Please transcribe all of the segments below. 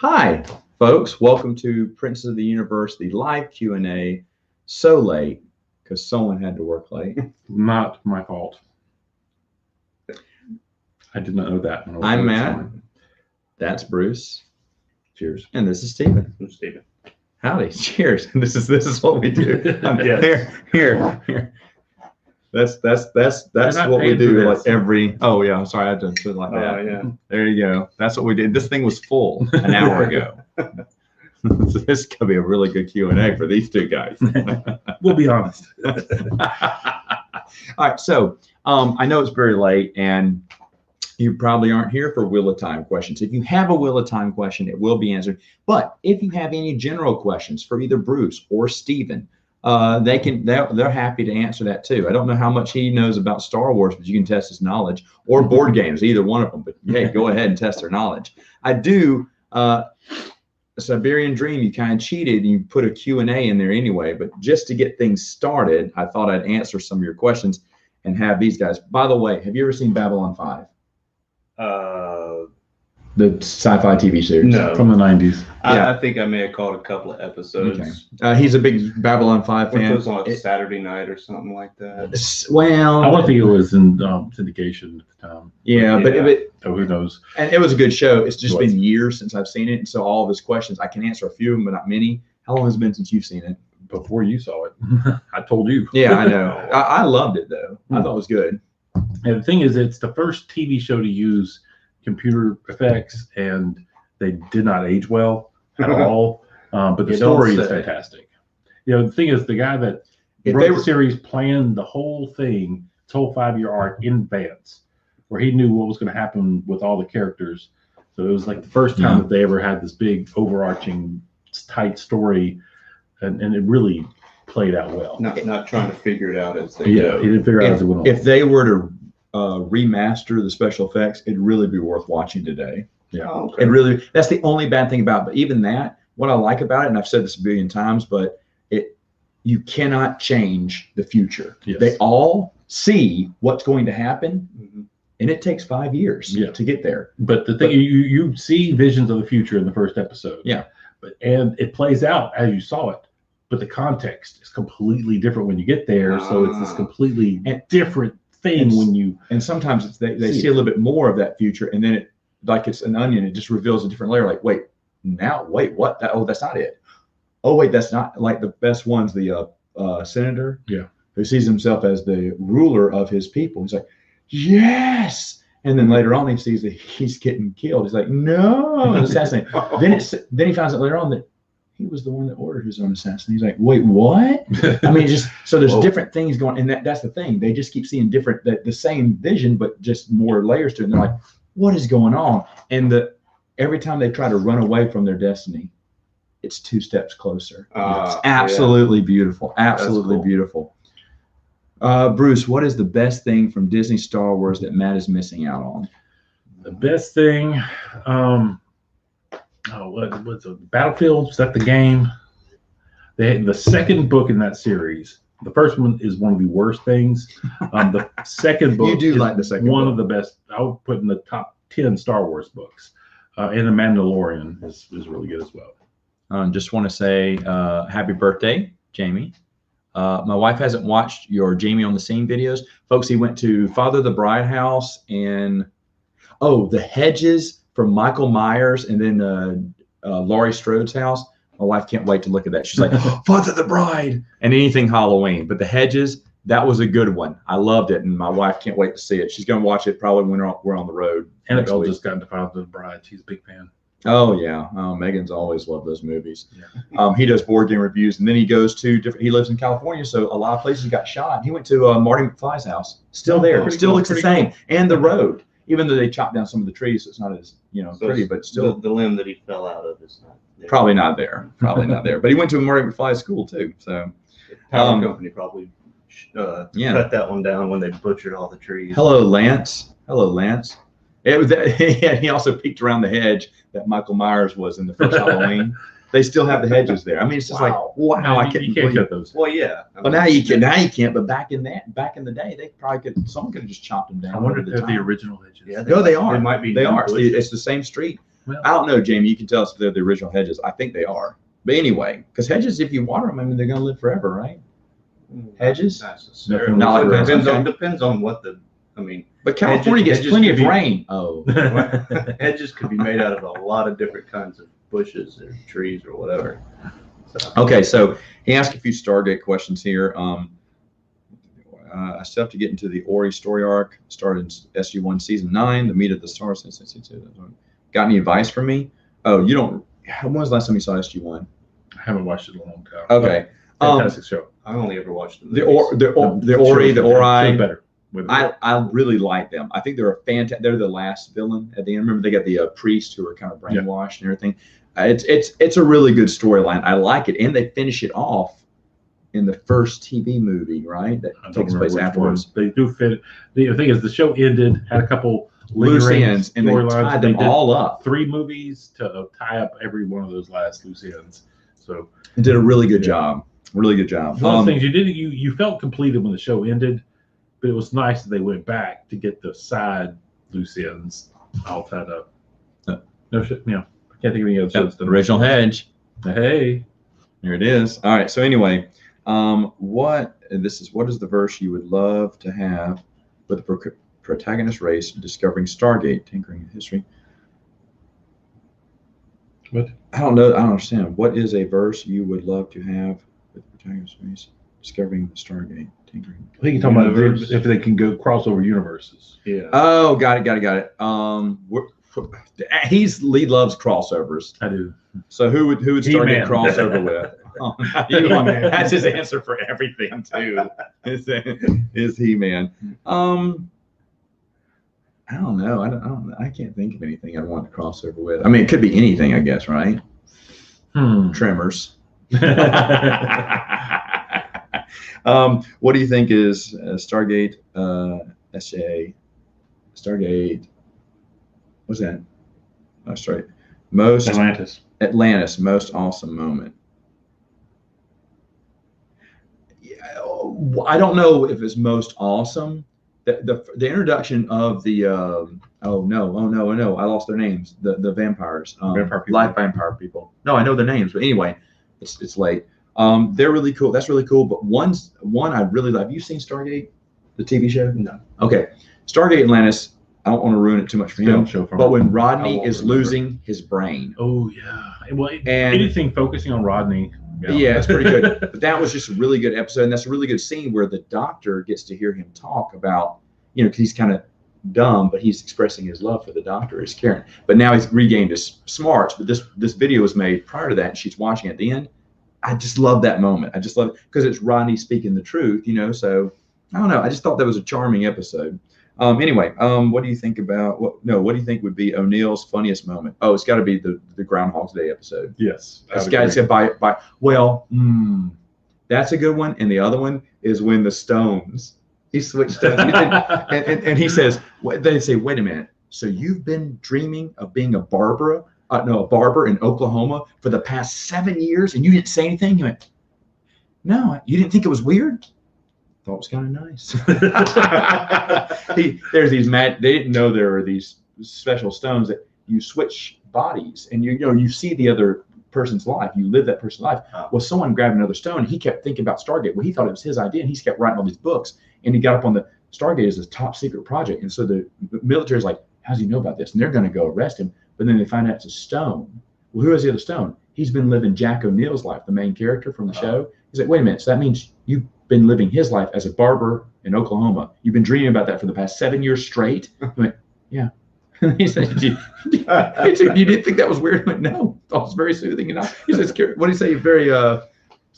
Hi, folks. Welcome to Princes of the Universe, the live Q&A. So late because someone had to work late. Not my fault. I did not know that. I'm Matt. That's Bruce. Cheers. And this is Stephen. I'm Stephen. Howdy. Cheers. This is what we do. Yes. Here. That's what we do. Like every. Oh yeah. I'm sorry. I had to put it like that. Yeah. There you go. That's what we did. This thing was full an hour ago. So this could be a really good Q&A for these two guys. We'll be honest. All right, so I know it's very late and you probably aren't here for Wheel of Time questions. If you have a Wheel of Time question, it will be answered. But if you have any general questions for either Bruce or Stephen, they're happy to answer that too. I don't know how much he knows about Star Wars, but you can test his knowledge, or board games, either one of them. But hey, go ahead and test their knowledge. I do. Siberian Dream, you kind of cheated and you put a Q&A in there anyway, but just to get things started, I thought I'd answer some of your questions and have these guys. By the way, have you ever seen Babylon 5? The sci-fi TV series? No. From the 90s. Yeah. I think I may have caught a couple of episodes. Okay. He's a big Babylon 5 It fan. was on Saturday night or something like that. Well, I want to think it was in syndication at the time. yeah, but So who knows? and it was a good show. It's just It was. been years since I've seen it, and so all of his questions, I can answer a few of them, but not many. How long has it been since you've seen it? Before you saw it, I told you. Yeah, I know. I loved it though. I thought it was good. And the thing is, it's the first TV show to use computer effects, and they did not age well at all. But the You story don't is say. fantastic. The thing is, the guy that If wrote they the were- series planned the whole thing, this whole 5-year arc in advance, where he knew what was going to happen with all the characters. So it was like the first time that they ever had this big overarching tight story, and it really played out well. Not trying to figure it out as they Yeah, go. he didn't figure out as it went on. If they were to remaster the special effects, it'd really be worth watching today. Oh, okay. It really, that's the only bad thing about it. But even that, what I like about it, and I've said this a billion times, but you cannot change the future. Yes. They all see what's going to happen, Mhm. and it takes 5 years Yeah. to get there. But the thing, you see visions of the future in the first episode. Yeah. And it plays out as you saw it, but the context is completely different when you get there. So it's this completely different thing when you. And sometimes it's, they See see a little bit more of that future, and then it, like it's an onion, it just reveals a different layer. Like, wait, what? That's not it. Oh, wait, that's not. Like the best one's the senator. Yeah. Who sees himself as the ruler of his people. He's like, yes. And then later on, he sees that he's getting killed. He's like, no, assassinate. Then he finds out later on that he was the one that ordered his own assassin. He's like, wait, what? I mean, just so there's Whoa. different things going, and that's the thing. They just keep seeing different, the same vision, but just more layers to it. And they're like, what is going on? And every time they try to run away from their destiny, it's 2 steps closer. It's absolutely beautiful. Absolutely cool. beautiful. Bruce, what is the best thing from Disney Star Wars that Matt is missing out on? The best thing, what's a Battlefield? Is that the game? The second book in that series. The first one is one of the worst things. The second book You do is like the second one book. of the best. I would put in the top 10 Star Wars books. And The Mandalorian is really good as well. Just want to say happy birthday, Jamie. My wife hasn't watched your Jamie on the Scene videos. Folks, he went to Father the Bride house and, the Hedges from Michael Myers, and then Laurie Strode's house. My wife can't wait to look at that. She's like, Father the Bride, and anything Halloween. But the Hedges, that was a good one. I loved it, and my wife can't wait to see it. She's going to watch it probably when we're on the road. next Annabelle week. just got into Father the Bride. She's a big fan. Oh yeah, Megan's always loved those movies. He does board game reviews, and then he goes to different. He lives in California, so a lot of places got shot. He went to Marty McFly's house, still there, pretty still cool, looks the pretty same, and the road. Even though they chopped down some of the trees, so it's not as So pretty, but still the limb that he fell out of is not there. probably not there. Probably not there. But he went to Marty McFly's school too. So Power company probably Yeah. cut that one down when they butchered all the trees. hello, Lance. Hello, Lance. It was he also peeked around the hedge that Michael Myers was in the first Halloween. They still have the hedges there. I mean, it's just Wow. like wow. I You couldn't can't believe. cut those. Well, yeah. Well, now you can. Now you can't. But back in the day, they probably could. Someone could have just chopped them down. I wonder over if they're the time. original Hedges. Yeah, No, they are. They might be. They are. bushes. It's the same street. Well, I don't know, Jamie. You can tell us if they're the original Hedges. I think they are. But anyway, because Hedges, if you water them, I mean, they're going to live forever, right? Hedges? Not necessarily. Not like depends, okay. depends on what the. I mean, But California gets hedges plenty could of be- rain. Oh. hedges could be made out of a lot of different kinds of bushes or trees or whatever. So, Okay, so he asked a few Stargate questions here. I still have to get into the Ori story arc. Started in SG1 season 9, the meat of the stars. Got any advice from me? Oh, you don't. When was the last time you saw SG1? I haven't watched it in a long time. Okay. Fantastic show. I only ever watched The Ori, the Ori, Way better. Way better. I really like them. I think they're a fantastic. They're the last villain at the end. Remember, they got the priests who are kind of brainwashed and everything. It's a really good storyline. I like it, and they finish it off in the first TV movie, right? That I don't takes remember place which afterwards. one. They do fit. The thing is, the show ended, had a couple Loose lingering ends, and they storylines. tied They them did all up. 3 movies to tie up every one of those last loose ends. So Did a really good Yeah. job. Really good job. one of the things you felt completed when the show ended, but it was nice that they went back to get the side loose ends all tied up. No shit, I can't think of any other shows. The original Hedge. Hey, There it is. All right. So anyway, what is the verse you would love to have with the protagonist race discovering Stargate, tinkering in history? What? I don't know. I don't understand. What is a verse you would love to have with the protagonist race discovering Stargate, tinkering? I think you're talking about Universe. if they can go crossover universes. yeah. Oh, got it. Lee loves crossovers. I do. So who would Stargate He-Man. crossover with? Oh, He-Man. that's his answer for everything too. Is He-Man? I don't know. I can't think of anything I'd want to crossover with. I mean, it could be anything, I guess, right? Tremors. What do you think is Stargate? Stargate. What's that? Oh, Stargate. Most Atlantis most awesome moment. Yeah, I don't know if it's most awesome. The introduction of the I lost their names. The vampires. Vampire people. Live vampire people. No, I know their names, but anyway, it's late. They're really cool. That's really cool. But one I really love. Have you seen Stargate, the TV show? No. Okay, Stargate Atlantis. I don't want to ruin it too much for him. Show from But it. when I Rodney won't is remember. losing his brain, Oh yeah. Well, And- anything focusing on Rodney. yeah, it's pretty good. But that was just a really good episode, and that's a really good scene where the doctor gets to hear him talk about, because he's kind of dumb, but he's expressing his love for the doctor, his Karen. But now he's regained his smarts. But this video was made prior to that, and she's watching at the end. I just love that moment. I just love it because it's Rodney speaking the truth, So I don't know. I just thought that was a charming episode. Anyway, what do you think about what do you think would be O'Neill's funniest moment? Oh, it's got to be the Groundhog's Day episode. Yes. I This would guy agree. said that's a good one. And the other one is when the Stones, he switched stones. and he says, they say, wait a minute. So you've been dreaming of being a barber in Oklahoma for the past 7 years and you didn't say anything? He went, no, you didn't think it was weird? Thought it was kind of nice. There's these they didn't know there were these special stones that you switch bodies and you see the other person's life, you live that person's life. Well, someone grabbed another stone and he kept thinking about Stargate. Well, he thought it was his idea and he kept writing all these books and he got up on the Stargate as a top secret project. And so the military's like, how does he know about this? And they're going to go arrest him. But then they find out it's a stone. Well, who is the other stone? He's been living Jack O'Neill's life, the main character from the show. He's like, wait a minute. So that means you've been living his life as a barber in Oklahoma. You've been dreaming about that for the past 7 years straight. I went, yeah. He said, you didn't think that was weird? I went, no, I thought it was very soothing. And he says, what did he say? Very, so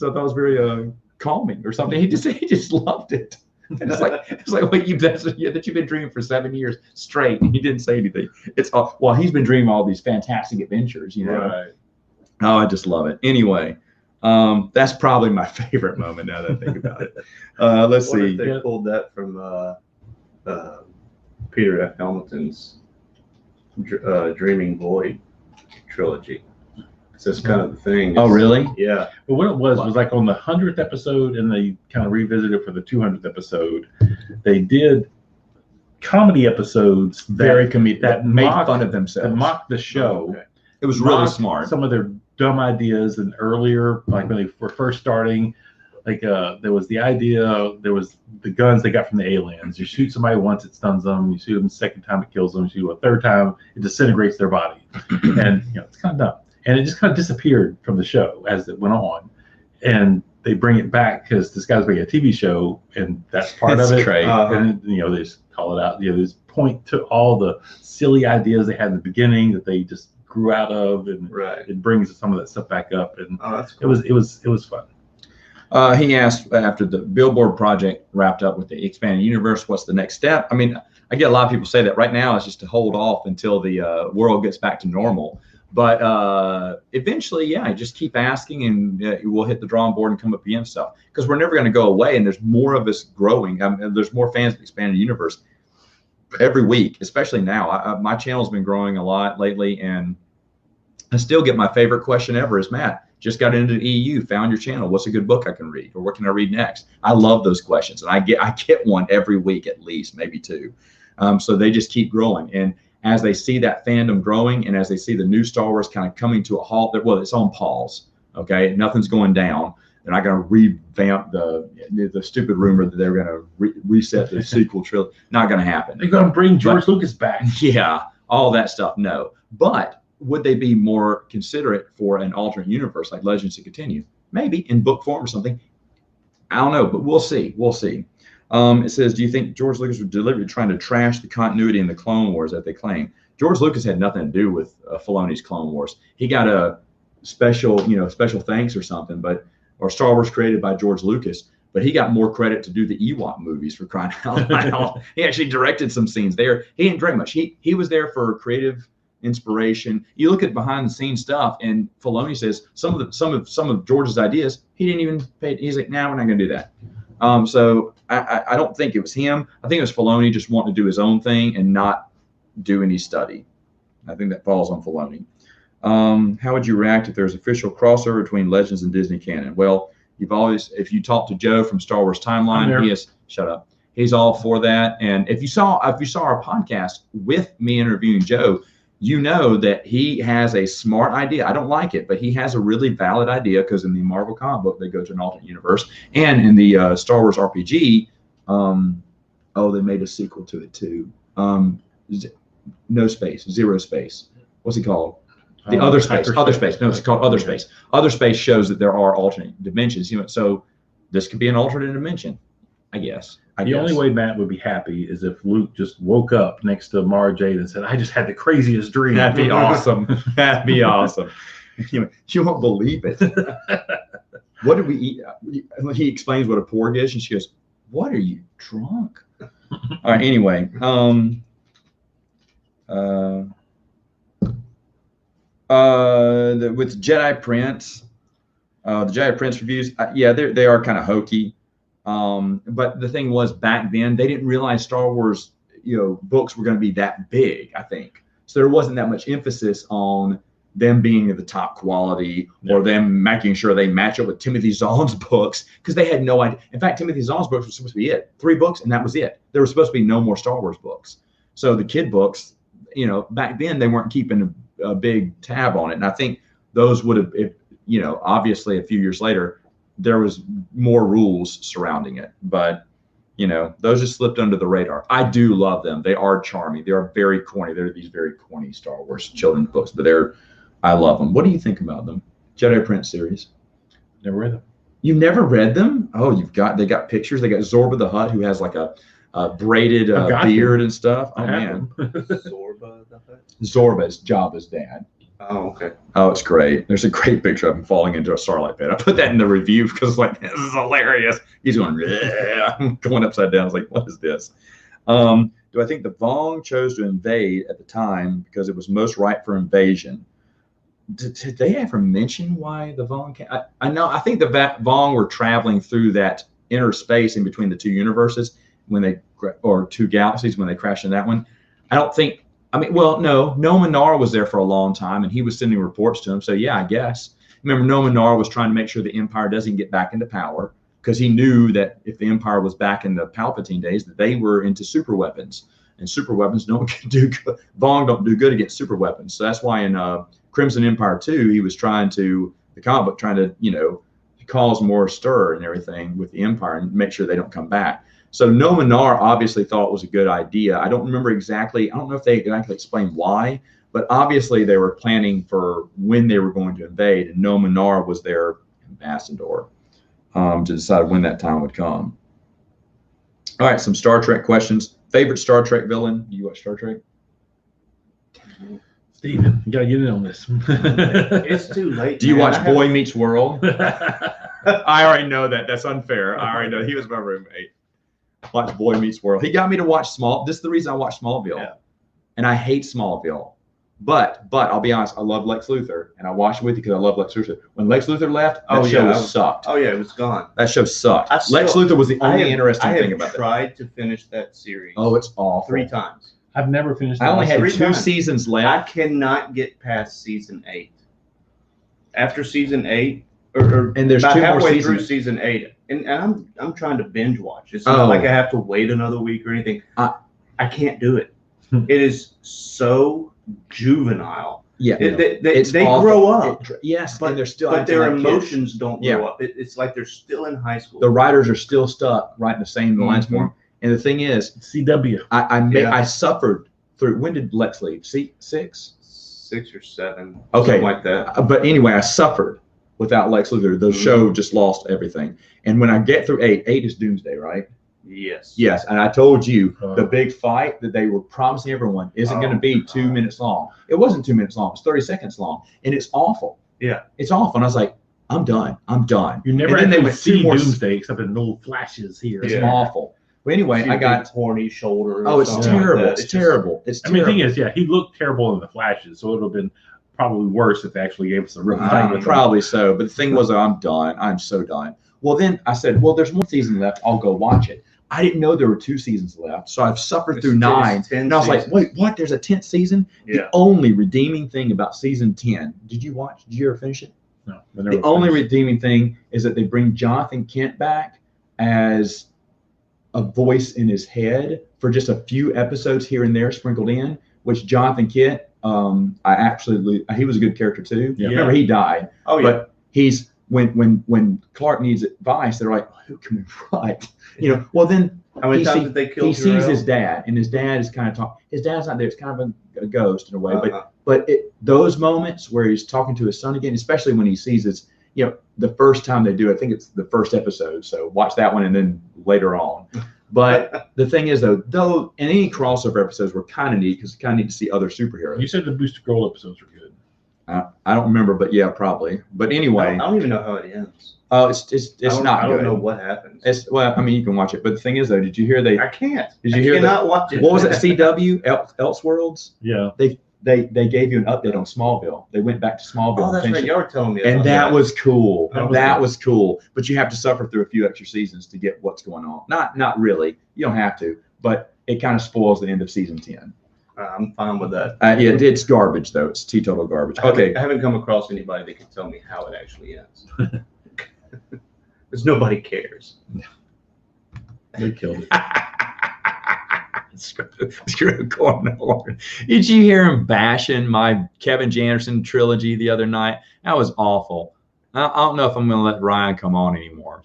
I thought it was very calming or something. He just loved it. And it's like what that you've been dreaming for 7 years straight, and he didn't say anything. It's all, well, he's been dreaming all these fantastic adventures, Right. Oh, I just love it. Anyway, that's probably my favorite moment now that I think about it. Let's What see. if they pulled that from Peter F. Hamilton's Dreaming Void trilogy? So it's kind of the thing. Oh, really? Yeah. But what it was like on the 100th episode, and they kind of revisited it for the 200th episode. They did comedy episodes Very that comedic. that Made mock- fun of that themselves. mock the show. Okay. It was really mock smart. Some of their dumb ideas and earlier, like when they were first starting, like there was the idea, there was the guns they got from the aliens. You shoot somebody once, it stuns them. You shoot them the second time, it kills them. You shoot them a third time, it disintegrates their body. And it's kind of dumb. And it just kind of disappeared from the show as it went on. And they bring it back because this guy's making a TV show, and that's part That's of it. great. And they just call it out. They just point to all the silly ideas they had in the beginning that they just grew out of, and Right. it brings some of that stuff back up. And Oh, that's it cool. was fun. He asked after the Billboard project wrapped up with the expanded universe, what's the next step? I mean, I get a lot of people say that right now it's just to hold off until the world gets back to normal. But eventually, yeah, just keep asking, and we'll hit the drawing board and come up against stuff, because we're never going to go away, and there's more of us growing. There's more fans of Expanded Universe every week, especially now. My channel's been growing a lot lately, and I still get my favorite question ever is, Matt, just got into the EU, found your channel. What's a good book I can read, or what can I read next? I love those questions, and I get one every week at least, maybe two. So they just keep growing, and as they see that fandom growing, and as they see the new Star Wars kind of coming to a halt, well, it's on pause. Okay, nothing's going down. They're not going to revamp the stupid rumor that they're going to reset the sequel trilogy. Not going to happen. They're going to bring George Lucas back. Yeah, all that stuff. No, but would they be more considerate for an alternate universe like Legends to continue? Maybe in book form or something. I don't know, but we'll see. We'll see. It says, do you think George Lucas was deliberately trying to trash the continuity in the Clone Wars that they claim? George Lucas had nothing to do with Filoni's Clone Wars. He got a special thanks or something, or Star Wars created by George Lucas, but he got more credit to do the Ewok movies, for crying out loud. He actually directed some scenes there. He didn't direct much. He was there for creative inspiration. You look at behind the scenes stuff, and Filoni says some of George's ideas he didn't even pay. He's like, nah, we're not going to do that. So I don't think it was him. I think it was Filoni just wanting to do his own thing and not do any study. I think that falls on Filoni. How would you react if there's official crossover between Legends and Disney canon? Well, if you talk to Joe from Star Wars Timeline, shut up. He's all for that. And if you saw our podcast with me interviewing Joe, you know that he has a smart idea. I don't like it, but he has a really valid idea, because in the Marvel comic book, they go to an alternate universe. And in the Star Wars RPG, they made a sequel to it too. Zero Space. What's it called? The Other Space. Other Space. No, it's called Other Space. Other Space shows that there are alternate dimensions. So this could be an alternate dimension, I guess. The only way Matt would be happy is if Luke just woke up next to Mara Jade and said, I just had the craziest dream. That'd be awesome. That'd be awesome. You won't believe it. What did we eat? He explains what a porg is, and she goes, what are you, drunk? All right, anyway. With Jedi Prince, the Jedi Prince reviews, they are kind of hokey. But the thing was, back then they didn't realize Star Wars, books were going to be that big, I think. So there wasn't that much emphasis on them being of the top quality, or them making sure they match up with Timothy Zahn's books, because they had no idea. In fact, Timothy Zahn's books were supposed to be it. 3 books, and that was it. There were supposed to be no more Star Wars books. So the kid books, back then they weren't keeping a big tab on it. And I think those would have, obviously a few years later, there was more rules surrounding it, but those just slipped under the radar. I do love them. They are charming. They are very corny. They're these very corny Star Wars children's books, but I love them. What do you think about them? Jedi Prince series. Never read them. You've never read them? Oh, they got pictures. They got Zorba the Hutt, who has like a braided beard and stuff. Oh man. Zorba the Hutt? Zorba is Jabba's dad. Oh, okay. Oh, it's great. There's a great picture of him falling into a starlight pit. I put that in the review because this is hilarious. He's going, going upside down. I was like, what is this? Do I think the Vong chose to invade at the time because it was most ripe for invasion? Did they ever mention why the Vong came? I think the Vong were traveling through that inner space in between the two universes or two galaxies when they crashed in that one. No, Nomen Nar was there for a long time, and he was sending reports to him. So yeah, I guess. Remember, Nomen Nar was trying to make sure the Empire doesn't get back into power, because he knew that if the Empire was back in the Palpatine days, that they were into super weapons. and super weapons don't do good. Vong don't do good against super weapons. So that's why in Crimson Empire 2, he was trying to, the comic book, trying to, cause more stir and everything with the Empire and make sure they don't come back. So Numenor obviously thought it was a good idea. I don't remember exactly. I don't know if they exactly explained why, but obviously they were planning for when they were going to invade, and Numenor was their ambassador to decide when that time would come. All right, some Star Trek questions. Favorite Star Trek villain? Do you watch Star Trek? Steven, you gotta get in on this. It's too late. Do you watch Boy Meets World? I already know that. That's unfair. I already know. He was my roommate. Watch Boy Meets World. He got me to watch This is the reason I watched Smallville. Yeah. And I hate Smallville. But I'll be honest, I love Lex Luthor, and I watched it with you because I love Lex Luthor. When Lex Luthor left, that show sucked. Oh yeah, it was gone. That show sucked. Lex Luthor was the only interesting thing about I have tried to finish that series. Oh, it's awful. 3 times. I've never finished. I only had 3 2 times. seasons I left. cannot get past season 8. After season 8, or And there's about 2 more halfway through seasons. season 8, and I'm trying to binge watch. It's not like I have to wait another week or anything. I can't do it. It is so juvenile. Yeah. They grow up, Yes, but and they're still but acting their like kids. emotions don't Yeah. grow up. It's like they're still in high school. The writers are still stuck writing the same lines Mm-hmm. for them. And the thing is, CW. I suffered through. When did Lex leave? 6? 6 or 7. Okay. Something like that. But anyway, I suffered without Lex Luthor. The show just lost everything. And when I get through 8 is Doomsday, right? Yes. Yes. And I told you the big fight that they were promising everyone isn't going to be 2 minutes long. It wasn't 2 minutes long. It's 30 seconds long. And it's awful. Yeah. It's awful. And I was like, I'm done. I'm done. You never and then they actually went 2 see more. Doomsday except in little flashes here. It's Yeah. awful. But anyway, I got. horny shoulder. Oh, it's something like terrible. that. It's just- terrible. It's I mean, terrible. the thing is, yeah, he looked terrible in the flashes, so it would have been probably worse if they actually gave us a real fight with him. Probably so. But the thing was, I'm done. I'm so done. Well, then I said, well, there's 1 season left. I'll go watch it. I didn't know there were 2 seasons left. So I've suffered through 9. 10 And I was like, seasons. wait, what? There's a 10th season? Yeah. The only redeeming thing about season 10, did you ever finish it? No, The only redeeming thing is that they bring Jonathan Kent back as a voice in his head for just a few episodes here and there sprinkled in, which Jonathan Kent, he was a good character too. Yeah. Remember, he died. Oh yeah. But he's when Clark needs advice, they're like, who can we write? Well then How many he times see- did they kill he sees Jor-El? his dad, and his dad is kind of talking. His dad's not there. It's kind of a ghost in a way, Uh-huh. but those moments where he's talking to his son again, especially when he sees his, the first time they do it, I think it's the first episode. So watch that one and then later on. But the thing is, though, in any crossover episodes were kind of neat because you kind of need to see other superheroes. You said the Booster Gold episodes were good. I don't remember, but yeah, probably. But anyway, I don't even know how it ends. it's not I don't good. know what happens. Well, I mean, you can watch it, but the thing is, though, did you hear I can't. Did you I hear cannot watch it. what was it? CW Elseworlds? Yeah. They gave you an update on Smallville. They went back to Smallville. Oh, that's and right. finished Y'all were telling me. it. And about that was cool. That was That cool. was cool. But you have to suffer through a few extra seasons to get what's going on. Not really. You don't have to, but it kind of spoils the end of season 10. I'm fine with that. Yeah, it's garbage though. It's teetotal garbage. Okay. I haven't come across anybody that can tell me how it actually ends. Because nobody cares. They killed it. Screw it, going no longer. Did you hear him bashing my Kevin Janderson trilogy the other night? That was awful. I don't know if I'm going to let Ryan come on anymore.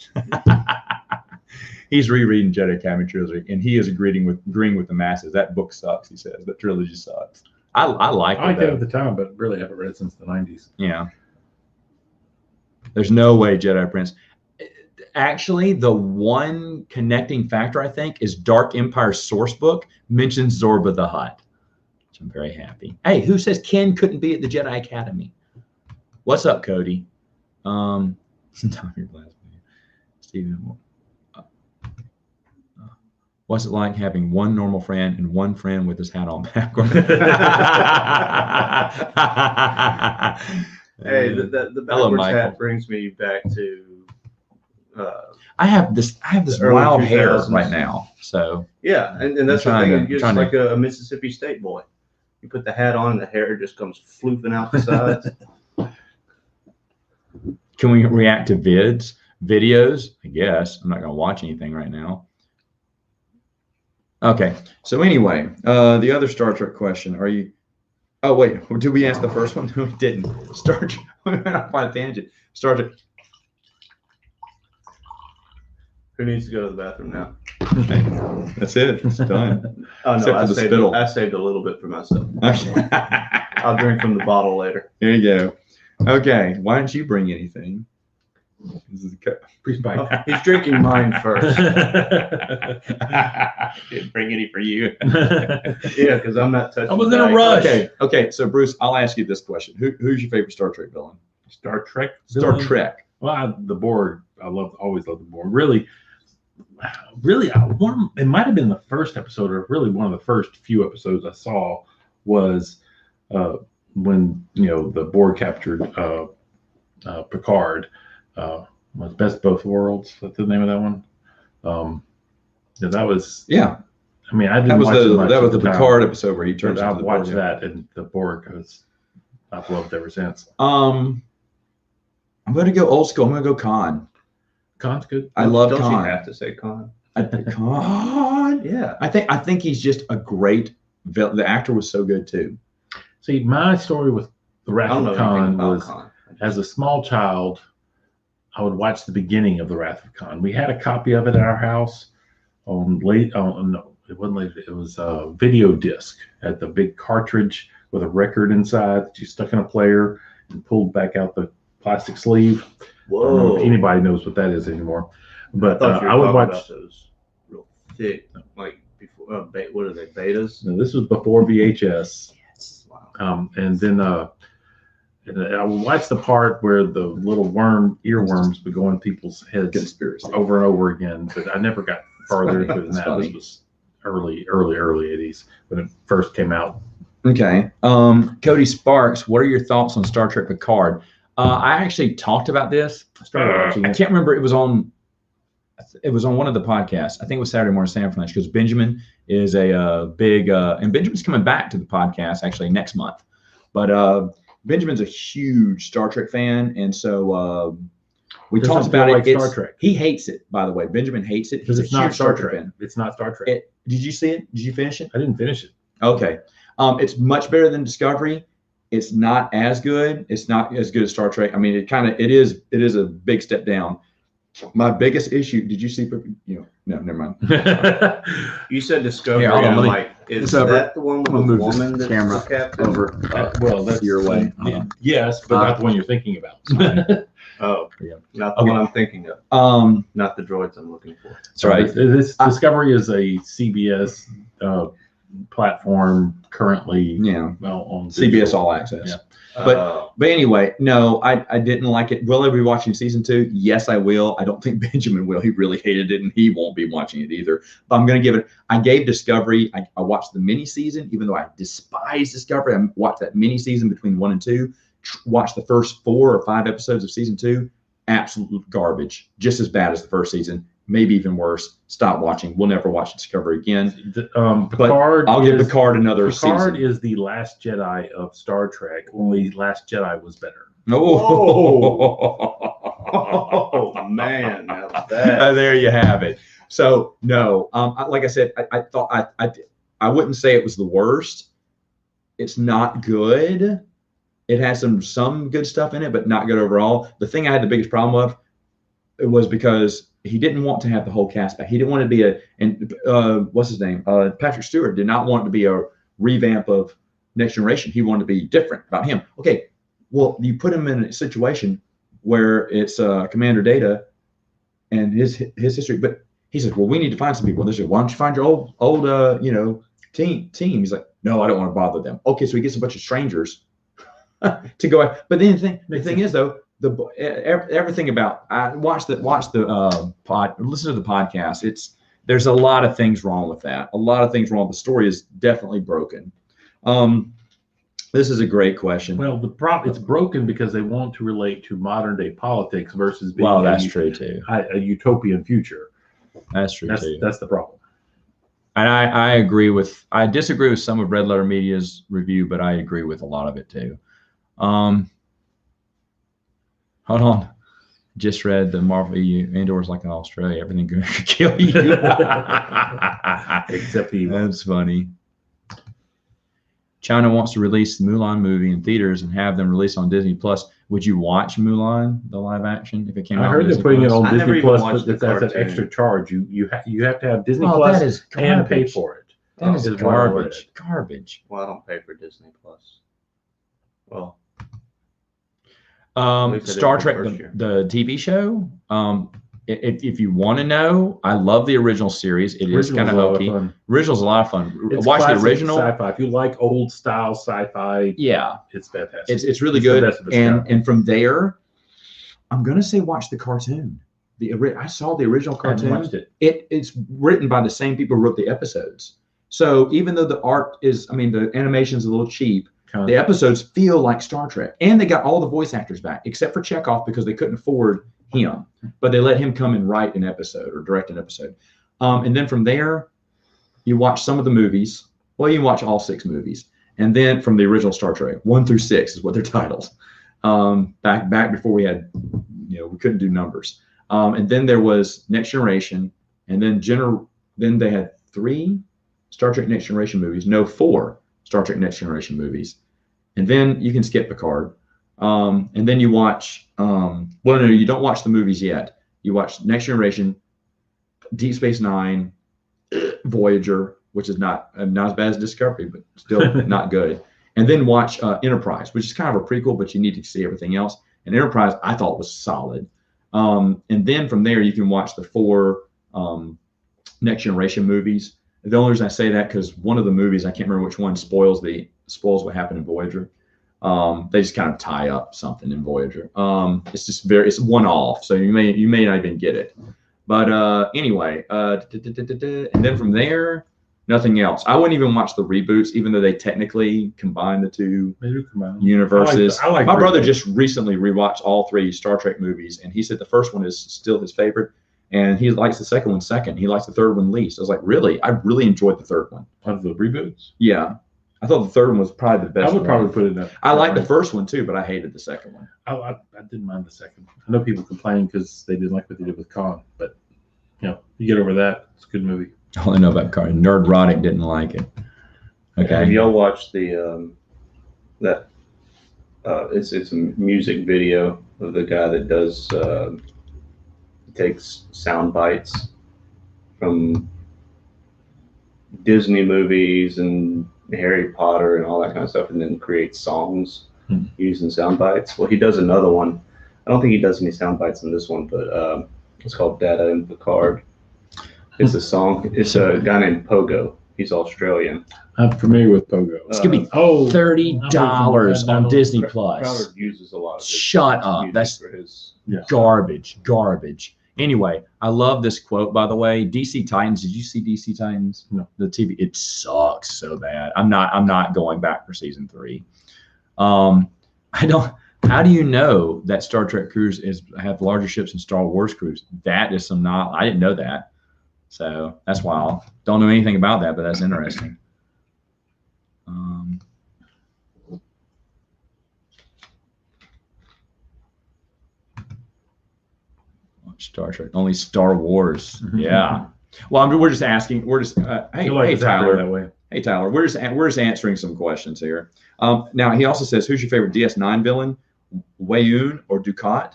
He's rereading Jedi Academy trilogy, and he is agreeing with the masses. That book sucks. He says that trilogy sucks. I like I liked it. it Though. at the time, but really haven't read it since the 90s. Yeah. There's no way Jedi Prince. Actually, the one connecting factor, I think, is Dark Empire's source book mentions Zorba the Hutt, which I'm very happy. Hey, who says Ken couldn't be at the Jedi Academy? What's up, Cody? Steven, what's it like having one normal friend and one friend with his hat on backward? Hey, the Hello, backwards Michael. hat brings me back to. I have this early wild hair 2000s. right now. So Yeah, and that's the trying thing. to- You're trying just to- like a Mississippi State boy. You put the hat on, and the hair just comes floofing out the sides. can we react to videos? I guess I'm not going to watch anything right now. Okay. So anyway, the other Star Trek question: Are you? Oh wait, did we ask the first one? No, we didn't. Star Trek. We went off on a tangent. Star Trek. Who needs to go to the bathroom now? Okay. That's it. It's done. Oh no, Except for the spittle. I saved a little bit for myself. Okay. I'll drink from the bottle later. Here you go. Okay. Why didn't you bring anything? This is Oh, he's drinking mine first. Didn't bring any for you. Yeah, because I'm not touching. I was in a rush. Okay. Okay. So Bruce, I'll ask you this question: Who's your favorite Star Trek villain? Star Trek. Star villain? Trek. Well, the Borg. Always loved the Borg. Really, it might have been the first episode, or really one of the first few episodes I saw was when the Borg captured Picard. Was Best of Both Worlds? That's the name of that one. Yeah, that was. Yeah. I mean, I didn't That was watch it the much that was at the time, Picard episode where he turns but into I've the watched Borg. that, and the Borg I've loved ever since. I'm going to go old school. I'm going to go Khan. Khan's good. I love Don't Khan. you have to say Khan? Khan. Yeah. I think he's just a great villain. The actor was so good too. See, my story with the I Wrath don't know of anything Khan about was, Khan. as a small child, I would watch the beginning of the Wrath of Khan. We had a copy of it at our house on no, it wasn't late. It was a video disc. Had the big cartridge with a record inside that you stuck in a player and pulled back out the plastic sleeve. I don't know if anybody knows what that is anymore. But I would watch about those real thick, like before. What are they? Betas? No, this was before VHS. Yes. Wow. And then I would watch the part where the little earworms would go in people's heads Conspiracy. over and over again, but I never got further into it than It's that. funny. This was early 80s when it first came out. Okay. Cody Sparks, what are your thoughts on Star Trek Picard? I actually talked about this. I started watching I it. can't remember. It was on one of the podcasts. I think it was Saturday Morning San Francisco, because Benjamin is a big, and Benjamin's coming back to the podcast actually next month. But Benjamin's a huge Star Trek fan, and so we Doesn't talked feel about like it. Star Trek. He hates it, by the way. Benjamin hates it. Because He's it's a not huge Star Trek Trek. fan. It's not Star Trek. Did you see it? Did you finish it? I didn't finish it. Okay. It's much better than Discovery. It's not as good. It's not as good as Star Trek. I mean, it is a big step down. My biggest issue, did you see, no, never mind. You said Discovery. Here, hold on, and I'm let me- like, is it's over. that the one with I'm gonna the move this woman that's camera the captain? over. Well, that's your way. Yes, but not the one you're thinking about. Oh, Yeah. not the Okay. one I'm thinking of. Not the droids I'm looking for. That's right. This Discovery is a CBS platform currently. Yeah. Well, on CBS digital. All Access. Yeah. But anyway, no, I didn't like it. Will I be watching season 2? Yes, I will. I don't think Benjamin will. He really hated it, and he won't be watching it either. But I'm going to give it. I gave Discovery. I watched the mini season, even though I despise Discovery. I watched that mini season between 1 and 2. Watched the first 4 or 5 episodes of season 2. Absolute garbage. Just as bad as the first season. Maybe even worse. Stop watching. We'll never watch Discovery again. Picard. I'll give Picard another Picard season. is the Last Jedi of Star Trek. Only Last Jedi was better. Oh man, now that There you have it. So no, like I said, I thought I wouldn't say it was the worst. It's not good. It has some good stuff in it, but not good overall. The thing I had the biggest problem with it was because he didn't want to have the whole cast back. He didn't want it to be what's his name? Patrick Stewart did not want it to be a revamp of Next Generation. He wanted to be different about him. Okay, well, you put him in a situation where it's Commander Data and his history, but he says, well, we need to find some people. They said, why don't you find your old team? He's like, no, I don't want to bother them. Okay, so he gets a bunch of strangers to go out. But then the thing is though, everything about watch the pod, listen to the podcast. There's a lot of things wrong with that. A lot of things wrong. The story is definitely broken. This is a great question. Well, it's broken because they want to relate to modern day politics versus being Well, that's true too. a utopian future. That's true too. That's the problem. And I disagree with some of Red Letter Media's review, but I agree with a lot of it too. Hold on. Just read the Marvel EU. Andor's like in Australia. Everything could kill you. Except he. That's funny. China wants to release the Mulan movie in theaters and have them released on Disney Plus. Would you watch Mulan, the live action, if it came out? I heard they're Disney putting Plus? it on I never Disney even Plus, watched but the that's an cartoon. extra charge. You have to have Disney Oh, Plus that is and pay garbage. for it. That is Is what I read. garbage. Garbage. Well, I don't pay for Disney Plus. Well, least I did Star the Trek, first year. the TV show. If you want to know, I love the original series. It is kind of hokey. Original's a lot of fun. It's Watch the classic original. sci-fi. If you like old style sci-fi, Yeah, it's fantastic. it's really It's the good. best of its kind. And from there, I'm gonna say watch the cartoon. I saw the original I haven't cartoon. watched it. It's written by the same people who wrote the episodes. So even though the art is, the animation's a little cheap, Kind the of, episodes feel like Star Trek. And they got all the voice actors back, except for Chekhov because they couldn't afford him. But they let him come and write an episode or direct an episode. And then from there, you watch some of the movies. Well, you can watch all 6 movies. And then from the original Star Trek, 1 through 6 is what they're titled. Back before we had, we couldn't do numbers. And then there was Next Generation. And then they had 3 Star Trek Next Generation movies. No, 4 Star Trek Next Generation movies. And then you can skip Picard. And then you watch, no, you don't watch the movies yet. You watch Next Generation, Deep Space Nine, Voyager, which is not as bad as Discovery, but still not good. And then watch Enterprise, which is kind of a prequel, but you need to see everything else. And Enterprise, I thought was solid. And then from there, you can watch the 4 Next Generation movies. The only reason I say that because one of the movies, I can't remember which one, spoils what happened in Voyager. They just kind of tie up something in Voyager. It's just it's one off, so you may not even get it. But anyway, and then from there, nothing else. I wouldn't even watch the reboots, even though they technically combine the 2 they do come out. universes. I like My brother reboots. just recently rewatched all 3 Star Trek movies, and he said the first one is still his favorite, and he likes the second one second. He likes the third one least. I was like, really? I really enjoyed the third one. Of the reboots. Yeah, I thought the third one was probably the best. I would one. probably put it in that. I liked the first one too, but I hated the second one. I didn't mind the second. I know people complain because they didn't like what they did with Khan, but you get over that. It's a good movie. All I know about Car Nerdrotic didn't like it. have Okay. y'all watched the it's a music video of the guy that does takes sound bites from Disney movies and Harry Potter and all that kind of stuff, and then creates songs using sound bites. Well, he does another one. I don't think he does any sound bites in this one, but it's called Data and Picard. It's a song. It's a guy named Pogo. He's Australian. I'm familiar with Pogo. It's gonna be Oh, $30 on Disney Plus. Crowder uses a lot of his Shut up. music That's for his. yeah. garbage. Anyway, I love this quote, by the way. DC Titans. Did you see DC Titans? No. The TV. It sucks so bad. I'm not going back for season 3. I don't. How do you know that Star Trek crews have larger ships than Star Wars crews? That is some not. I didn't know that. So that's wild. Don't know anything about that, but that's interesting. Star Trek, only Star Wars. Yeah. Well, I mean, we're just asking. We're just hey, You like hey exactly Tyler. that way. Hey Tyler, we're just answering some questions here. Now he also says, who's your favorite DS9 villain, Weyoun or Dukat?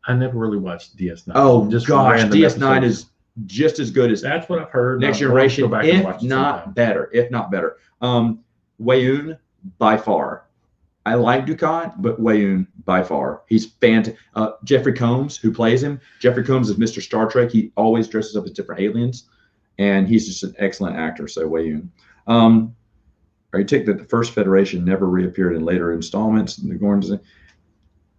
I never really watched DS9. Oh, Just gosh, random DS9 episodes. is just as good as That's what I've heard. Next I'll have to Generation, go back and watch if it not sometime. better. If not better. Weyoun by far. I like Dukat, but Weyoun by far. He's fantastic. Jeffrey Combs, who plays him. Jeffrey Combs is Mr. Star Trek. He always dresses up as different aliens, and he's just an excellent actor. So Weyoun. Or you take that the first Federation never reappeared in later installments. The Gorns.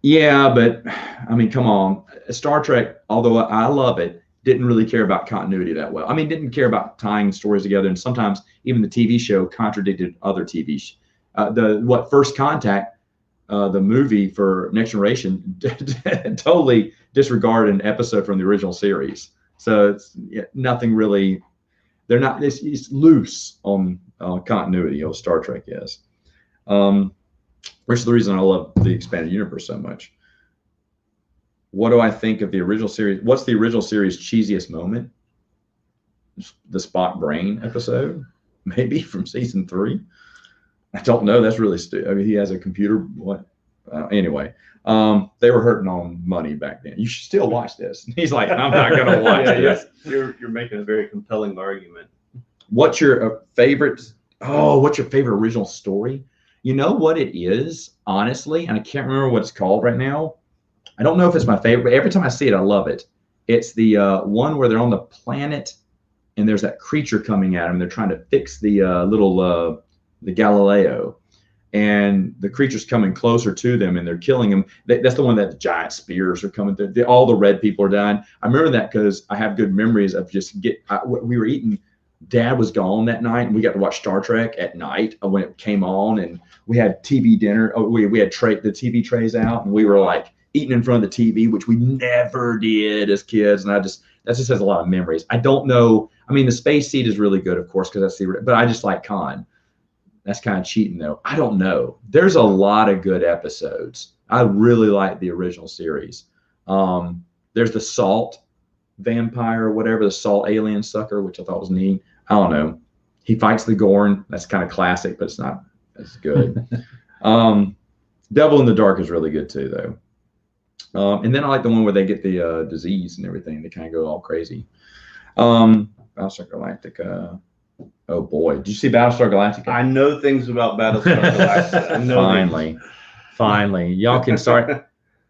Yeah, but I mean, come on. Star Trek, although I love it, didn't really care about continuity that well. I mean, didn't care about tying stories together, and sometimes even the TV show contradicted other TV. First Contact, the movie for Next Generation, totally disregarded an episode from the original series. So it's nothing really. They're not. It's loose on continuity. Star Trek is. Which is the reason I love the expanded universe so much. What do I think of the original series? What's the original series' cheesiest moment? The Spock brain episode, maybe from season 3. I don't know. That's really stupid. I mean, he has a computer. What? Anyway, they were hurting on money back then. You should still watch this. He's like, I'm not going to watch this. You're making a very compelling argument. What's your favorite? Oh, what's your favorite original story? You know what it is, honestly, and I can't remember what it's called right now. I don't know if it's my favorite, but every time I see it, I love it. It's the one where they're on the planet and there's that creature coming at them. They're trying to fix the the Galileo, and the creature's coming closer to them and they're killing them. That's the one that the giant spears are coming through. All the red people are dying. I remember that because I have good memories of we were eating. Dad was gone that night, and we got to watch Star Trek at night when it came on, and we had TV dinner. We had the TV trays out, and we were like eating in front of the TV, which we never did as kids. And that just has a lot of memories. I don't know. I mean, the Space Seed is really good, of course, because that's but I just like Khan. That's kind of cheating, though. I don't know. There's a lot of good episodes. I really like the original series. There's the Salt vampire or whatever, the Salt alien sucker, which I thought was neat. I don't know. He fights the Gorn. That's kind of classic, but it's not as good. Devil in the Dark is really good too, though. And then I like the one where they get the disease and everything. They kind of go all crazy. Battlestar Galactica. Oh boy, did you see Battlestar Galactica? I know things about Battlestar Galactica. I know Finally, y'all can start.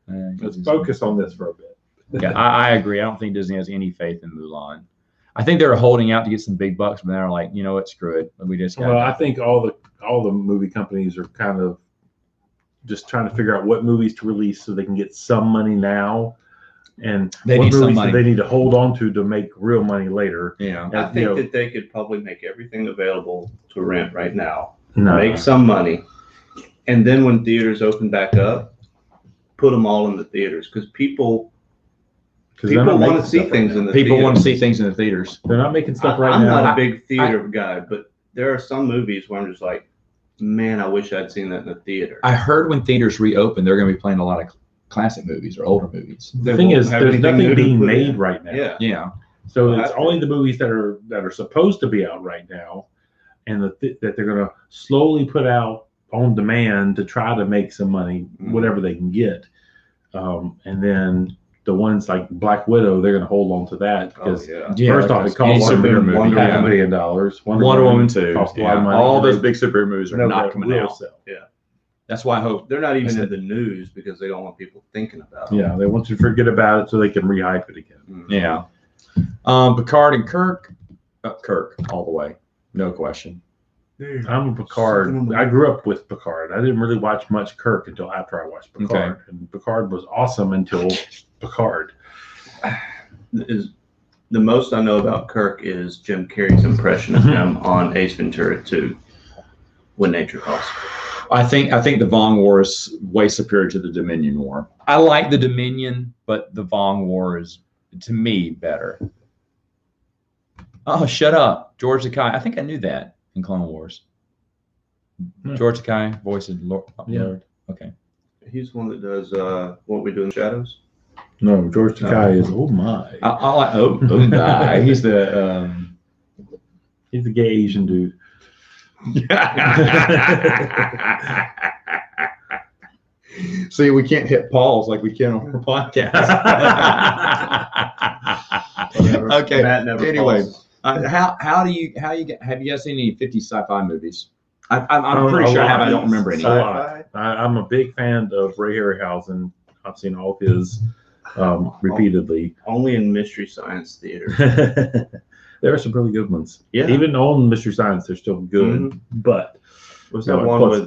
Let's focus on this for a bit. Yeah, I agree. I don't think Disney has any faith in Mulan. I think they're holding out to get some big bucks, but they're like, you know what, screw it. We just got. Well, I think all the movie companies are kind of just trying to figure out what movies to release so they can get some money now, and They what need some movies money. do they need to hold on to make real money later. Yeah. I think that they could probably make everything available to rent right now, No. make some money, and then when theaters open back up, put them all in the theaters because people want to see things in the People theaters. want to see things in the theaters. They're not making stuff right I'm now. not a big theater guy, but there are some movies where I'm just like, man, I wish I'd seen that in the theater. I heard when theaters reopen, they're going to be playing a lot of classic movies or older movies. The thing is, there's nothing being made right now. Yeah. Yeah. So Well, it's only the movies that are supposed to be out right now, and that they're going to slowly put out on demand to try to make some money, whatever they can get. And then the ones like Black Widow, they're going to hold on to that because first off, it costs Wonder Woman, $500 million. Wonder Woman 2. cost a lot of money. All those big superhero movies are No, not that coming will out. sell. That's why I hope. They're not even in the news because they don't want people thinking about it. Yeah, they want you to forget about it so they can rehype it again. Mhm. Yeah. Picard and Kirk. Kirk all the way. No question. I'm a Picard. I grew up with Picard. I didn't really watch much Kirk until after I watched Picard. Okay. And Picard was awesome until Picard. Is the most I know about Kirk is Jim Carrey's impression of him on Ace Ventura 2, When Nature Calls. I think the Vong War is way superior to the Dominion War. I like the Dominion, but the Vong War is, to me, better. Oh, shut up, George Takei. I think I knew that in Clone Wars. Hmm. George Takei voices Lord. Yeah. Okay. He's the one that does What We Do in the Shadows. No, George Takei is oh my. I like guy. He's the. He's a gay Asian dude. See, we can't hit pause like we can on our podcast. Okay. Matt never Anyway, falls. have you guys seen any 50s sci-fi movies? I'm pretty sure I have. I don't remember any. A lot. I'm a big fan of Ray Harryhausen. I've seen all of his repeatedly. Only in Mystery Science Theater. There are some really good ones. Yeah. Even on Mystery Science, they're still good. But Was that No, one plus-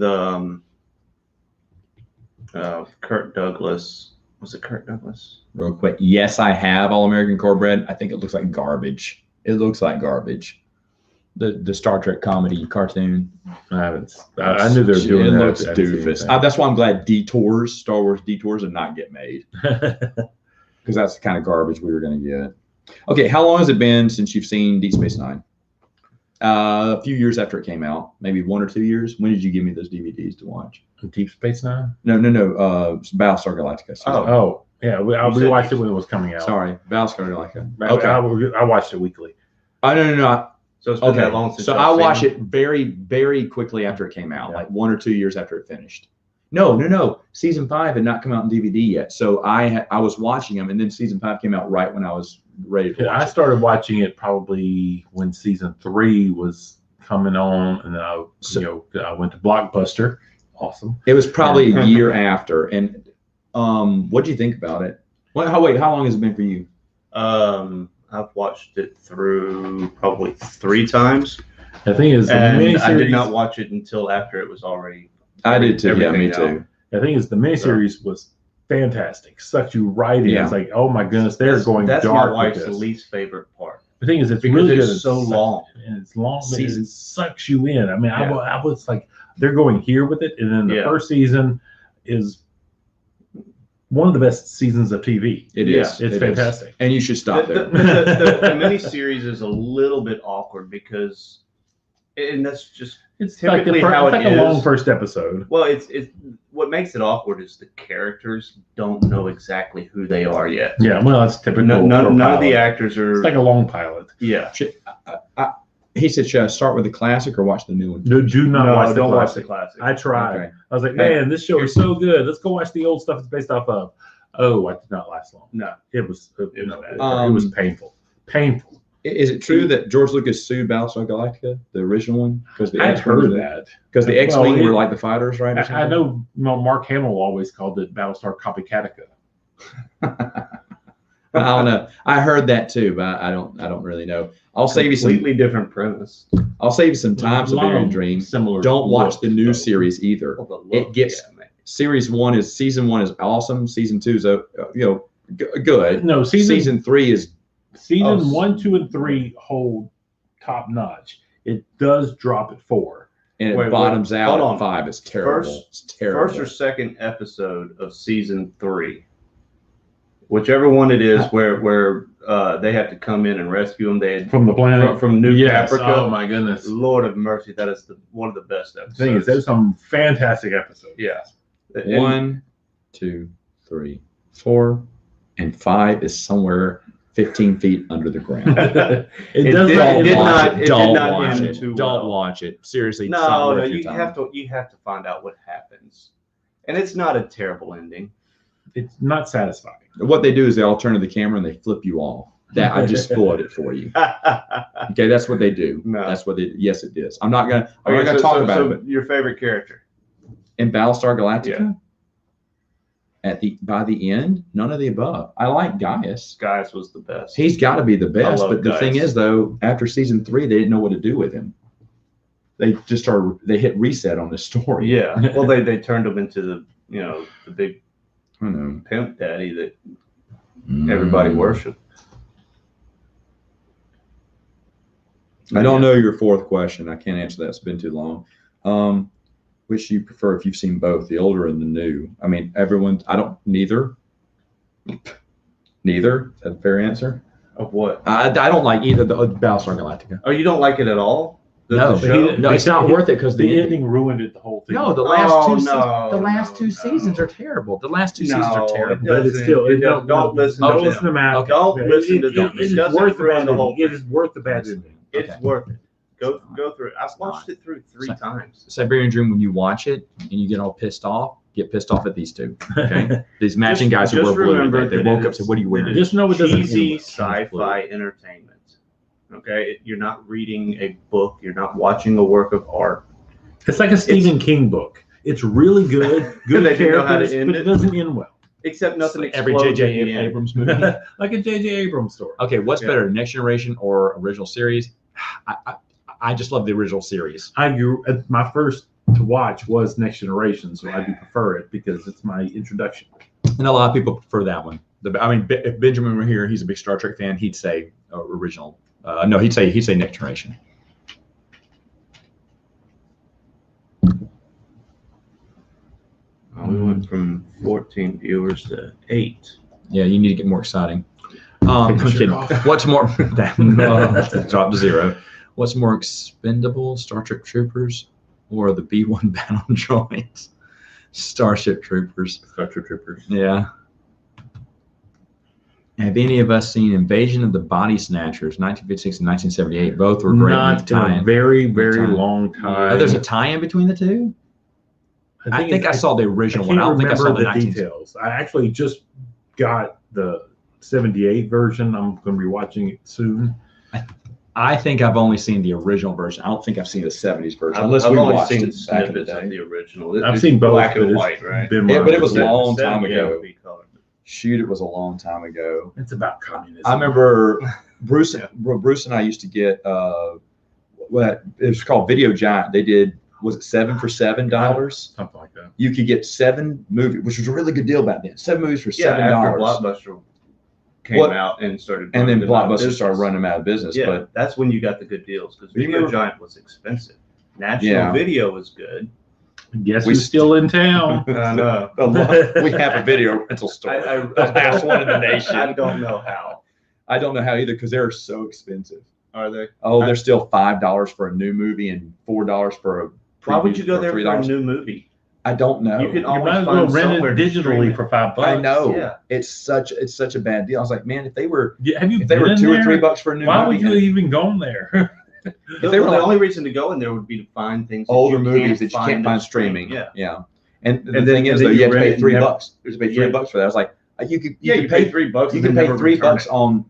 with Kirk Douglas? Was it Kirk Douglas? Real quick, yes, I have All American Cornbread. I think it looks like garbage. It looks like garbage. The Star Trek comedy cartoon. I haven't. I knew they were doing it that. looks I haven't seen doofus. That's why I'm glad Star Wars Detours, did not get made, anything. because that's the kind of garbage we were going to get. Okay, how long has it been since you've seen Deep Space Nine? A few years after it came out, maybe 1 or 2 years. When did you give me those DVDs to watch? Deep Space Nine? No. Battlestar Galactica. Oh. Oh, Yeah, we said watched it when it was coming out. Sorry, Battlestar Galactica. Okay. Okay. I watched it weekly. No. So it's been Okay. that long since. So y'all I seen watched them? it very, very quickly after it came out, Yeah. like 1 or 2 years after it finished. No. Season 5 had not come out on DVD yet, so I was watching them, and then season 5 came out right when I was ready to watch I it. started watching it probably when season 3 was coming on, and then I went to Blockbuster. Awesome. It was probably a year after. And what do you think about it? How long has it been for you? I've watched it through probably 3 times, The thing is, the and I miniseries. did not watch it until after it was already. I did too. Yeah, me everything too. The thing is, the miniseries was fantastic. Sucked you right in. Yeah. It's like, oh my goodness, they're going That's dark my with wife's this. least favorite part. The thing is, it's Because really it good. is so long. And it's long. But Season- it sucks you in. I mean, Yeah. I was like, they're going here with it, and then the Yeah. first season is one of the best seasons of TV. It Yeah. is. It's It is. fantastic. And you should stop The there. the miniseries is a little bit awkward because, and that's just It's like, typically how it's it like a long is. first episode. well, it's what makes it awkward is the characters don't know exactly who they are yet. Yeah, well, that's typical. None for of the pilot. actors are. It's like a long pilot. yeah. He said, should I start with the classic or watch the new one? Do not No, watch the don't watch classic. the classic. I tried. Okay. I was like, man, this show is so good. Let's go watch the old stuff it's based off of. Oh, I did not last long. No. It was was bad. it was painful. Painful. Is it true that George Lucas sued Battlestar Galactica, the original one? Because the I've heard that. Because the Well, X-wing it- were like the fighters, right? or I something? know Mark Hamill always called it Battlestar Copycatica. I don't know. I heard that too, but I don't really know. I'll save you some. Completely different premise. I'll save you some time. Siberian Dream. Similar. Don't watch look, the new though. series either. Well, the look, It gets- yeah, man. Season 1 is awesome. Season 2 is good. No, Season 3 is Season Oh, 1, 2, and 3 hold top notch. It does drop at 4. and it Wait, bottoms out hold at on. 5. It's terrible. It's terrible. First or second episode of season 3, whichever one it is, where they have to come in and rescue them. They had From the planet. from New Yes. Caprica. Oh my goodness. Lord of mercy, that is one of the best The episodes. thing is, there's some fantastic episodes. yeah. And- 1, 2, 3, 4, and 5 is somewhere 15 feet under the ground. It does did- not. it did not- it did Don't not watch end it. too Don't well. watch it. Seriously. it's not No, worth your you time. have to find out what happens, and it's not a terrible ending. It's not satisfying. What they do is they all turn to the camera and they flip you off. That I just spoiled it for you. Okay, that's what they do. No. That's what they. Yes, it is. I'm not gonna Okay, talk about it. But your favorite character? in Battlestar Galactica, Yeah. by the end, none of the above. I like Gaius. Gaius was the best. He's got to be the best. love But the thing Gaius. is, though, after season 3, they didn't know what to do with him. They just started. They hit reset on the story. Yeah. Well, they turned him into the big I know. pimp daddy that everybody Mm. worshipped. I don't know your fourth question. I can't answer that. It's been too long. Which do you prefer if you've seen both, the older and the new? I mean, neither. Neither. Is that a fair answer? Of what? I don't like either the Battlestar Galactica. Oh, you don't like it at all? No, The show? no, it's not worth it because The ending ruined it. The whole thing. No, the last two no, the last two no. seasons are terrible. The last two No, seasons are it terrible. But it's doesn't- still. it doesn't- don't listen to Don't them. listen to Matt. Okay. Don't listen to them. It is It doesn't worth the ruin bad the whole ending. It thing. is worth the bad ending. It's Okay. worth it. Go through it. I've It's watched not. it through 3 It's times. Siberian Dream, when you watch it and you get all pissed off, get pissed off at these two. Okay, these matching guys who just wore blue. remember They that woke it up and is- said, "What are you wearing?" Just know it doesn't Cheesy end sci-fi entertainment. Okay, you're not reading a book. You're not watching a work of art. It's like a Stephen King book. It's really good. Good They do know how to characters, end but it. it doesn't end well. Except nothing Like every explodes J.J. at the end. Abrams movie. Like a J.J. Abrams story. Okay, what's Yeah. better, Next Generation or original series? I just love the original series. My first to watch was Next Generation, so I do prefer it because it's my introduction. And a lot of people prefer that one. If Benjamin were here, he's a big Star Trek fan. He'd say original. No, he'd say Next Generation. We went from 14 viewers to 8. Yeah, you need to get more exciting. I'm Take the shirt kidding. off. What's more? Drop to 0. What's more expendable, Star Trek Troopers or the B-1 battle droids? Starship Troopers. Starship Troopers. Yeah. Have any of us seen Invasion of the Body Snatchers, 1956 and 1978? Both were great. Not in a very, very long time. Oh, there's a tie-in between the two? I think I saw the original one. I don't think I saw the 19... details. I actually just got the 78 version. I'm going to be watching it soon. I think I've only seen the original version. I don't think I've seen the 70s version. Unless we watched seen it back in the day. The original. I've seen both. Black and white, right? Yeah, but it was a long time ago. Color. Shoot, it was a long time ago. It's about communism. I remember Bruce. Bruce and I used to get what it was called Video Giant. They did, was it 7 for $7? Something like that. You could get 7 movies, which was a really good deal back then. 7 movies for $7. After Blockbuster came out and started, and then Blockbuster started running them out of business. Yeah, but that's when you got the good deals because Video Giant was expensive. National Video was good. Guess who's still in town? I know. We have a video rental store. The best one in the nation. I don't know how. I don't know how either because they're so expensive. Are they? Oh, they're still $5 for a new movie and $4 for a. Why would you go there for a new movie? I don't know. You can You always might as find well rent it somewhere digitally for $5. I know. Yeah. It's such a bad deal. I was like, man, if they were Have you if they were been $2 or there? $3 for a new Why movie, would you even go there? If they were the like only reason to go in there would be to find things older that you movies that you can't on find streaming. Yeah. And the then- thing is, and though, then you you had to rent pay it $3. and You had to pay $3 for that. I was like, you could you pay pay $3. You and can then pay never $3 return it. on,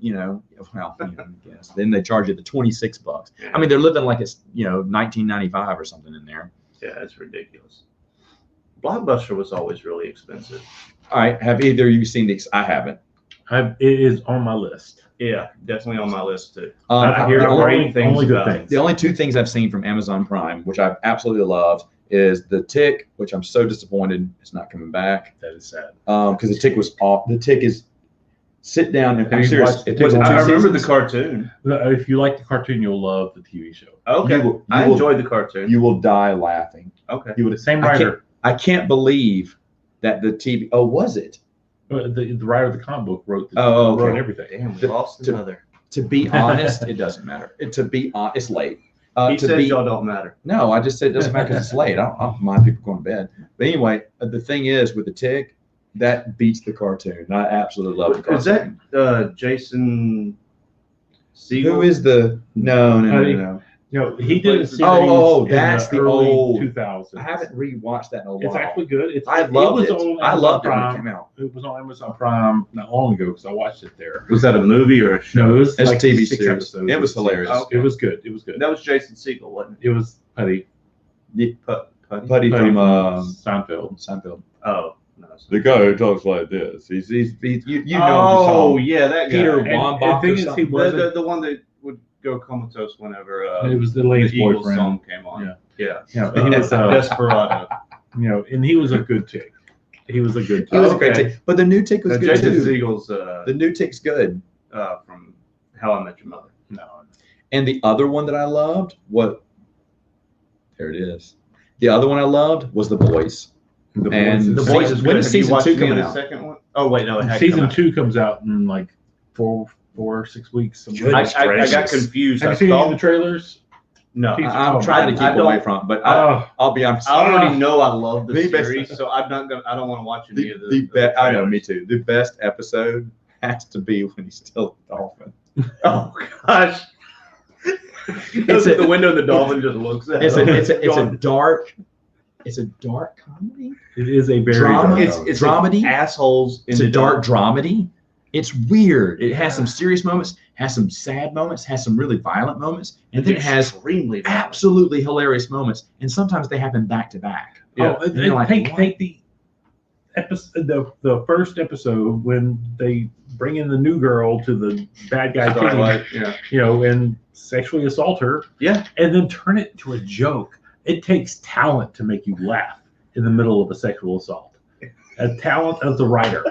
I guess. Then they charge you the $26. I mean, they're living like it's, 1995 or something in there. Yeah, that's ridiculous. Blockbuster was always really expensive. All right. Have either of you seen these? I haven't. It is on my list. Yeah, definitely on my list too. I hear the only good about it. things. The only 2 things I've seen from Amazon Prime, which I've absolutely loved, is The Tick, which I'm so disappointed it's not coming back. That is sad. Because The Tick was off. The Tick is sit down and Have I'm you serious. watched The It Tick? was I remember the seasons. cartoon. If you like the cartoon, you'll love the TV show. Okay, I enjoyed the cartoon. You will die laughing. Okay. You would. Same I can't- writer. I can't believe that the TV. Oh, was it? The writer of the comic book wrote Oh, okay. wrote everything. Damn, we lost to- another. To be honest, it doesn't matter. To be honest, it's late. He To said be y'all don't matter. no, I just said it doesn't matter because it's late. I don't mind people going to bed. But anyway, the thing is with The Tick, that beats the cartoon. I absolutely love the cartoon. Is that Jason Segel? Who is the? No. He did a series. Oh, in that's the early old- 2000s. I haven't rewatched that in a while. It's actually good. I loved it. On I Amazon loved it when it Prime. came out. It was on Amazon Prime not long ago because I watched it there. Was that a movie or a show? No, it was It's like a TV 6 series. episodes. It was hilarious. Oh, It was good. It was good. That was Jason Segel, wasn't It was Putty. it? Putty? Buddy from Seinfeld. Seinfeld. Oh, no. The guy who talks like this. He's you know Oh, him. yeah, that guy. Peter And Wambach the thing or is, he something. wasn't. The one that would go comatose whenever It was the the Elaine's Eagles boyfriend. song came on. Yeah. He was, Desperado. and he was a good chick. He was a good. He was a Okay. great Tick. But the new Tick was No, good Jason too. Segel's The new Tick's good. from How I Met Your Mother. No. And the other one that I loved, there it is. The other one I loved was The Boys. The And The See, Boys is when good. is Have you season watched 2 the coming out? second one? Oh wait, no, it had Season come out. 2 comes out in like 4 or 6 weeks. something Good. like that. I got gracious. confused. Have I you seen any of the thought, trailers? no, I'm trying to keep I away don't- from it, but Oh, I'll be honest. I already know I love the The best- series, so I'm not gonna. I don't want to watch any of the. I know, me too. The best episode has to be when he's still a dolphin. Oh gosh. He goes at the window and the dolphin just looks at him. It's a Going, dark comedy. it is a very Drama. dark it's comedy. it's dramedy. like assholes. It's a dark dramedy. It's weird. It has some serious moments, has some sad moments, has some really violent moments, and then it has extremely violent. absolutely hilarious moments. And sometimes they happen back to back. Yeah. Oh, And you're like, what? take the episode, the first episode when they bring in the new girl to the bad guy team, Starlight, yeah. and sexually assault her, Yeah. and then turn it into a joke. It takes talent to make you laugh in the middle of a sexual assault. A talent of the writer.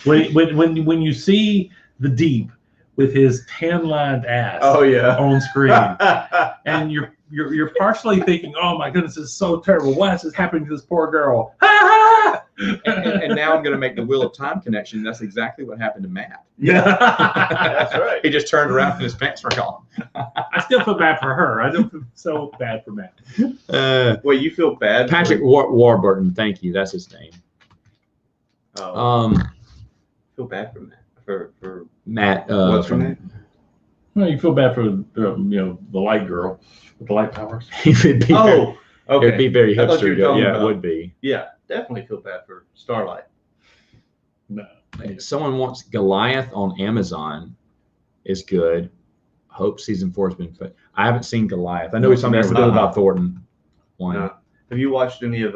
When you see the Deep with his tan-lined ass Oh yeah. on screen, and you're partially thinking, "Oh my goodness, this is so terrible. Why is this happening to this poor girl?" And now I'm going to make the Wheel of Time connection. That's exactly what happened to Matt. That's right. He just turned around and his pants were gone. I still feel bad for her. I don't feel so bad for Matt. Wait, you feel bad? Patrick Warburton, thank you. That's his name. Oh, I feel bad for Matt. I for Matt. what's her name? Well, you feel bad for the light girl with the light powers. It'd be Oh, okay. It'd be very I thought you were hipster. talking Yeah, about- it would be. Yeah, definitely feel bad for Starlight. No. Someone wants Goliath on Amazon is good. Hope season 4 has been fun. I haven't seen Goliath. I know it's something that's good about Thornton. One. No. Have you watched any of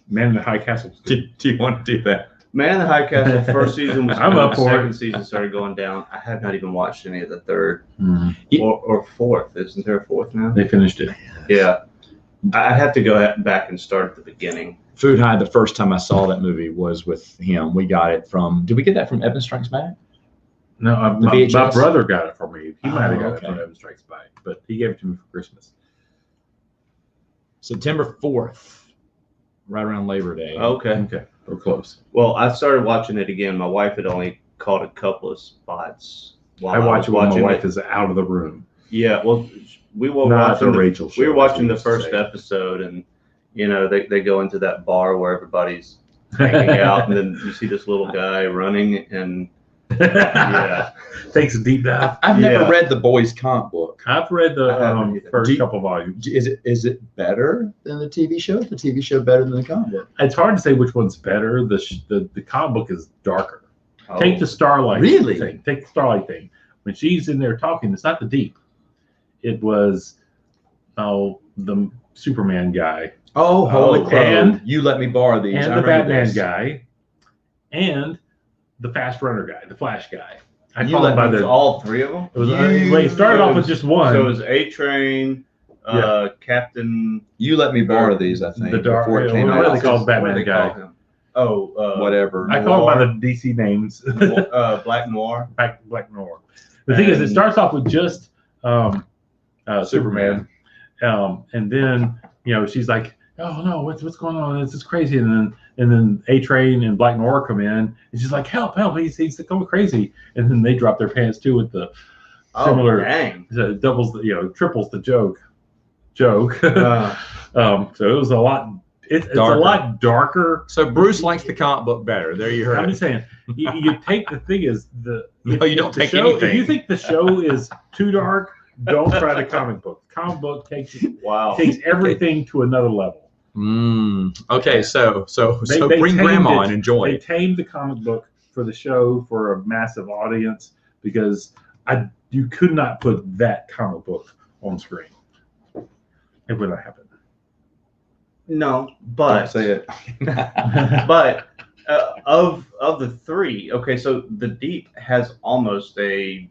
Man in the High Castle. Do you want to do that? Man in the High Castle? First season was I'm good. up for Second it. season started going down. I have not even watched any of the third Yeah. or fourth. Isn't there a fourth now? They finished it. Yeah, I have to go back and start at the beginning. Food High, the first time I saw that movie was with him. We got it from, did we get that from Evan Strikes Back? No, The my VHS? brother got it for me. He might have got okay. it from Evan Strikes Back, but he gave it to me for Christmas. September 4th, right around Labor Day. Okay. Okay, we're close. Well, I started watching it again. My wife had only caught a couple of spots while I watch was it when my watching wife it. is out of the room. Yeah, well, we were Not the watching. Rachel show. We were as watching we the used to first say. episode, and they go into that bar where everybody's hanging out, and then you see this little guy running, and yeah, Takes a deep dive. I've never Yeah. read the boys' comic book. I've read the I haven't either. first Do you- couple volumes. Is it better than the TV show? Is the TV show better than the comic book? It's hard to say which one's better. The comic book is darker. Oh, Take the Starlight Really? thing. Take the Starlight thing. When she's in there talking, it's not the Deep. It was the Superman guy Oh, holy Oh, crow. and- You let me borrow these. and I the remember Batman this. guy and the Fast Runner guy, the Flash guy. I You call let him by me- the. all three of them. It was, You- well, it started off with just one. So it was A Train, Captain. You let me borrow these, I think, The dark- before it came what do out. they call What Batman do they guy? call him? Oh, Whatever. I call him by Noir. the DC names. Black Noir. Black Noir. The thing is, it And- starts off with just Superman, and then she's like, "Oh no, what's going on? This is crazy." And then A Train and Black Noir come in, and she's like, "Help! He's going crazy!" And then they drop their pants too with the similar. Dang. Doubles, triples the joke. Uh, So it was a lot. It's a Darker. lot darker. So Bruce likes the comic book better. There you heard I'm it. just saying, you take the thing is No, you don't the take show, anything. If you think the show is too dark, don't try the comic book. The comic book takes wow. everything to another level. Okay, so They bring tamed grandma it. and enjoy They it. tamed the comic book for the show for a massive audience because you could not put that comic book on screen. It would not happen. No, Don't but say it. but of the three, okay, so the Deep has almost a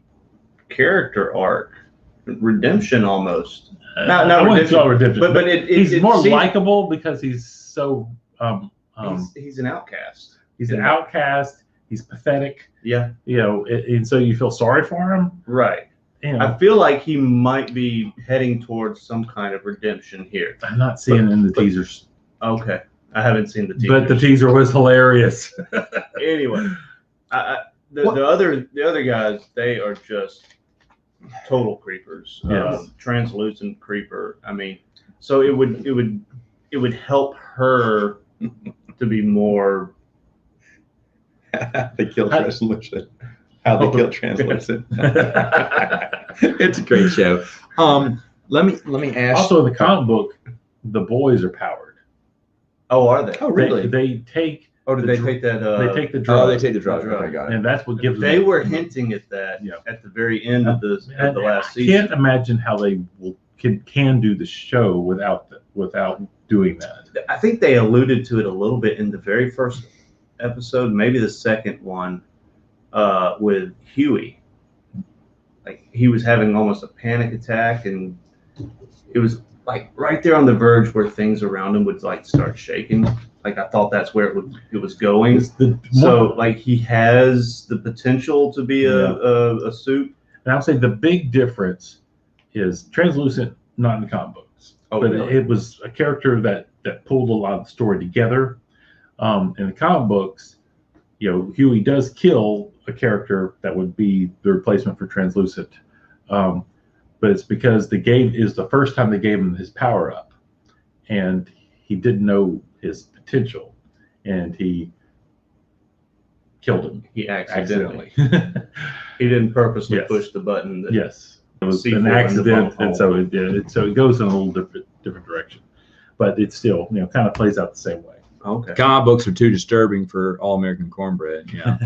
character arc, redemption almost. Not I wouldn't redemption, call it redemption, But it he's more seems- likable because he's so he's an outcast. he's an outcast. He's pathetic. Yeah, And so you feel sorry for him. right. I feel like he might be heading towards some kind of redemption here. I'm not seeing it in the teasers, Okay, I haven't seen the teaser. but the teaser was hilarious. Anyway, the other guys, they are just total creepers. Yes. Translucent creeper. I mean, so it would help her to be more. They kill Translucent. How they kill Translucent. It's a great show. Let me ask. Also, in the comic book, the boys are powered. Oh, are they? Oh, really? They take Oh, did the they dr- take that? they take the drug, Oh, they take the drug. Drug. Okay, got it. and that's what gives They them. were hinting at that Yeah. at the very end of the And last I season. can't imagine how they can do the show without doing that. I think they alluded to it a little bit in the very first episode, maybe the second one, with Huey. Like he was having almost a panic attack, and it was like right there on the verge where things around him would like start shaking. Like I thought that's where it was going. So like he has the potential to be a soup. And I'll say the big difference is Translucent, not in the comic books, Oh, but really? it was a character that pulled a lot of the story together. In the comic books, Huey does kill a character that would be the replacement for Translucent, but it's because is the first time they gave him his power up, and he didn't know his potential, and he killed him He accidentally. accidentally. He didn't purposely Yes. push the button. That Yes, it was C4 an in the accident, phone and so it goes in a little different direction, but it still kind of plays out the same way. Okay. Comic books are too disturbing for All American Cornbread. Yeah.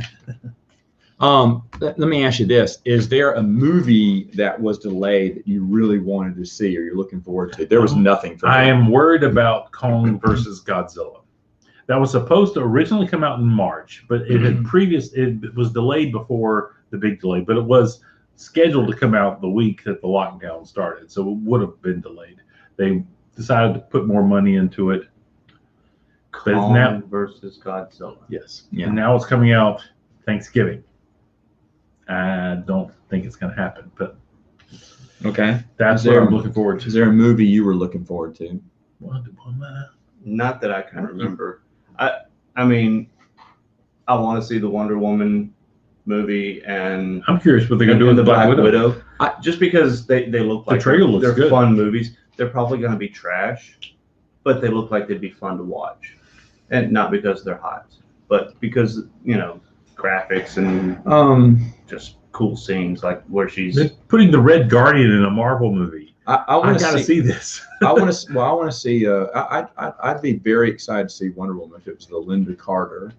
Let me ask you this: is there a movie that was delayed that you really wanted to see, or you're looking forward to? There was nothing for I me. am worried about Kong versus Godzilla. That was supposed to originally come out in March, but it was delayed before the big delay, but it was scheduled to come out the week that the lockdown started, so it would have been delayed. They decided to put more money into it. But Kong now, versus Godzilla. yes, Yeah. and now it's coming out Thanksgiving. I don't think it's going to happen, but Okay. that's Is what there- I'm looking forward to. Is there a movie you were looking forward to? Not that I can remember. I mean, I want to see the Wonder Woman movie and I'm curious what they're going to do with the Black Widow. Just because they look like trailer looks they're good. fun movies. They're probably going to be trash, but they look like they'd be fun to watch, and not because they're hot, but because graphics and just cool scenes like where she's. They're putting the Red Guardian in a Marvel movie. I I want got to to see this. I want to. Well, I want to see. I'd be very excited to see Wonder Woman if it was the Linda Carter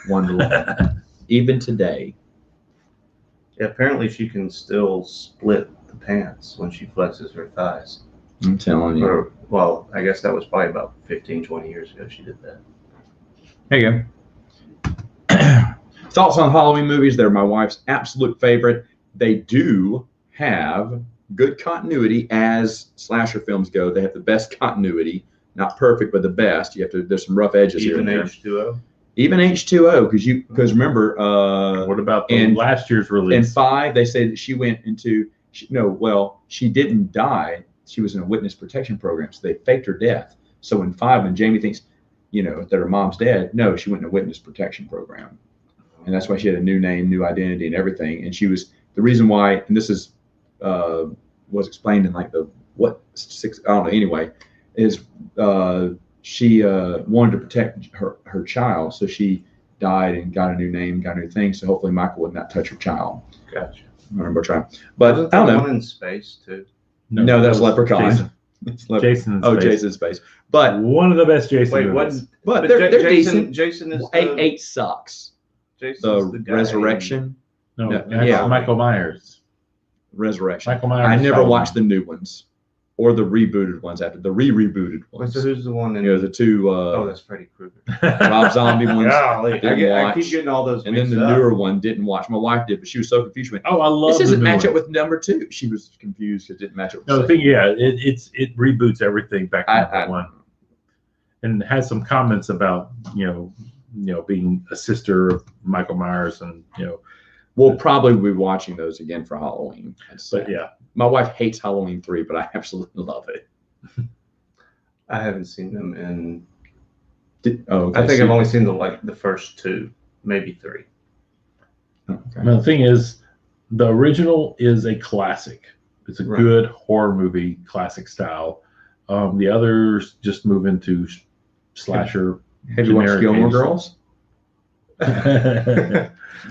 Wonder Woman. Even today. Yeah, apparently she can still split the pants when she flexes her thighs. I'm telling you. Or, well, I guess that was probably about 15, 20 years ago she did that. There you go. Thoughts on Halloween movies? They're my wife's absolute favorite. They do have good continuity as slasher films go. They have the best continuity. Not perfect, but the best. You have to. There's some rough edges Even here. H2O. Even H2O, because remember, What about the and- last year's in release? 5 they say that she went into she didn't die. She was in a witness protection program, so they faked her death. So in 5, when Jamie thinks, that her mom's dead, no, she went in a witness protection program, and that's why she had a new name, new identity, and everything. And she was the reason why, and this is was explained in like the 6, I don't know. Anyway, is she wanted to protect her child, so she died and got a new name, got a new thing. So hopefully Michael would not touch her child. Gotcha. I remember trying, but Wasn't I don't there know. one in space too? No, that's that was Leprechaun. Jason. It's Lepre- Jason in Oh, Space. Jason's Space. But One of the best Jason Wait, movies. what? but they're decent. Jason is Eight sucks. Jason's The guy Resurrection. No, No, that's yeah. Michael Myers. Resurrection. Michael Myers. I is never Halloween. watched the new ones or the rebooted ones after the rebooted Wait, ones. so who's the one in? The two Oh, that's Freddy Krueger. Rob Zombie ones. Golly, didn't I watch. keep getting all those. And then the mixed up. newer one didn't watch. My wife did, but she was so confused. She went, Oh, I love this doesn't the new match one. up with number 2. She was confused because it didn't match up with No, the second. thing, yeah, it reboots everything back to I- number 1, and has some comments about being a sister of Michael Myers, and We'll probably be watching those again for Halloween. but yeah, My wife hates Halloween 3, but I absolutely love it. I haven't seen them in. Okay, I think so- I've only seen the first 2, maybe 3. Okay. Now, the thing is, the original is a classic. It's a Right. good horror movie, classic style. The others just move into slasher. Have you watched generic Gilmore names. Girls? I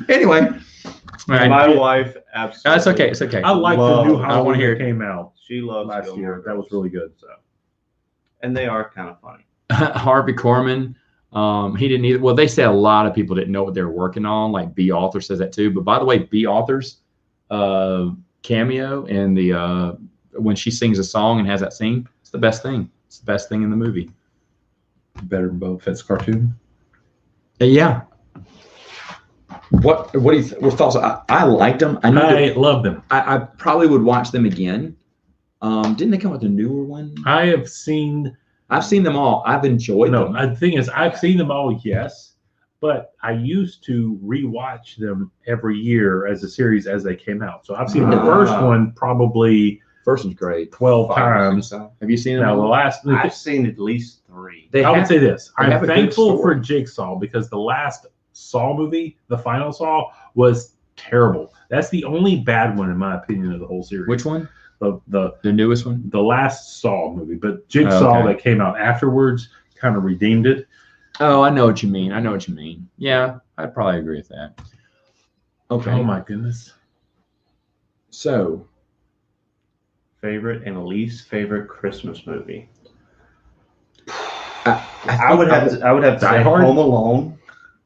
Anyway. All right. My wife absolutely. That's okay. It's okay. like the Love- new I wanna Halloween hear that it. came out She loves last Gilmore year. That was Girls. really good. So And they are kind of funny. Harvey Korman, he didn't either. Well, they say a lot of people didn't know what they were working on. Like B. Author says that too. But by the way, B. Author's cameo in the when she sings a song and has that scene, it's the best thing. It's the best thing in the movie. better than Boba Fett's cartoon. Yeah. What do you what thoughts? I liked them. I knew I love them. I probably would watch them again. Didn't they come with a newer one? I have seen. I've seen them all. I've enjoyed No, them. the thing is, I've seen them all, yes, but I used to rewatch them every year as a series as they came out. So I've seen the first one probably First one's great. 12 5 or times. 6 times. Have you seen them? Now the all? last, I've seen at least 3. They I would have- say this: they I'm have a good thankful for story. Jigsaw because the last Saw movie, the final Saw, was terrible. That's the only bad one in my opinion of the whole series. Which one? The The newest one? last Saw movie, but Jigsaw Okay. that came out afterwards kind of redeemed it. Oh, I know what you mean. I know what you mean. Yeah, I'd probably agree with that. Okay. Oh my goodness. So, Favorite and least favorite Christmas movie. I would have to Die say Hard? Home Alone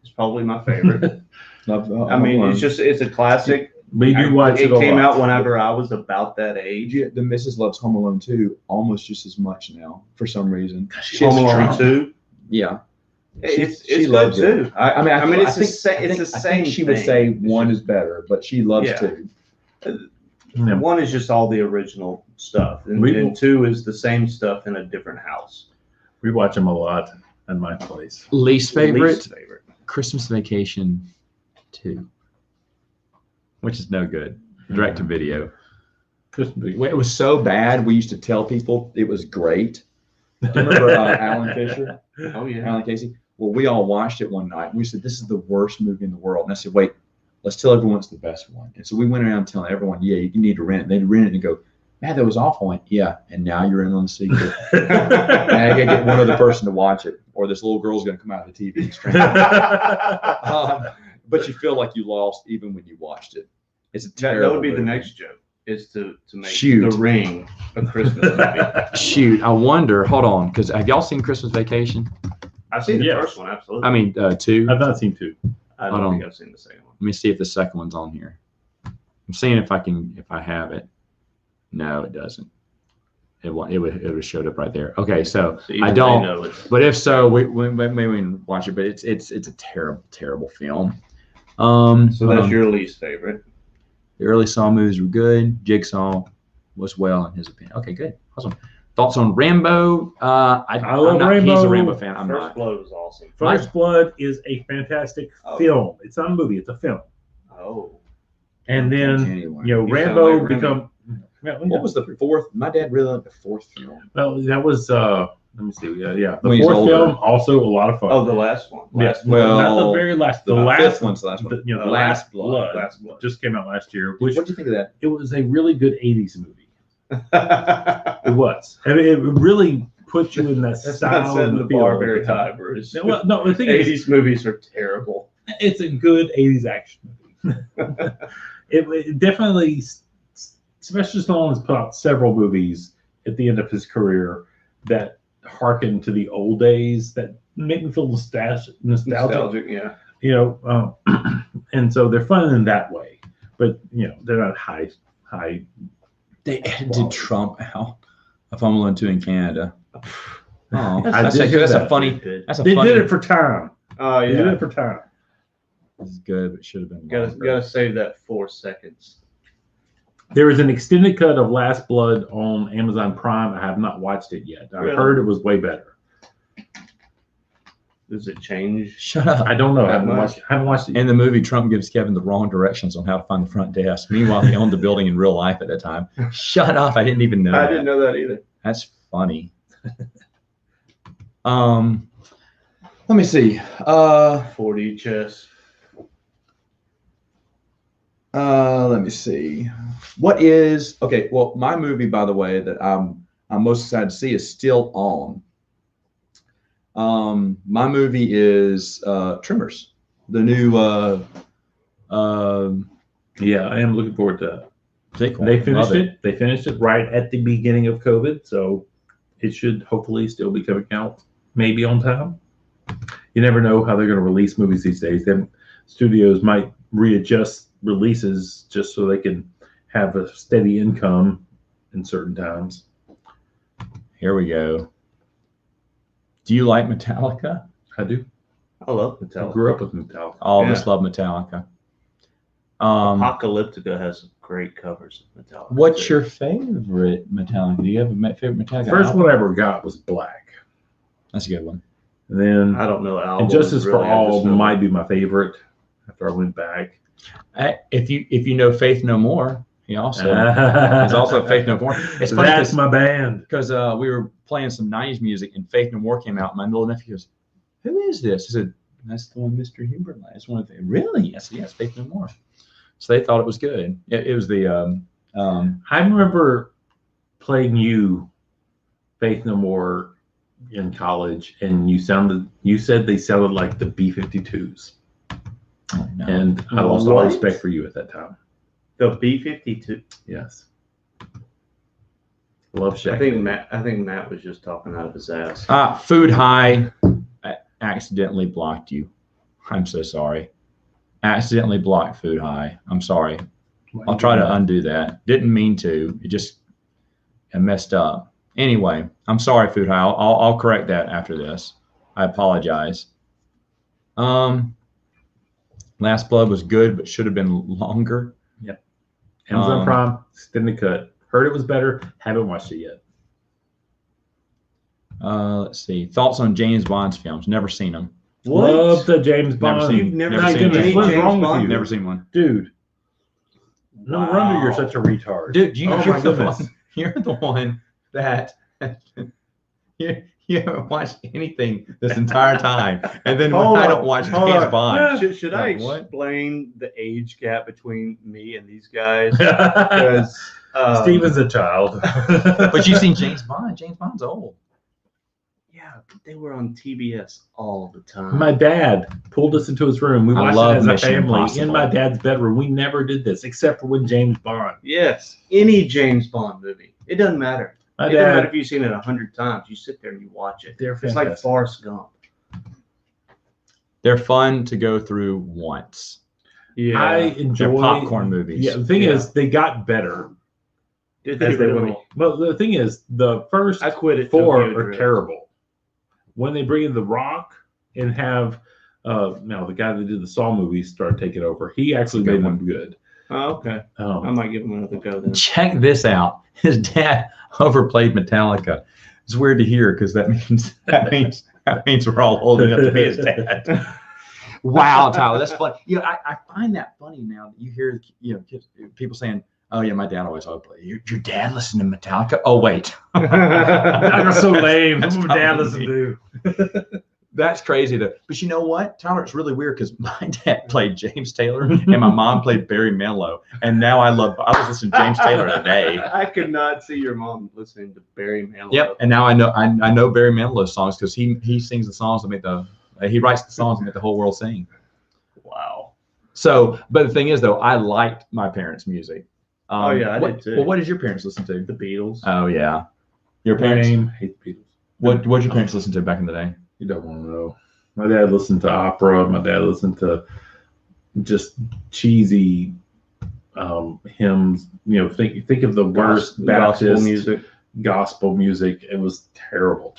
is probably my favorite. I mean, it's a classic. We do watch it. It came out whenever I was about that age. The missus loves Home Alone 2 almost just as much now for some reason. Home Alone 2. Yeah. It's she good loves too. it. I mean, it's think, the I same. think she would thing. say one is better, but she loves Yeah. 2. Yeah. One is just all the original stuff, and, We- and 2 is the same stuff in a different house. We watch them a lot at my place. Least favorite, Least favorite. Christmas Vacation 2, which is no good. Direct to video. It was so bad, we used to tell people it was great. Do you remember Alan Fisher? Oh yeah. Alan Casey? Well, we all watched it one night. We said, this is the worst movie in the world. And I said, wait, let's tell everyone it's the best one. And so we went around telling everyone, yeah, you need to rent it. They'd rent it and go, man, that was awful. I went, yeah, and now you're in on the secret. And I got to get one other person to watch it, or this little girl's going to come out of the TV and scream. But you feel like you lost even when you watched it. It's a terrible That would be the movie. next joke, is to make Shoot. The Ring a Christmas movie. Shoot, I wonder, hold on, because have y'all seen Christmas Vacation? I've seen the Yes. first one, absolutely. I mean, 2. I've not seen 2. I hold don't on. think I've seen the second one. Let me see if the second one's on here. I'm seeing if I have it. No, it doesn't. It would have showed up right there. Okay, so even I they don't. know it's- But if so, we maybe we can watch it. But it's a terrible film. So that's your least favorite. The early Saw movies were good. Jigsaw was well in his opinion. Okay, good, awesome. Thoughts on Rambo? I love I'm not, He's Rambo. a Rambo fan. I'm First not. Blood was awesome. First Blood is a fantastic Oh. film. It's not a movie, it's a film. Oh. And then, Anyway. you know, You sound Rambo like Remy. become. Well, What was the fourth? My dad really liked the fourth film. well, that was, let me see. Yeah. The When he's fourth older. film, also a lot of fun. Oh, the last one. Yes, Last one. well, not the very last. The The last fifth one's the last one. The, you know, the Last last Blood. blood, Last Blood. just came out last year, What which do you think of that? it was a really good 80s movie. It was. I mean, it really put you in that That's style not setting and the feel bar of the very time. high, Bruce. Well, no, the thing is, 80s movies are terrible. it's a good 80s action movie. it definitely, Sylvester Stallone has put out several movies at the end of his career that harken to the old days, that make me feel nostalgic. Nostalgic, yeah. You know, and so they're fun in that way, but you know, they're not high. They edited Trump out of Home Alone 2 in Canada. Oh, I that's did a, hear that's a that. funny. That's a They funny. did it for time. Oh, They did yeah. it for time. This is good, but it should have been. Gotta longer. save that 4 seconds. There is an extended cut of Last Blood on Amazon Prime. I have not watched it yet. I Really? heard it was way better. Does it change? Shut up. I don't know. I That haven't much? watched. I haven't watched it. In the movie, Trump gives Kevin the wrong directions on how to find the front desk. Meanwhile, he owned the building in real life at that time. Shut up! I didn't even know. I that. didn't know that either. That's funny. Let me see. 4D chess. Let me see. What is okay? Well, my movie, by the way, that I'm most excited to see is still on. My movie is Tremors, the new Yeah, I am looking forward to that. sequel. They finished Love it. They finished it right at the beginning of COVID, so it should hopefully still be coming out maybe on time. You never know how they're going to release movies these days. Then studios might readjust releases just so they can have a steady income in certain times. Here we go. Do you like Metallica? I do. I love I Metallica. grew up with Metallica. All of Yeah. us love Metallica. Apocalyptica has great covers of Metallica. What's too. your favorite Metallica? Do you have a favorite Metallica? First album? one I ever got was Black. That's a good one. And then I don't know albums. And Justice really. for I All just know- might be my favorite after I went back. If you know Faith No More, he also There's is also Faith No More. It's funny That's my band. because we were playing some 90s music and Faith No More came out. My little nephew goes, "Who is this?" I said, "That's the one Mr. Hubert likes." That's one of the really? I said, "Yes, Faith No More." So they thought it was good. It was the I remember playing you Faith No More in college, and you said they sounded like the B-52s, Oh, no. and I lost all What? respect for you at that time. The B-52. Yes. Love Shack. I think Matt was just talking out of his ass. Food High accidentally blocked you. I'm so sorry. Accidentally blocked Food High. I'm sorry. I'll try to undo that. Didn't mean to. It just I messed up. Anyway, I'm sorry, Food High. I'll correct that after this. I apologize. Last Blood was good, but should have been longer. Amazon Prime, extended cut. Heard it was better. Haven't watched it yet. Let's see. Thoughts on James Bond's films? Never seen them. Love the James Bond. Never seen. You've never never seen seen any James What's Bond. wrong with you? Never seen one. Dude. No Wow. wonder you're such a retard. Dude, Oh my goodness. You're the one that you haven't watched anything this entire time, and then when Hold I on, don't watch hold James on. Bond. Should I Like, what? explain the age gap between me and these guys? Because Steven's a child. But you've seen James Bond. James Bond's old. yeah, they were on TBS all the time. My dad pulled us into his room. We I watched love it as a Mission family Impossible. in my dad's bedroom. We never did this except for when James Bond. Yes, any James Bond movie. It doesn't matter. My It doesn't matter dad, if you've seen it 100 times. You sit there and you watch it. they're It's fantastic. like Forrest Gump. They're fun to go through once. Yeah. I They're enjoy popcorn movies. Yeah, the thing Yeah. is, they got better Did as they really? went. Well, the thing is, the first I quit it. four Tokyo are Drift. terrible. When they bring in The Rock and have now the guy that did the Saw movies start taking over, he actually That's a good made them good. Oh, okay. I might give him another go then. Check this out. His dad overplayed Metallica. It's weird to hear because that means we're all old enough to be his dad. Wow, Tyler, that's funny. You know, I find that funny now that you hear kids, people saying, "Oh yeah, my dad always played." Your dad listened to Metallica? Oh wait, That's so lame. That's That's what dad probably- listen to. that's crazy though. But you know what, Tyler? It's really weird because my dad played James Taylor and my mom played Barry Manilow, and now I was listening to James Taylor today. I could not see your mom listening to Barry Manilow. Yep, and now I know Barry Manilow's songs because he sings the songs that make he writes the songs that make the whole world sing. Wow. So, but the thing is though, I liked my parents' music. Oh, yeah, I did too. Well, what did your parents listen to? The Beatles. Oh yeah, your parents. Name, hate the Beatles. What did your parents listen to back in the day? You don't want to know. My dad listened to opera. My dad listened to just cheesy hymns. You know, think of the worst Gospel Baptist music. gospel music. It was terrible,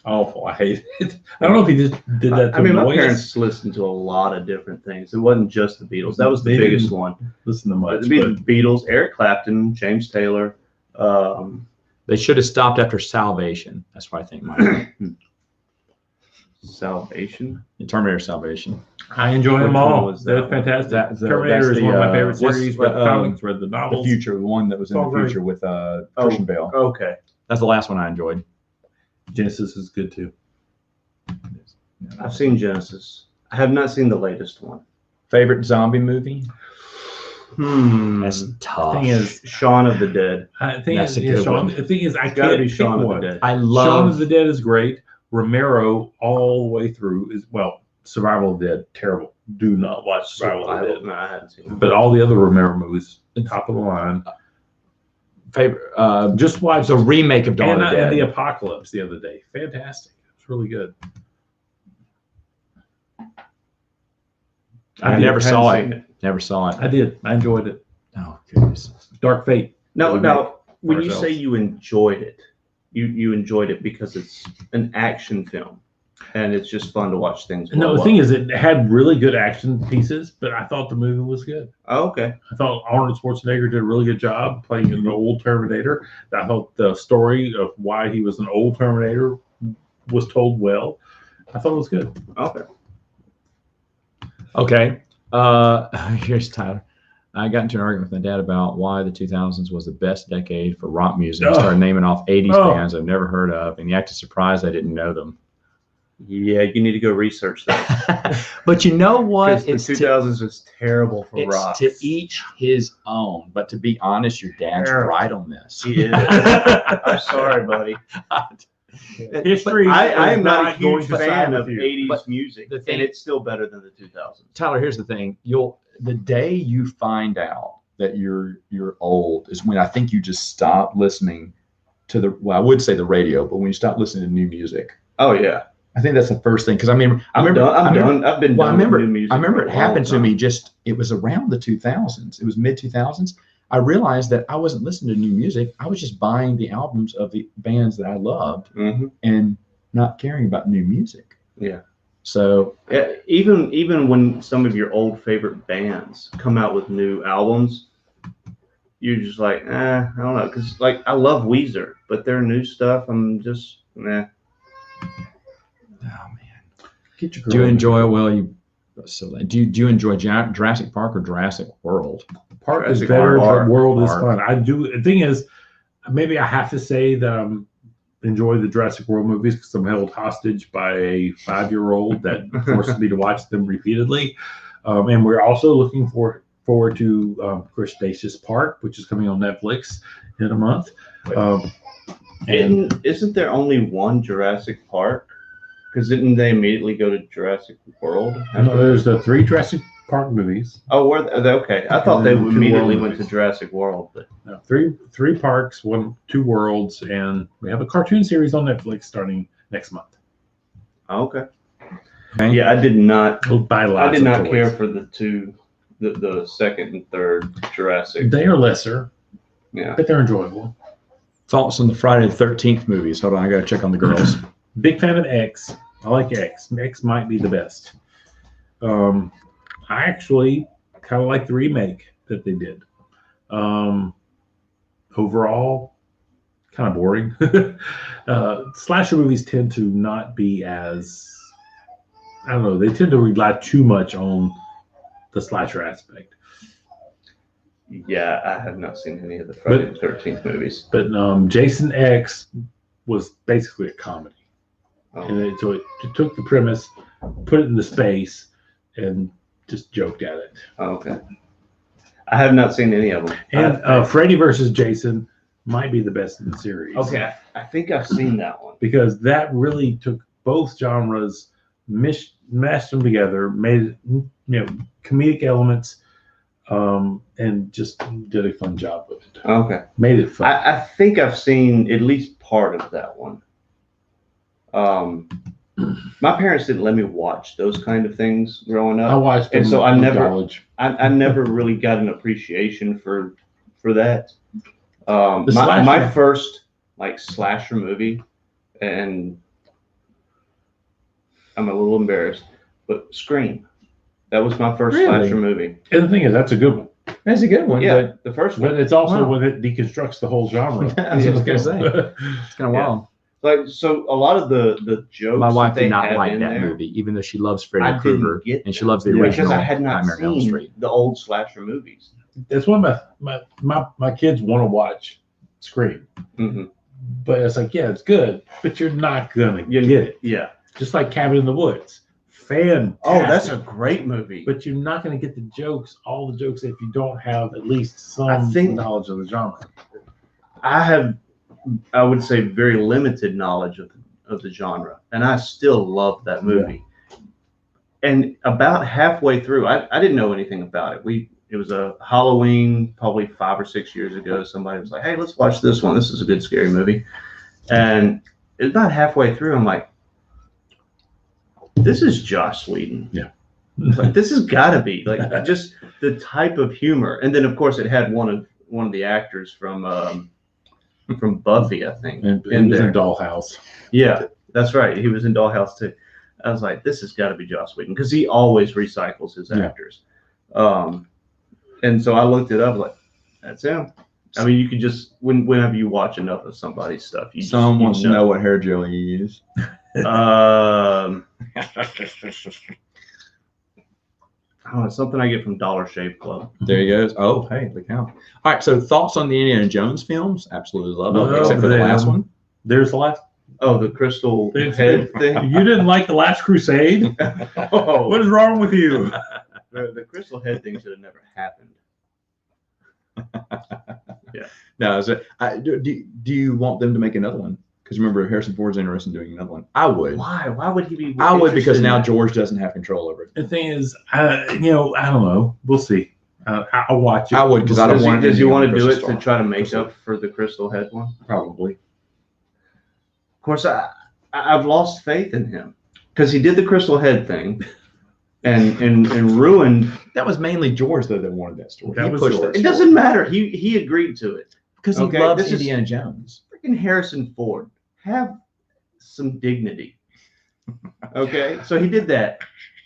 awful. I hate it. I don't know if he just did that to I mean, my annoy us. parents listened to a lot of different things. It wasn't just the Beatles. That was the They biggest didn't one. listen to much. It'd be But the Beatles, Eric Clapton, James Taylor. They should have stopped after Salvation. That's what I think. Mine. Salvation. Terminator Salvation. I enjoy them Which one all. was They're that? fantastic. That's Terminator is one of my favorite what's- series. Read the comics, read the The novels. future, the one that was in Oh, the great. future with Christian Bale. Okay. That's the last one I enjoyed. Genesis is good too. I've seen Genesis. I have not seen the latest one. Favorite zombie movie? That's tough. Thing is, Shaun of the Dead. I think That's a yeah, good Shaun, one. the thing is, I It's got to can't be pick Shaun of one. the Dead. I Shaun of love. the Dead is great. Romero all the way through is Survival of the Dead terrible. Do not watch Survival of the Dead. No, I haven't seen it. But all the other Romero movies, top of the line. Favorite. Just watch The remake of Dawn and, of the Dead. and the Apocalypse the other day. Fantastic. It's really good. I did. never saw Haven't it. seen Never saw it. I did. I enjoyed it. Oh goodness. Dark Fate. No, We now when you ourselves. say you enjoyed it, you enjoyed it because it's an action film, and it's just fun to watch things. No, blow the thing up. is, it had really good action pieces, but I thought the movie was good. Oh, okay. I thought Arnold Schwarzenegger did a really good job playing an old Terminator. I thought the story of why he was an old Terminator was told well. I thought it was good. Okay. Okay. Here's Tyler. I got into an argument with my dad about why the 2000s was the best decade for rock music. I Oh. started naming off 80s Oh. bands I've never heard of, and he acted surprised I didn't know them. Yeah, you need to go research that. But you know what? Because the 2000s was terrible for It's rock. to each his own. But to be honest, your dad's Terrible. right on this. He is. I'm sorry, buddy. History. I am is not a going huge to side fan with of you. 80s But music, the thing- and it's still better than the 2000s. Tyler, here's the thing. The day you find out that you're old is when I think you just stop listening to I would say the radio, but when you stop listening to new music. Oh yeah, I think that's the first thing. Because I remember I'm done. I've been Well, done with new music. I remember for it a long happened to time. me it was around the 2000s. It was mid 2000s. I realized that I wasn't listening to new music. I was just buying the albums of the bands that I loved Mhm. and not caring about new music. Yeah. So Yeah, even when some of your old favorite bands come out with new albums, you're just like, I don't know, because like I love Weezer, but their new stuff, I'm just, nah. oh man. Get your Do you girl. enjoy do you enjoy Jurassic Park or Jurassic World? Park is Jurassic better, Park. but World is Park. fun. I do. The thing is, maybe I have to say that enjoy the Jurassic World movies because I'm held hostage by a 5-year-old that forces me to watch them repeatedly. And we're also looking forward to Cretaceous Park, which is coming on Netflix in a month. And Isn't there only one Jurassic Park? Because didn't they immediately go to Jurassic World? no, there's the 3 Jurassic Park movies. Oh, are they okay? I thought they And 2 immediately World went to movies. Jurassic World, but No, three parks, 2 worlds, and we have a cartoon series on Netflix starting next month. okay. Okay. Yeah, I did not. Buy I lots did of not toys. care for the second and third Jurassic. They are lesser, Yeah. but they're enjoyable. Thoughts on the Friday the 13th movies? Hold on, I gotta check on the girls. Big fan of X. I like X. X might be the best. I actually kind of like the remake that they did. Overall, kind of boring. Slasher movies tend to not be as, I don't know, they tend to rely too much on the slasher aspect. Yeah, I have not seen any of the Friday the 13th movies. But Jason X was basically a comedy. Oh, And so it took the premise, put it into space, and just joked at it. okay. I have not seen any of them. And Freddy versus Jason might be the best in the series. Okay, I think I've seen that one. Because that really took both genres, mashed them together, made it, comedic elements, and just did a fun job with it. Okay. Made it fun. I think I've seen at least part of that one. My parents didn't let me watch those kind of things growing I up. watched and them so I in never- college. I never really got an appreciation for that. The My slasher. first like slasher movie, and I'm a little embarrassed, but Scream. That was my first Really? slasher movie. And the thing is, that's a good one. That's a good one. Yeah, the first But one. it's also Wow. when it deconstructs the whole genre. I was just gonna say. It's kind of Yeah. wild. Like, so a lot of the jokes. My wife that they did not have like in that there, movie, even though she loves I Freddy didn't Krueger get and she that. loves the Yeah, original because I had not Nightmare on Elm seen Street. the old slasher movies. That's one of my kids want to watch Scream. Mhm. But it's like, yeah, it's good, but you're not gonna Yeah, get it. Yeah. Just like Cabin in the Woods. Fantastic. Oh, that's a great movie. But you're not gonna get the jokes, all the jokes, if you don't have at least some I think- knowledge of the genre. I have, I would say, very limited knowledge of the genre, and I still love that movie. And about halfway through, I didn't know anything about it. It was a Halloween, probably 5 or 6 years ago. Somebody was like, "Hey, let's watch this one. This is a good scary movie." And it's about halfway through, I'm like, "This is Joss Whedon. Like, this has got to be like just the type of humor." And then, of course, it had one of the actors from Buffy, I think. And in it was there. in Dollhouse. Yeah, that's right. He was in Dollhouse too. I was like, this has got to be Joss Whedon because he always recycles his Yeah. actors. And so I looked it up, like, that's him. I mean, you could just whenever you watch enough of somebody's stuff, Someone wants to know what hair gel you use. Oh, it's something I get from Dollar Shave Club. There he goes. Oh, hey, look how. All right, so thoughts on the Indiana Jones films? Absolutely love them, Love except for the them. last one. There's the last. Oh, the crystal It's- head thing. You didn't like the Last Crusade? Oh, What is wrong with you? the crystal head thing should have never happened. No, is it, do you want them to make another one? Because remember, Harrison Ford's interested in doing another one. I would. Why? Why would he be? I would interested because in now that? George doesn't have control over it. The thing is, I don't know. We'll see. I'll watch it. I would, 'cause I don't Does want he, it does to he be want on to do it Crystal to Star. try to make up for the Crystal Head one? Of Probably. course, I've lost faith in him because he did the Crystal Head thing, and ruined. That was mainly George though that wanted that story. That He was pushed George. that It story. doesn't matter. He agreed to it. because he Okay, loves this is- Indiana Jones. Freaking Harrison Ford, have some dignity. Okay, so he did that,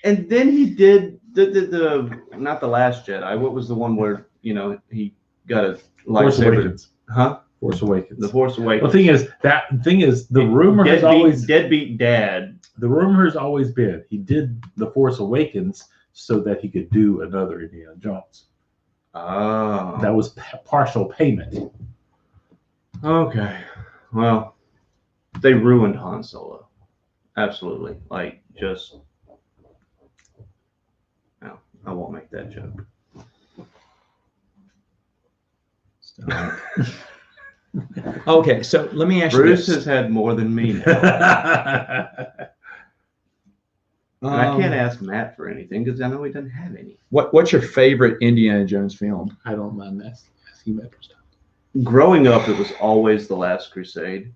and then he did the not the Last Jedi. What was the one where he got a Force lightsaber? Awakens. Huh? Force Awakens. The Force The Awakens. thing is, the rumor has always deadbeat dad. the rumor has always been he did the Force Awakens so that he could do another Indiana Jones. Oh, That was partial payment. okay. Well, they ruined Han Solo. Absolutely. Like, just. No, I won't make that joke. Stop. Okay, so let me ask Bruce you has this. had more than me now. And I can't Um, ask Matt for anything because I know he doesn't have any. what's your favorite Indiana Jones film? I don't mind asking that stuff. Growing up, it was always The Last Crusade.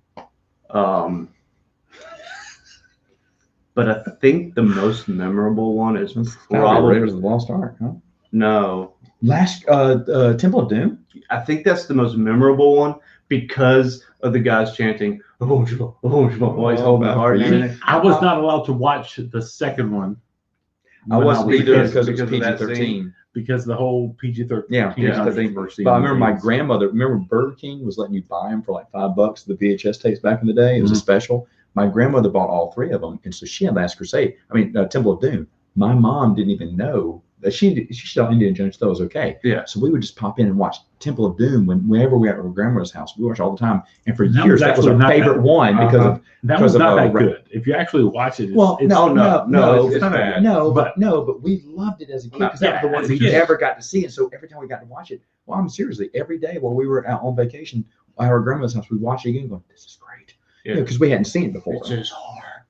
But I think the most memorable one is probably Raiders of the Lost Ark, huh? no. Last Temple of Doom. I think that's the most memorable one because of the guys chanting "Oh, Shema, oh, Shema," while he's holding the heart. and everything. I was not allowed to watch the second one. I when wasn't was either a kid because it was because of that PG-13. because the whole PG-13. Yeah, PG-13 But I remember my grandmother. Remember Burger King was letting you buy them for like $5. The VHS tapes back in the day. It was a special. My grandmother bought all three of them, and so she had Last Crusade. Temple of Doom. My mom didn't even know that she saw Indiana Jones. Thought it was okay. Yeah. So we would just pop in and watch Temple of Doom whenever we were at our grandmother's house. We watched all the time, and for That years was that was our actually not favorite that- one because of. That because was of, not that Ra- good. If you actually watch it, Well, it's, no, it's not bad. but we loved it as a kid because that was the Yeah, one as a we kid. never got to see. And so every time we got to watch it, well, I'm seriously, every day while we were out on vacation at our grandma's house, we watched it again going, this is great. Yeah. Because we hadn't seen it before. It's just hard.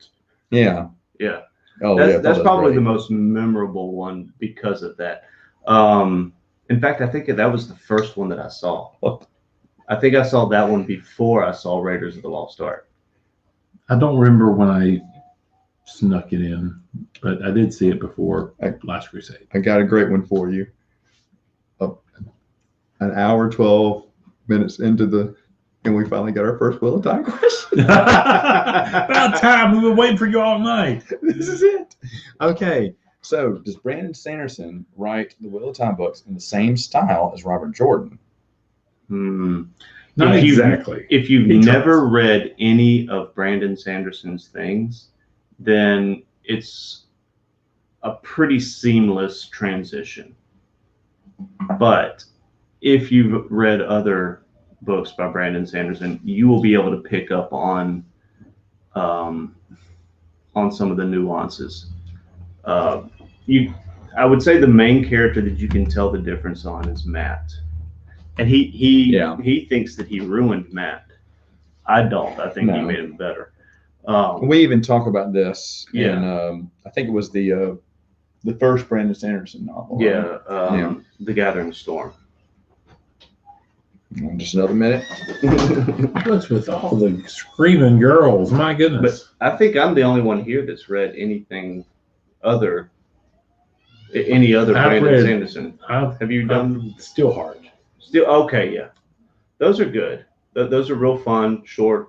Yeah. Yeah. Oh, That's, yeah. that's probably the most memorable one because of that. In fact, I think that was the first one that I saw. I think I saw that one before I saw Raiders of the Lost Ark. I don't remember when I snuck it in, but I did see it before Last Crusade. I got a great one for you. An hour, 12 minutes and we finally got our first Wheel of Time question. About time. We've been waiting for you all night. This is it. Okay. So does Brandon Sanderson write the Wheel of Time books in the same style as Robert Jordan? Not If you- exactly. If you've He never read any of Brandon Sanderson's things, then it's a pretty seamless transition. But if you've read other books by Brandon Sanderson, you will be able to pick up on some of the nuances. I would say the main character that you can tell the difference on is Matt, and he thinks that he ruined Matt. I don't. I think he No. made him better. We even talk about this Yeah. in I think it was the first Brandon Sanderson novel. right? Yeah, The Gathering Storm. Just another minute. What's with all the screaming girls? My But goodness. I think I'm the only one here that's read any other I've Brandon read- Sanderson. Have you done? Still hard. Still okay, yeah. Those are good. Those are real fun, short,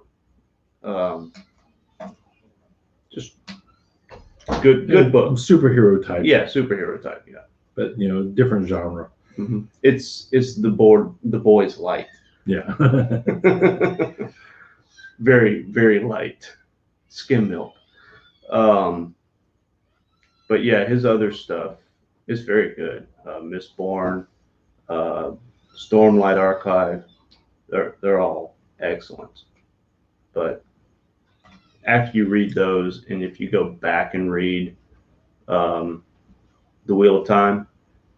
just good book. Superhero type. Yeah, superhero type. Yeah. But different genre. It's the boys light. Yeah. Very, very light. Skim milk. But yeah, his other stuff is very good. Mistborn, Stormlight Archive, they're all excellent. But after you read those, and if you go back and read The Wheel of Time,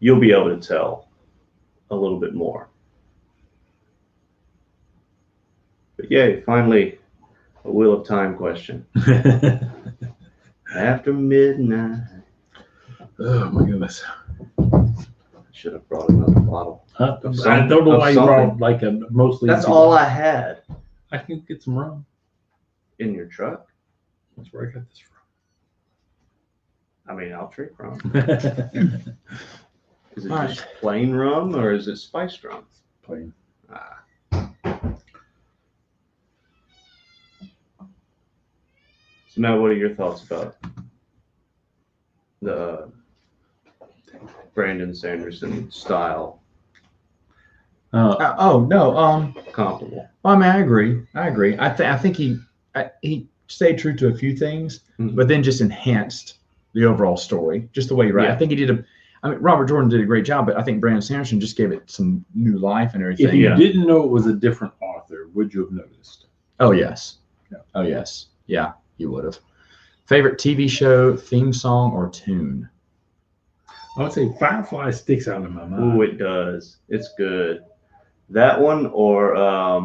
you'll be able to tell a little bit more. But yeah, finally A Wheel of Time question. After midnight. Oh my goodness. Should have brought another bottle. I don't know of why you something. brought like a mostly. That's all I had I can get some rum. in your truck. That's where I got this I mean, I'll drink rum. from. Is it All just plain rum or is it spiced rum? Plain. Ah. So now, what are your thoughts about the Brandon Sanderson style? Oh no. Comparable. Well, I mean, I agree. I think he stayed true to a few things, Mhm. but then just enhanced the overall story, just the way he wrote. Yeah. I think he did I mean, Robert Jordan did a great job, but I think Brandon Sanderson just gave it some new life and everything. If you Yeah. didn't know it was a different author, would you have noticed? Oh yes. Yeah. Oh yes. Yeah, you would have. Favorite TV show, theme song, or tune? I would say Firefly sticks out in my mind. Ooh, it does. It's good. That one or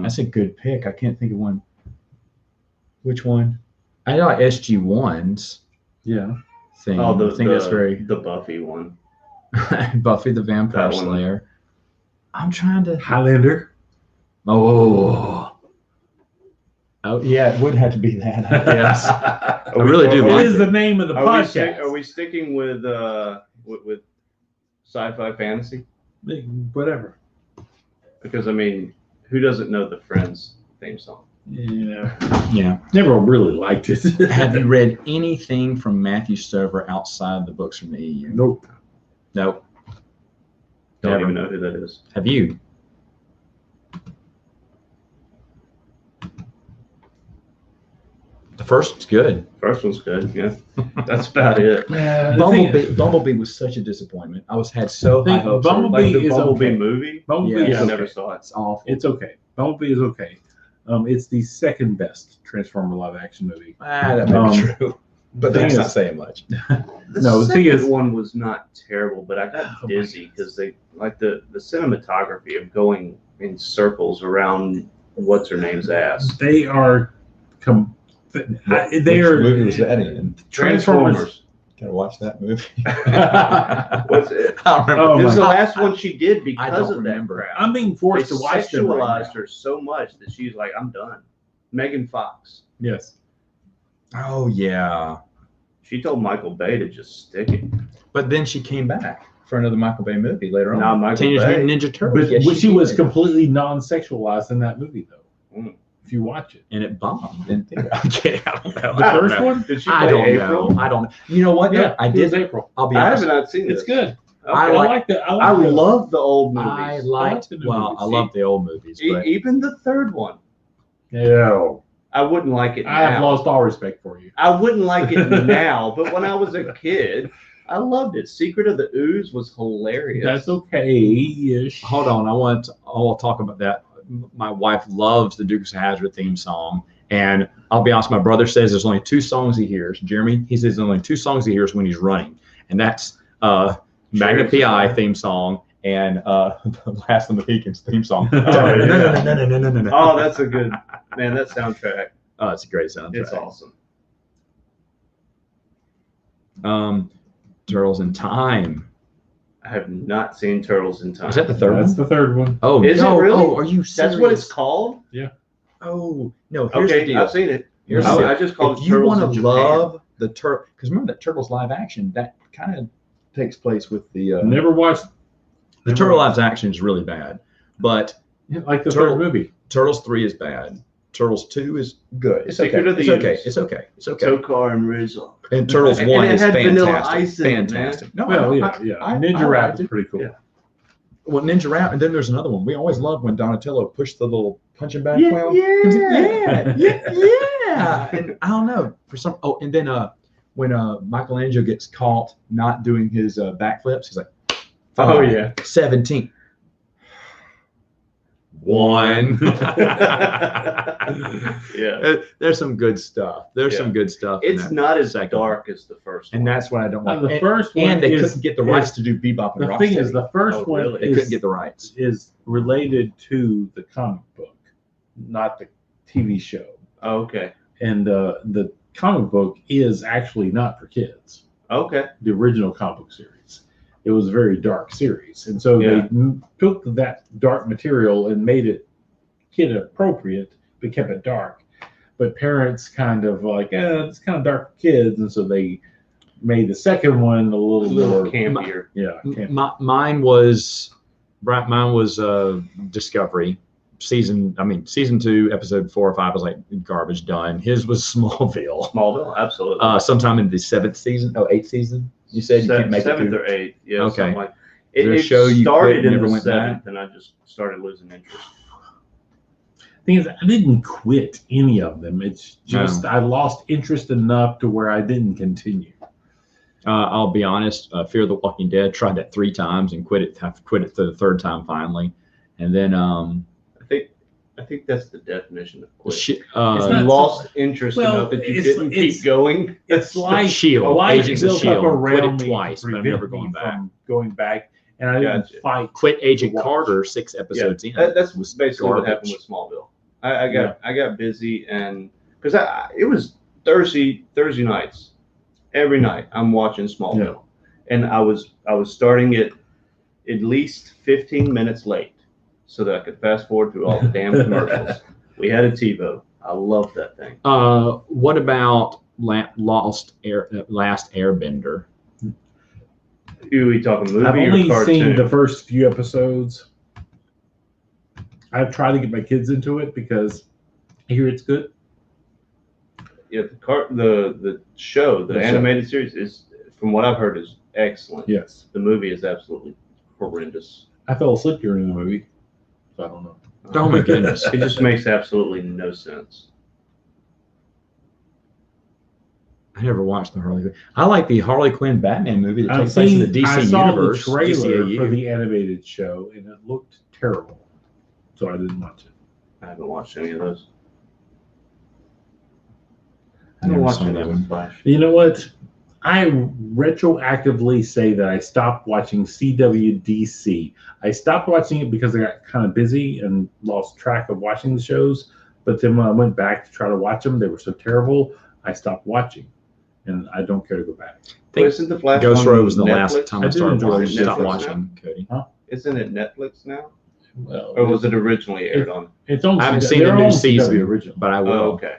That's a good pick. I can't think of one. Which one? I like SG1's Yeah. thing. oh, I think that's very the Buffy one. Buffy the Vampire That one. Slayer. I'm trying to. Highlander. Oh. Oh yeah, it would have to be that. I guess. I really do It like is the name of the podcast. Are we sticking with sci-fi fantasy? Whatever. Because I mean, who doesn't know the Friends theme song? Yeah. Yeah. Never really liked it. Have you read anything from Matthew Stover outside the books from the EU? Nope. Nope. Don't Never. even know who that is. Have you? The first one's good. First one's good. Yeah, that's about it. Yeah, Bumblebee was such a disappointment. I had so high Think hopes. Bumblebee Like the is Bumblebee okay. movie. Bumblebee Yeah. is I okay. never saw it. It's awful. It's okay. Bumblebee is okay. It's the second best Transformer live action movie. that may be true, but thing that's is- not saying much. The No, the thing second is- one was not terrible, but I got Oh my dizzy because they like the cinematography of going in circles around what's her name's ass. They are. They are. movie was that in? Transformers. Gotta watch that movie. What's it? I don't remember. Oh It was my the last one she did because don't of remember. that crap. I'm being They forced to watch them. Right sexualized now. her so much that she's like, I'm done. Megan Fox. Yes. Oh yeah, She told Michael Bay to just stick it. but then she came back for another Michael Bay movie later on. Not Michael Teenage Bay. Mutant Ninja Turtles. But Yes, she was did. completely non-sexualized in that movie, though. Mm. If you watch it, and it bombed. Didn't think. I'm kidding. I don't know. the I don't first know. one, Did she I play don't April? know. I don't know. You know what? yeah, I it was did. April. I'll be I honest. have not seen It's this. good. I Okay. like- I I like the- love the old movies. I like liked. the new Well, I movies. love the old movies, but Even the third one. No, I wouldn't like it I have now. lost all respect for you. I wouldn't like it now, but when I was a kid, I loved it. Secret of the Ooze was hilarious. That's okay-ish. hold on. I'll talk about that. My wife loves the Dukes of Hazzard theme song, and I'll be honest. My brother says there's only two songs he hears. Jeremy, he says there's only two songs he hears when he's running, and that's Magna Pi theme song and the Last of the Mohicans theme song. Oh, yeah. No. Oh, that's a good man. That soundtrack, Oh, it's a great soundtrack. it's awesome. Turtles in Time. I have not seen Turtles in Time. Is that the third That's one? the third one. Oh, Is it no. really? Oh, are you serious? That's what it's called? Oh, no. Here's the Okay, deal. I've seen it. Here's the deal. I just called If it you Turtles want in to Japan. love the Turtle, because remember that Turtles live action, that kind of takes place with the Never watched the Turtle live action is really bad, but like the Turtle- third movie. Turtles 3 is bad. Turtles 2 is good. It's Secret okay. of the It's okay. Ooze. It's okay. It's okay. Tokar and Rizzo. And Turtles And 1 it is had Vanilla fantastic. Ice in it, man. Fantastic. No, Well, I- yeah, I- yeah. I Ninja liked Rap it. is pretty cool. Yeah. Well, Ninja Rap, and then there's another one. We always loved when Donatello pushed the little punching bag Yeah, clown. yeah. yeah. And I don't know for some. Oh, and then when Michelangelo gets caught not doing his backflips, he's like, Oh, yeah. 17. 1. Yeah. There's some good stuff. There's Yeah. some good stuff. in It's that not as second dark as the first one. And that's what I don't like. The And- first one and they is, couldn't get the rights to do Bebop and the Rocksteady. thing is, the first Oh, one really? They couldn't get the rights. is related to the comic book, not the TV show. Okay. and the comic book is actually not for kids. Okay. The original comic book series, it was a very dark series, and so Yeah. they took that dark material and made it kid appropriate, but kept it dark. But parents kind of like, it's kind of dark for kids, and so they made the second one a little more campier. Yeah, Mine was Discovery season 2, episode 4 or 5 was like garbage done. His was Smallville. Smallville, absolutely. Sometime in the 8th season. You said you can't make it seventh through. or eighth. Yeah. Okay. Something like Is there a it show you quit started and in never the went back? seventh, and I just started losing interest. thing is, I didn't quit any of them. It's just I lost interest enough to where I didn't continue. I'll be honest. Fear the Walking Dead, tried that 3 times and quit it. Have quit it the 3rd time finally, and then I think that's the definition of quit. It's You not- lost interest enough that you didn't keep going. It's like Shield. life Agents of built Shield. up Quit around it me twice, to but I'm prevent never me going back. from going back, and I didn't Gotcha. fight. Quit Agent Watch. Carter 6 episodes in. That's was basically what garbage. happened with Smallville. I got busy, and because it was Thursday nights, every night I'm watching Smallville, and I was starting it at least 15 minutes late so that I could fast forward through all the damn commercials. We had a TiVo. I loved that thing. What about Last Airbender? Are we talking movie I've or only cartoon? seen the first few episodes. I've tried to get my kids into it because I hear it's good. Yeah, the show, the The show. animated series is, from what I've heard, is excellent. Yes. The movie is absolutely horrendous. I fell asleep during the movie, so I don't know. Oh my goodness. It just makes absolutely no sense. I never watched the Harley Quinn. I like the Harley Quinn Batman movie that I've takes place in the seen, DC I saw universe. the trailer DCAU. for the animated show, and it looked terrible, so I didn't watch it. I haven't watched any of those. I Never haven't watched saw any that of one. those Flash. You know what? I retroactively say that I stopped watching CWDC. I stopped watching it because I got kind of busy and lost track of watching the shows. But then when I went back to try to watch them, they were so terrible, I stopped watching. And I don't care to go back. think Isn't the Flash Ghost on Road was the Netflix? last time I I did started enjoy watching. it. Stop Netflix watching, Cody. Isn't it Netflix now? Well, Or was it originally aired on? It's on I haven't CW seen the they're new on season, CW original. but I will. Oh, okay.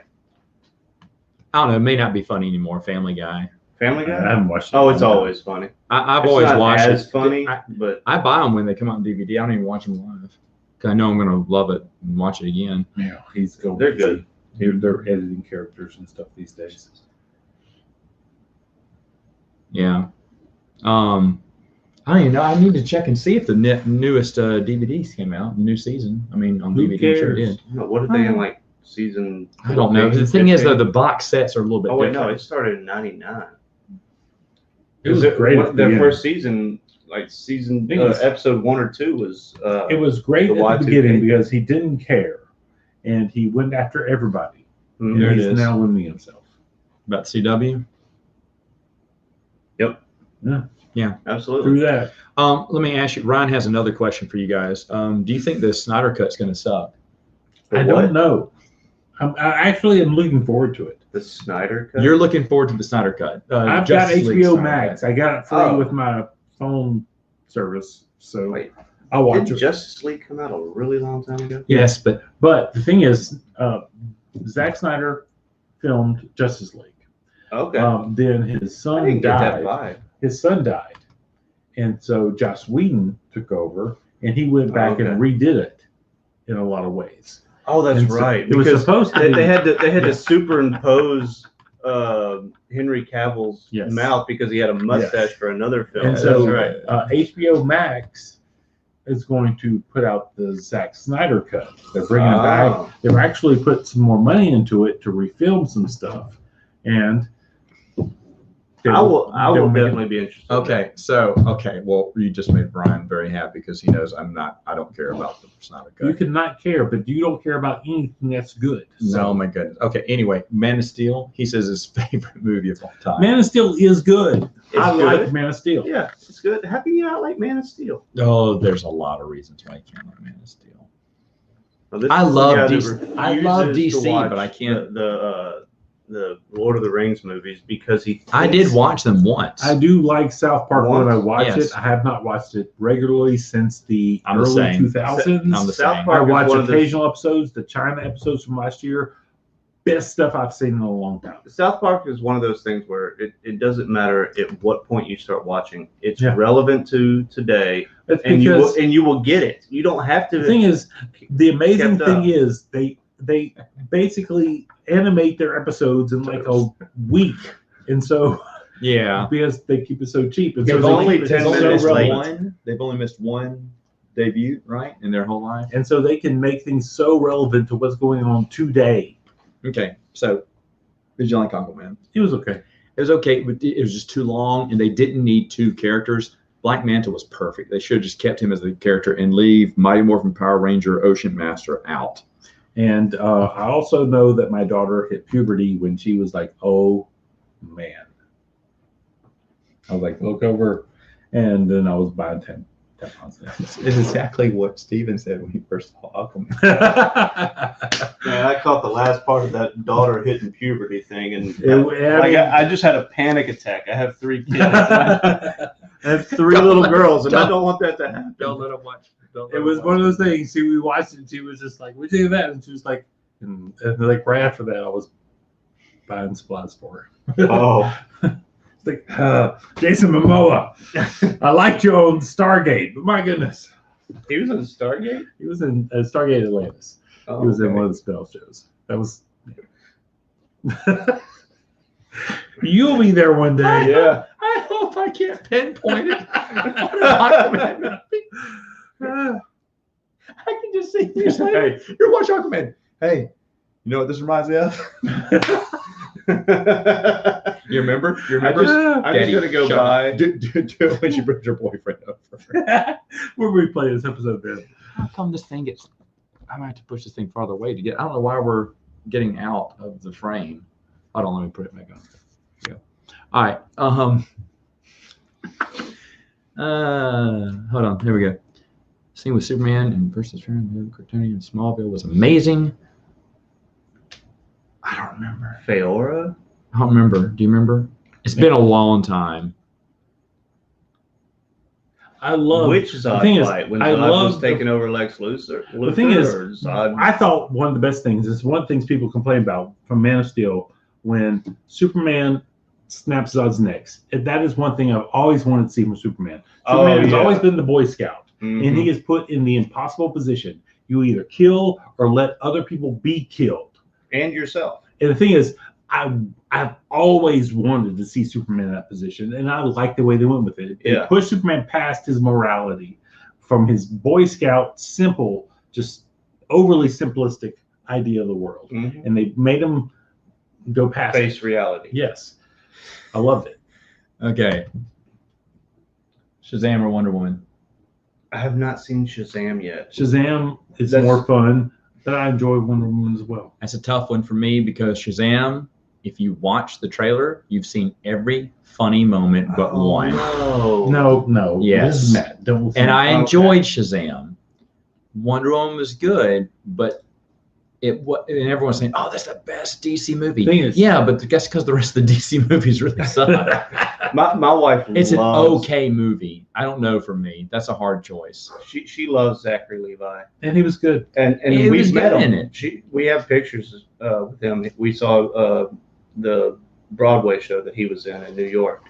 I don't know. It may not be funny anymore. Family Guy. Family I Guy? haven't watched it. Oh, in a it's long time. always funny. I've It's always not watched as it. funny, I but buy them when they come out on DVD. I don't even watch them live. 'Cause I know I'm going to love it and watch it again. Yeah, he's going. they're good. They're editing characters and stuff these days. Yeah. I don't even know. I need to check and see if the newest DVDs came out, the new season. I mean, on Who DVD, I'm sure it cares? did. What are they in, like, season? I don't know. The thing is, though, the box sets are a little bit Oh, wait, different. no, it started in 99. It was great at the Their beginning. first season, like Thing is- episode 1 or 2 was. It was great The at the Y2K. beginning because he didn't care, and he went after everybody. Mhm. And There it he's is. now limiting himself. About CW. Absolutely. Through that, Let me ask you. Ryan has another question for you guys. Do you think the Snyder Cut's going to suck? The I what? don't know. I actually am looking forward to it. The Snyder Cut? You're looking forward to the Snyder Cut. I've got Justice League HBO Snyder Max. Cut. I got it free Oh. with my phone service, so Wait, I'll watch Did it. Justice League come out a really long time ago? Yes, but But the thing is, Zack Snyder filmed Justice League. Okay. Then his I son didn't get that died. vibe. His son died, and so Joss Whedon took over, and he went back Okay. and redid it in a lot of ways. Oh, that's And so right. It was Because supposed to they, be. they had to superimpose Henry Cavill's Yes. mouth because he had a mustache for another film. And That's so right. HBO Max is going to put out the Zack Snyder cut. They're bringing it back. Oh. They've actually put some more money into it to refilm some stuff, and I will they'll make it- definitely be interested. in okay. Well, you just made Brian very happy because he knows I don't care about the Snyder Cut. You can not care, but you don't care about anything that's good. Oh my goodness. Okay. Anyway, Man of Steel. He says his favorite movie of all time. Man of Steel is good. It's I good. like Man of Steel. Yeah, it's good. How can you not like Man of Steel? Oh, there's a lot of reasons why you can't like Man of Steel. Well, this I is the love guy that DC I love refuses to DC, watch but I can't- the the Lord of the Rings movies because he. I did watch them once. I do like South Park when I watch Yes. it. I have not watched it regularly since the I'm the early same. 2000s. I'm the South same. Park I is watch one of those- occasional episodes, the China episodes from last year. Best stuff I've seen in a long time. South Park is one of those things where it doesn't matter at what point you start watching. It's Yeah. relevant to today, That's and because you will get it. You don't have to. the thing is, the amazing kept thing up. is they basically animate their episodes in like a week, and so Yeah. because they keep it so cheap, and They've so they only keep it 10 so minutes late. relevant. They've only missed one debut, right, in their whole life. And so they can make things so relevant to what's going on today. Okay, so did you like Aquaman? It was okay. It was okay, but it was just too long, and they didn't need two characters. Black Manta was perfect. They should have just kept him as the character and leave Mighty Morphin Power Ranger Ocean Master out. And I also know that my daughter hit puberty when she was like, "Oh man!" I was like, "Look over," and then I was buying tampons. It's exactly what Steven said when he first saw Aquaman. Man, I caught the last part of that daughter hitting puberty thing, and I I just had a panic attack. I have 3 kids. I have 3 little girls, and I don't want that to happen. Don't let him watch. It was one of those things. See, we watched it, and she was just like, "What do you think of that?" And she was like, and like right after that, I was buying supplies for her. Oh, It's like, Jason Momoa, I liked you on Stargate, but my goodness, he was in Stargate. he was in Stargate Atlantis. Oh, He was in okay. one of the spin-off shows. That was. You'll be there one day. Yeah. I hope I can't pinpoint it. Aquaman. I can just see you saying, Hey. "You're watching Aquaman." Hey, you know what this reminds me of? You remember? You remember? I'm just gonna go shut by. up. Do it when you bring your boyfriend over. Where we play this episode then? How come this thing gets? I might have to push this thing farther away to get. I don't know why we're getting out of the frame. Hold on, let me put it back on. There we go. All right. Hold on. Here we go. Scene with Superman and versus Kryptonian and Smallville was amazing. I don't remember. Feora. I don't remember. Do you remember? It's been a long time. I love. Which the thing Zod is, fight when I Zod was love taking over Lex Luthor? The thing is, or Zod? I thought one of the best things is one of the things people complain about from Man of Steel when Superman snaps Zod's neck. That is one thing I've always wanted to see from Superman. Superman has always been the Boy Scout, and he is put in the impossible position. You either kill or let other people be killed. and yourself. And the thing is, I've always wanted to see Superman in that position, and I like the way they went with it. They Yeah. pushed Superman past his morality from his Boy Scout, simple, just overly simplistic idea of the world, Mhm. and they made him go past it. Face reality. Yes, I loved it. Okay. Shazam or Wonder Woman? I have not seen Shazam yet. Shazam is That's- more fun, but I enjoy Wonder Woman as well. That's a tough one for me because Shazam, if you watch the trailer, you've seen every funny moment but one. No. No, Yes. Matt, don't listen. And I Okay. enjoyed Shazam. Wonder Woman was good, but and everyone's saying, "Oh, that's the best DC movie." Thing is- Yeah, but that's because the rest of the DC movies really suck. My wife It's an loves. okay movie. I don't know for me. That's a hard choice. She loves Zachary Levi, And he was good. and He we was met good him. in it. We have pictures with him. We saw the Broadway show that he was in New York,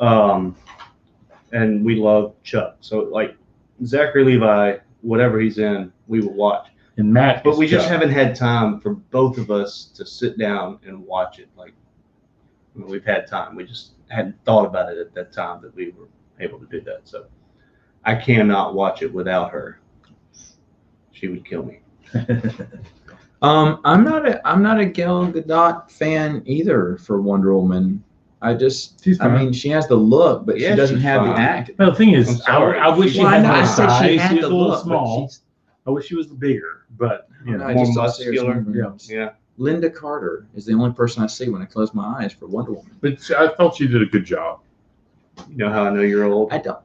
and we love Chuck. So like Zachary Levi, whatever he's in, we will watch. And Matt, But is we just Chuck. haven't had time for both of us to sit down and watch it. Like we've had time, we just hadn't thought about it at that time that we were able to do that. So I cannot watch it without her. She would kill me. I'm not a Gal Gadot fan either for Wonder Woman. She's fine. mean, she has the look, but Yeah, she doesn't she's have the fine. act. No, the thing I'm is, sorry. I wish she Well, I had know, more I said size. she had She's the a little look, but small. she's I wish she was bigger, but you know. I More just don't see her as muscular. Wonder Woman. Yeah. Linda Carter is the only person I see when I close my eyes for Wonder Woman. But I thought she did a good job. You know how I know you're old? I don't,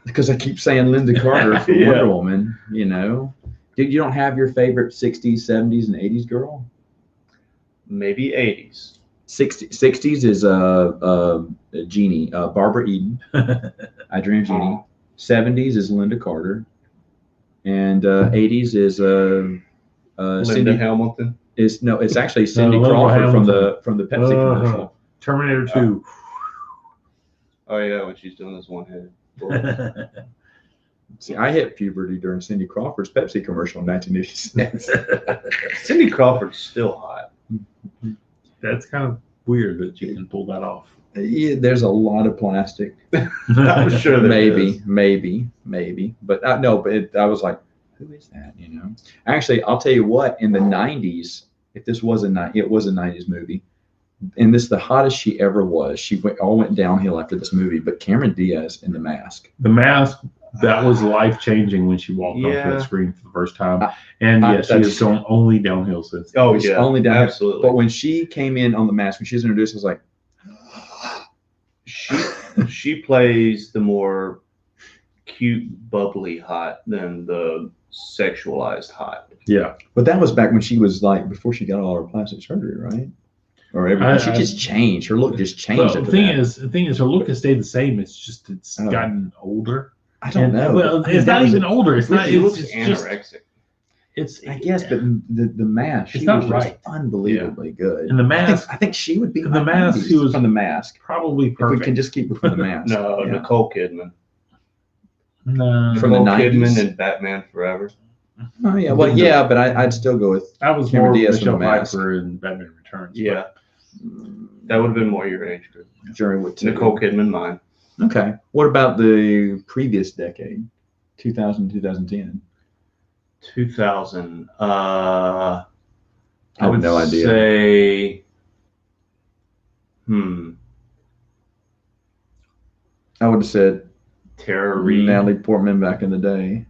because I keep saying Linda Carter for Yeah. Wonder Woman. You know, you don't have your favorite '60s, '70s, and '80s girl? Maybe 80s. 60s is Jeannie, Barbara Eden. I Dream of Jeannie. 70s is Linda Carter, and 80s is Linda Cindy. Hamilton. It's actually Cindy Linda Crawford Hamilton. from the Pepsi commercial. Terminator 2. Oh yeah, when she's doing this one head. See, I hit puberty during Cindy Crawford's Pepsi commercial in 1986. Cindy Crawford's still hot. That's kind of weird that you can pull that off. Yeah, there's a lot of plastic. I'm sure there is. maybe, but no. But I was like, who is that? Actually, I'll tell you what. In the 90s, if this was it was a 90s movie, and this is the hottest she ever was. She all went downhill after this movie. But Cameron Diaz in The Mask. The Mask, that was life changing when she walked onto that screen for the first time. And yes, she has gone only downhill since. Oh It's yeah, only downhill. absolutely. But when she came in on The Mask, when she was introduced, I was like, she plays the more cute, bubbly hot than the sexualized hot. Yeah. but that was back when she was like before she got all her plastic surgery, right? Or everything. She just changed. Her look just changed. Well, after the thing is, her look has stayed the same. It's just Oh. gotten older. I don't know. Well, I mean, it's that not was even older. It's not. She looks It's just. anorexic. It's. I guess, but the Mask, It's she not was just right. unbelievably good. And The Mask, I think she would be The my Mask, babies she was from The Mask. probably If we perfect. can just keep it from The Mask. No, Yeah. Nicole Kidman. No. From the Nicole 90s? Kidman and Batman Forever. Oh yeah, well yeah, but I'd still go with I was Cameron more Diaz from Michelle The Mask. Pfeiffer and Batman Returns. Yeah, that would have been more your age group. Jerry Wood too. Nicole Kidman, mine. Okay. What about the previous decade, 2000, 2010? 2000. I I have would no idea. say. I would have said Tara Reid. Natalie Portman back in the day,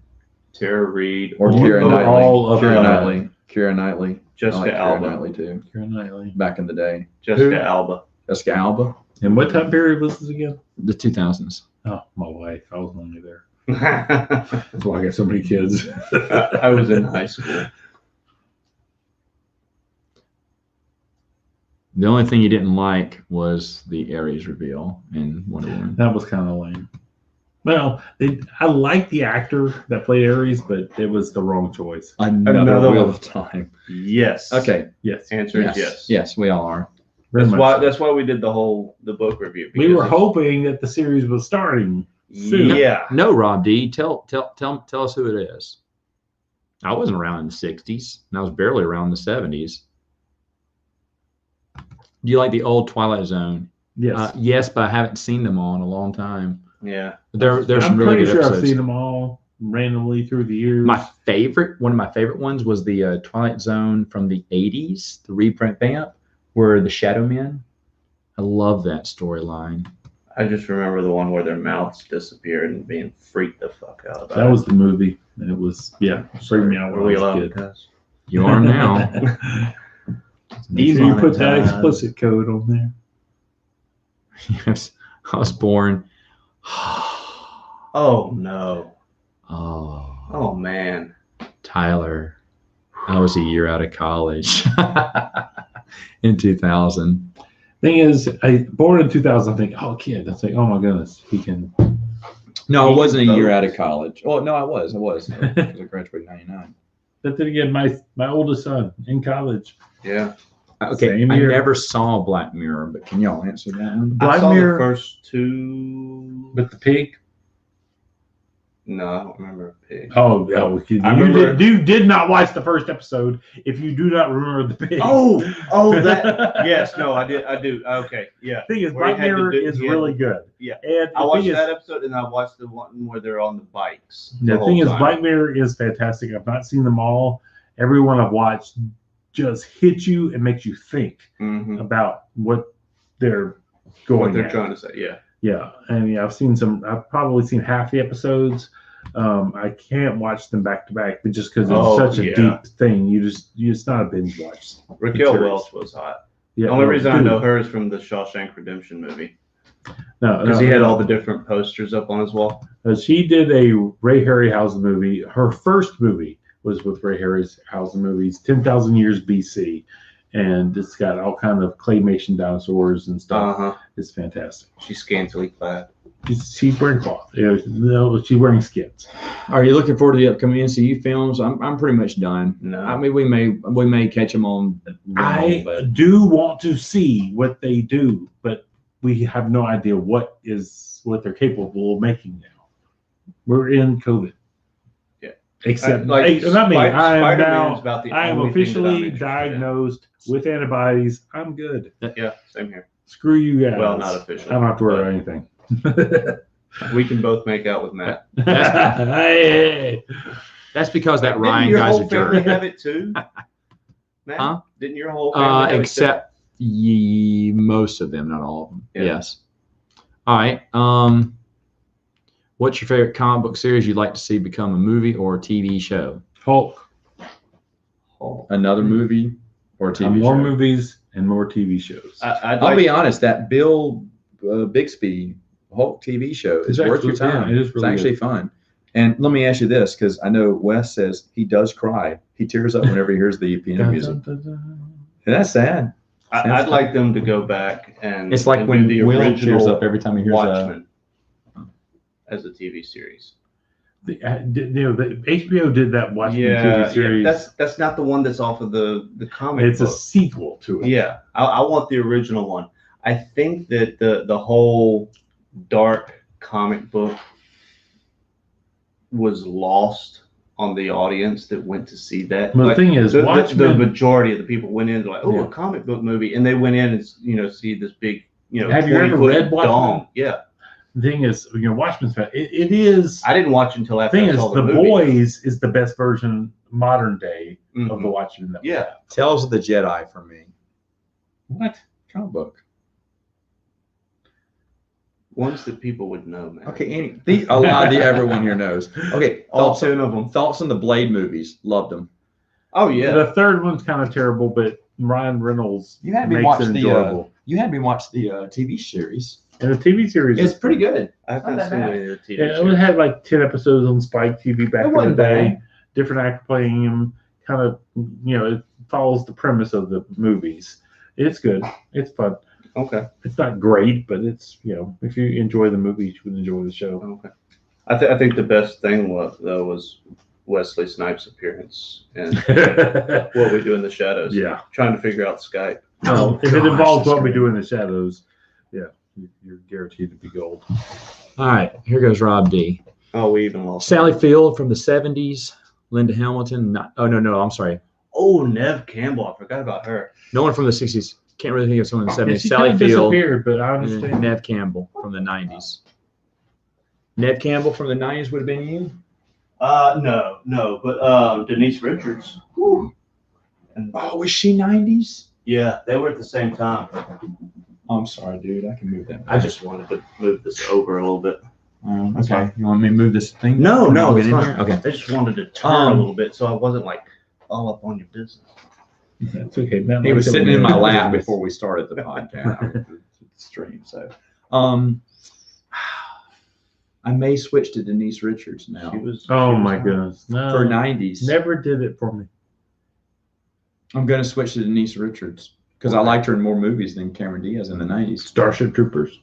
Tara Reid. or Or Keira all Knightley. of Keira them. Knightley. Keira Knightley. I Jessica like Keira Alba. Knightley too. Keira Knightley. Back in the day, Jessica Who? Alba. Jessica Alba. And what time period was this again? The 2000s. Oh, my wife. I was only there. I That's why I got so many kids. was in high school. The only thing you didn't like was the Ares reveal in Wonder Woman. That was kind of lame. Well, I like the actor that played Ares, but it was the wrong choice. Another Wheel one. of Time. Yes. Okay. Yes. Answer is yes. Yes, we all are. Very That's much why. so. That's why we did the book review. We were because hoping that the series was starting soon. Yeah. No, Rob D. Tell us who it is. I wasn't around in the 60s, and I was barely around in the 70s. Do you like the old Twilight Zone? Yes. Yes, but I haven't seen them all in a long time. Yeah. There's I'm some really pretty good sure I've episodes. seen them all randomly through the years. One of my favorite ones was the Twilight Zone from the 80s, the reprint vamp, where the Shadow Men. I love that storyline. I just remember the one where their mouths disappeared and being freaked the fuck out about That it. was the movie. And it was, freaked me out Were when we I was allowed a to kid. cuss? You are now. You put that explicit code on there. Yes, I was born. Oh no. Oh, Oh man. Tyler, I was a year out of college in 2000. Thing is, I born in 2000. I think, oh, kid. I think, oh my goodness, he can. No, I He wasn't a year votes. out of college. Oh, no, I was. I graduated in 99. But then again, my oldest son in college. Yeah. Okay, Same I year. never saw Black Mirror, but can y'all answer that one? Black I saw Mirror- the first two. With the pig. No, I don't remember a pig. Oh, remember- you did not watch the first episode if you do not remember the pig. Oh, that. Yes, no, I did. I do. Okay, yeah. The thing is, Where he Black had to Mirror do- is he had- really good. Yeah. And I the watched thing is, that episode and I watched the one where they're on the bikes. the whole thing is, time. Black Mirror is fantastic. I've not seen them all. Everyone I've watched just hits you and makes you think Mhm. about what they're What going they're at. trying to say, yeah. Yeah, and yeah, I've probably seen half the episodes. I can't watch them back to back, but just because it's Oh, such a yeah. deep thing, it's not a binge watch. Raquel Serious. Welch was hot. Yeah, The only no, reason I dude. know her is from the Shawshank Redemption movie No, because he had all the different posters up on his wall. She did a Ray Harryhausen movie. Her first movie was with Ray Harryhausen movies, 10,000 Years BC, and it's got all kind of claymation dinosaurs and stuff. Uh huh. It's fantastic. She's scantily clad. She's wearing cloth. No, she's wearing skins. Are you looking forward to the upcoming MCU films? I'm pretty much done. No. I mean, we may catch them on. I but do want to see what they do, but we have no idea what they're capable of making now. We're in COVID. Yeah. Except, Like, I am Spider-Man's now. about the I am only thing that I'm officially interested in. diagnosed with antibodies. I'm good. Yeah, same here. Screw you guys. Well, not officially. I don't have to worry about anything. We can both make out with Matt. Hey. that's because that Didn't Ryan your guy's whole a family jerk. have it too? Matt? Huh? Didn't your whole family have it too? Except most of them, not all of them. Yeah. Yes. All right. What's your favorite comic book series you'd like to see become a movie or a TV show? Hulk. Another movie or a TV More show? movies and more TV shows. I'd I'll like, be honest. That Bill Bixby Hulk TV show is It's worth your actually- time. yeah, it is It's really actually fun. And let me ask you this, because I know Wes says he does cry. He tears up whenever he hears the piano Dun, music. dun, dun, dun. And that's sad. I'd like them to go back and It's like and when do the Will tears original up every time he hears Watchmen as a TV series. The HBO did that Watchmen TV series. That's not the one that's off of the comic It's a book. sequel to it. Yeah, I want the original one. I think that the whole dark comic book was lost on the audience that went to see that. Well, the thing is, the Watchmen. majority of the people went in like, oh, Yeah. a comic book movie, and they went in and see this big, Have you ever 20-foot read Watchmen? dong. Yeah, The thing is, Watchmen's it is. I didn't watch until after The thing I is, saw The the movie. Boys is the best version modern day Mhm. of the Watchmen. That we Yeah. have. Tales of the Jedi for me. What? Comic book. Ones that people would know, man. Okay, a lot of everyone here knows. Okay, All thoughts, 10 of them. thoughts on the Blade movies. Loved them. Oh yeah. The third one's kind of terrible, but Ryan Reynolds You had me makes watch it the, enjoyable. You had me watch the TV series. And the TV series It's is pretty good. I haven't Not that seen bad. any of the TV Yeah, shows. it had like 10 episodes on Spike TV back It in the wasn't day. bad. Different actor playing him. Kind of, it follows the premise of the movies. It's good. It's fun. Okay. It's not great, but it's, if you enjoy the movies, you would enjoy the show. Okay. I think the best thing was Wesley Snipes' appearance and What We Do in the Shadows. Yeah. Trying to figure out Skype. No, if it gosh, involves that's what we great. do in the shadows, you're guaranteed to be gold. All right, here goes Rob D. Oh, we even lost. Sally Field from the 70s. Linda Hamilton. No, I'm sorry. Oh, Nev Campbell. I forgot about her. No one from the 60s. Can't really think of someone in the 70s. She Sally kind of Field. disappeared, but I And understand. Nev Campbell from the 90s. Nev Campbell from the 90s would have been you? No, but Denise Richards. Whew. And Oh, was she 90s? yeah, they were at the same time. Oh, I'm sorry, dude. I can move that. I just wanted to move this over a little bit. Okay. You want me to move this thing? No, Get it's in fine. here? Okay. I just wanted to turn a little bit so I wasn't like all up on your business. That's okay. Matt He was likes it sitting when in my you're- lap before we started the podcast stream. So, I may switch to Denise Richards now She was. Oh she was my on. goodness. No. for 90s. Never did it for me. I'm going to switch to Denise Richards because I liked her in more movies than Cameron Diaz in the 90s. Starship Troopers.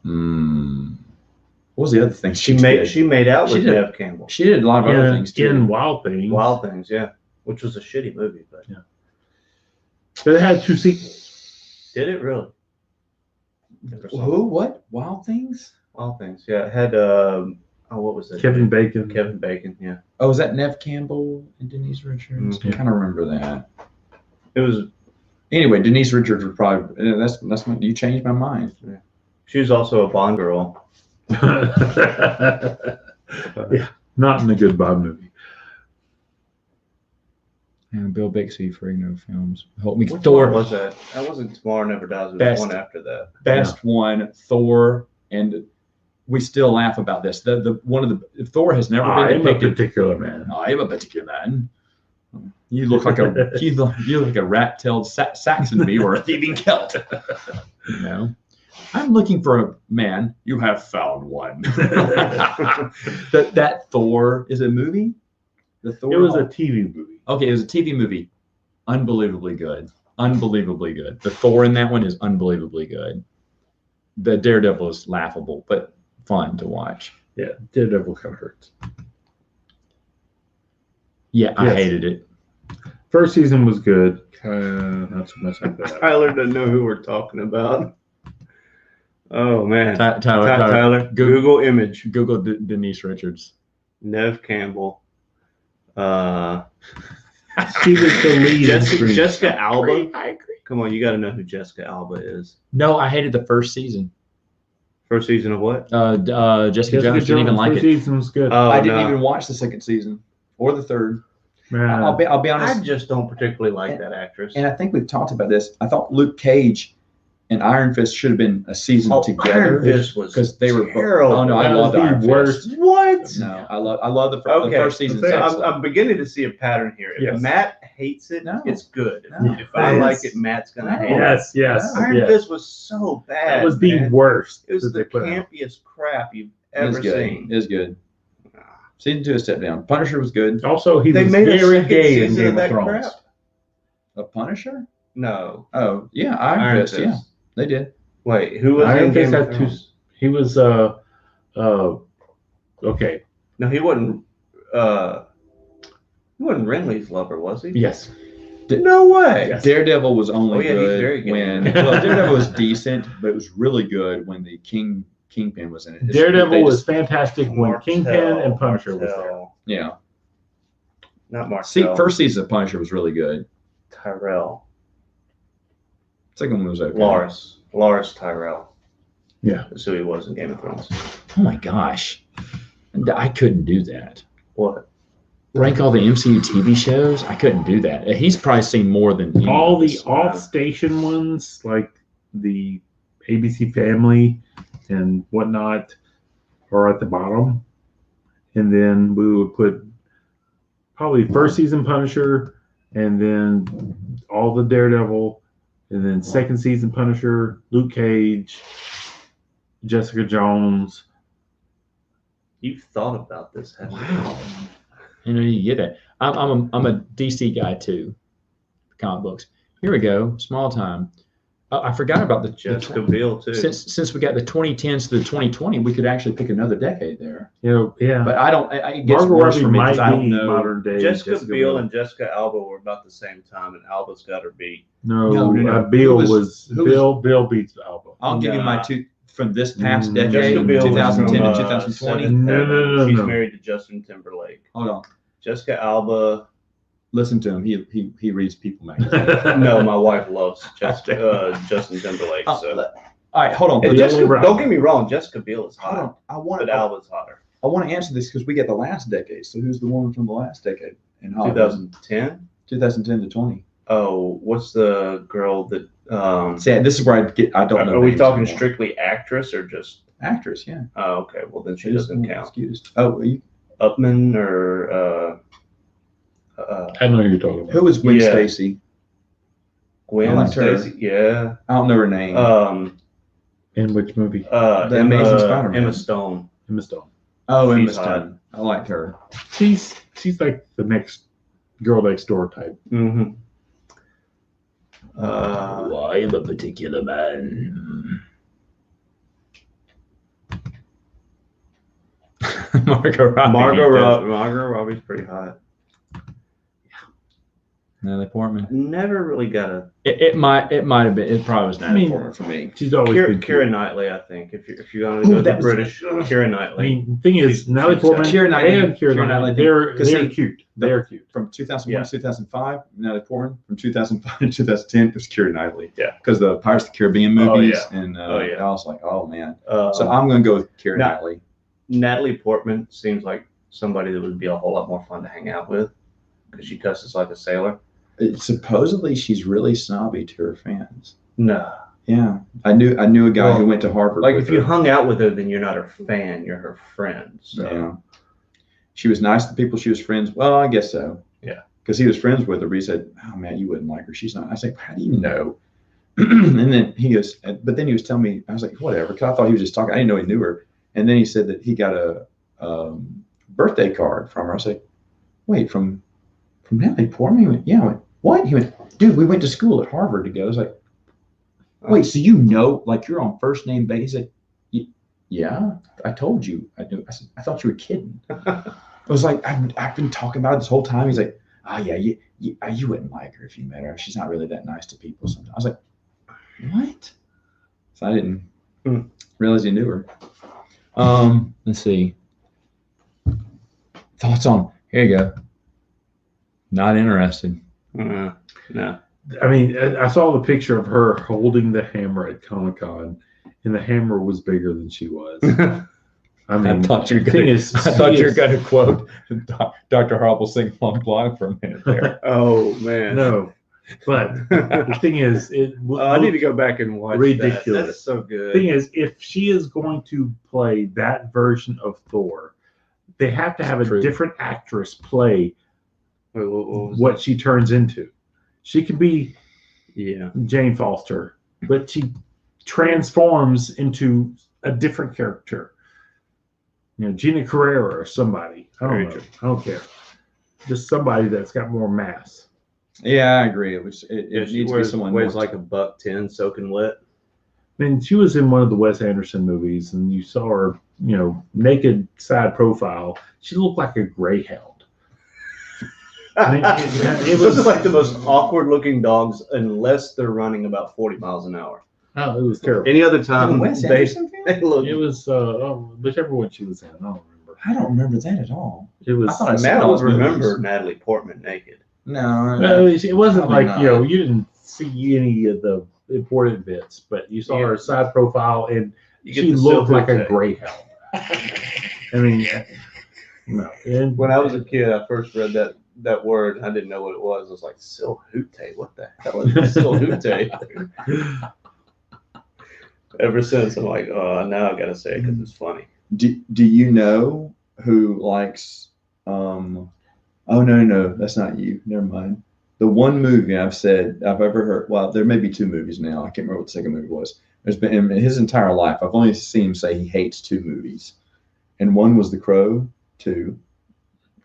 What was the other thing She made out She with did. Nev Campbell. She did a lot of other In, things too. in Wild Things. Wild Things, yeah, which was a shitty movie, but But it had 2 sequels. did it really? Who? What? Wild Things? Wild Things, yeah. It had what was it? Kevin Bacon. Kevin Bacon, yeah. Oh, was that Nev Campbell and Denise Richards? Mhm. I kind of remember that. It was. Anyway, Denise Richards was probably that's my, you changed my mind. She was also a Bond girl. Yeah, not in the Good Bob movie. And Bill Bixby for Igno Films. Help me. Which Thor one was that? That wasn't Tomorrow Never Dies. It was Best. one after that. best one. Thor, and we still laugh about this. The one of the Thor has never been I'm a depicted. particular man. I am a particular man. You look like a you look like a rat-tailed Saxon to me or a thieving Celt. You know, I'm looking for a man. You have found one. that Thor is a movie. The Thor. It was a TV movie. Okay, it was a TV movie. Unbelievably good. unbelievably good. The Thor in that one is unbelievably good. The Daredevil is laughable, but fun to watch. Yeah, Daredevil kind of hurts. Yeah, I Yes. hated it. First season was good. Not so much like that. Tyler doesn't know who we're talking about. Oh man, Tyler, Tyler, Google image. Google Denise Richards. Nev Campbell. She was the lead. in Scream. Jessica Alba. I agree. Come on, you got to know who Jessica Alba is. No, I hated the first season. First season of what? Jessica Jones didn't even like First it. season was good. Oh, I didn't no. even watch the second season or the third. Man. I'll be honest. I just don't particularly like that actress. And I think we've talked about this. I thought Luke Cage and Iron Fist should have been a season Oh, together Iron Fist was because they were. terrible. Oh no, I That love was the Iron worst. Fist. What? No, I love the Okay, first season. I'm saying, I'm beginning to see a pattern here. If Yes. Matt hates it, No. it's good. No. If I Yes. like it, Matt's gonna No. hate it. Yes. Iron yes. Fist was so bad. That was the man. worst. It was that the they put out. campiest crap you've It was ever good. seen. It was good. Season 2 is step down. Punisher was good. Also, he They was made a very second gay in season Game of of that Thrones. crap. A Punisher? No. Oh yeah, Iron Fist. Yeah, they did. Wait, who was Iron in Fist Game of had two. Thrones? He was okay. No, he wasn't. He wasn't Renly's lover, was he? Yes. No way. Yes. Daredevil was only Oh, yeah, he's very good good. when Daredevil was decent, but it was really good when the Kingpin was in it. Daredevil They was just- fantastic when Martel, Kingpin and Punisher was there. Martel. yeah. Not Marcel. See, first season of Punisher was really good. Tyrell. Second one was okay. Lars Tyrell. Yeah. That's who he was in Game of Thrones. Oh my gosh, I couldn't do that. What? Rank all the MCU TV shows. I couldn't do that. He's probably seen more than any All of the us. off-station ones, like the ABC Family and whatnot, are at the bottom, and then we would put probably first season Punisher, and then all the Daredevil, and then second season Punisher, Luke Cage, Jessica Jones. You've thought about this, haven't Wow. You know, you get that. I'm a DC guy too. Comic books. Here we go. Small time. I forgot about the you? Jessica Biel too. since we got the 2010s to the 2020, we could actually pick another decade there. You know, yeah. But I don't. It gets Margot worse Robbie for me might because I don't be know. modern day. Jessica Biel and Jessica Alba were about the same time, and Alba's got her beat. No, No. Bill Who was who was- Bill beats the album. I'll give you my Nah. two from this past Jessica decade, Biel was 2010 from, to 2020. Seventh No, Heaven. no, no, She's no. married to Justin Timberlake. Hold on. Jessica Alba. Listen to him. He reads People magazine. No, my wife loves Justin Timberlake. Oh, So. All right, hold on. And Yeah, Jessica, right. don't get me wrong, Jessica Biel is Hold hot, on. I want but to. Alba's hotter. I want to answer this because we get the last decade. So who's the one from the last decade in Hollywood? 2010. 2010 to 20. Oh, what's the girl that? See, this is where I don't know. Are we names talking anymore. strictly actress or just? Actress? Yeah. Oh, okay. Well, then she Who's doesn't the one count. excused? Oh, Upman or I know who you're talking about. who was Gwen Yeah. Stacy? Gwen I liked her. Stacy? Yeah. I don't know her name. In which movie? The Amazing Spider-Man. Emma Stone. Emma Stone. oh, Emma she's hot. Stone. I liked her. She's like the next girl next door type. Mm-hmm. I'm a particular man. Margot Robbie. Margot Robbie's pretty hot. Natalie Portman. Never really got a It might have been. It probably was Natalie I mean, Portman for me. She's always been Keira Knightley, I think. If you're going to Ooh, go to that was- British, Keira I Knightley. mean, the thing is, She's- Natalie she's Portman Keira Knightley- and Keira Keira Knightley, Knightley, they're 'cause see, cute. They're cute. From 2001 Yeah. to 2005, Natalie Portman. From 2005 to 2010, it was Keira Knightley. Yeah. Because the Pirates of the Caribbean Oh, movies. yeah. And Oh, yeah. I was like, oh, man. So So I'm going to go with Keira Now- Knightley. Natalie Portman seems like somebody that would be a whole lot more fun to hang out with because she cusses like a sailor. Supposedly, she's really snobby to her fans. No. Yeah. I knew a guy Well, who went to Harvard. Like with if you her. hung out with her, then you're not her fan, you're her friend. So Yeah. She was nice to people she was friends. Well, I guess so. Yeah. Because he was friends with her, but he said, "Oh man, you wouldn't like her. She's not." I said, "How do you know?" And then he goes, but then he was telling me, I was like, "Whatever," because I thought he was just talking. I didn't know he knew her. And then he said that he got a birthday card from her. I said, "Wait, from Natalie Portman?" He went, "Yeah." I went, what? He went, dude, we went to school at Harvard together. I was like, wait, so like you're on first name basis? He's like, yeah, I told you. I knew. I said, I thought you were kidding. I was like, I've been talking about it this whole time. He's like, oh yeah, you wouldn't like her if you met her. She's not really that nice to people sometimes. I was like, what? So I didn't realize you knew her. Let's see. Thoughts on, here you go. Not interested. No. I mean, I saw the picture of her holding the hammer at Comic-Con, and the hammer was bigger than she was. I mean, I thought you were going to quote Dr. Horrible Sing Long Blonde for a minute there. Oh man. No, but the thing is, I need to go back and watch ridiculous. That. That's so good. The thing is, if she is going to play that version of Thor, they have to have a different actress play what she turns into. She can be Jane Foster, but she transforms into a different character. You know, Gina Carrera or somebody. I don't know. I don't care. Just somebody that's got more mass. Yeah, I agree. It needs to be someone weighs like $110 soaking wet. I mean, she was in one of the Wes Anderson movies, and you saw her, you know, naked side profile. She looked like a greyhound. I mean, it was like the most awkward looking dogs unless they're running about 40 miles an hour. Oh, it was terrible. Any other time, they look. It was whichever one she was in. I don't remember. I don't remember that at all. It was. I thought I Matt saw would those remember movies. Natalie Portman naked. No, it wasn't probably like not. you know, you didn't see any of the important bits, but you saw her side profile, and she looked like a greyhound. I mean, no. And when I was a kid, I first read that word. I didn't know what it was. I was like, Silhouette. What the hell is Silhouette? Ever since, I'm like, oh, now I gotta say it because it's funny. Do you know who likes? Oh no, that's not you. Never mind. The one movie I've ever heard. Well, there may be two movies now. I can't remember what the second movie was. There's been in his entire life, I've only seen him say he hates two movies, and one was The Crow 2.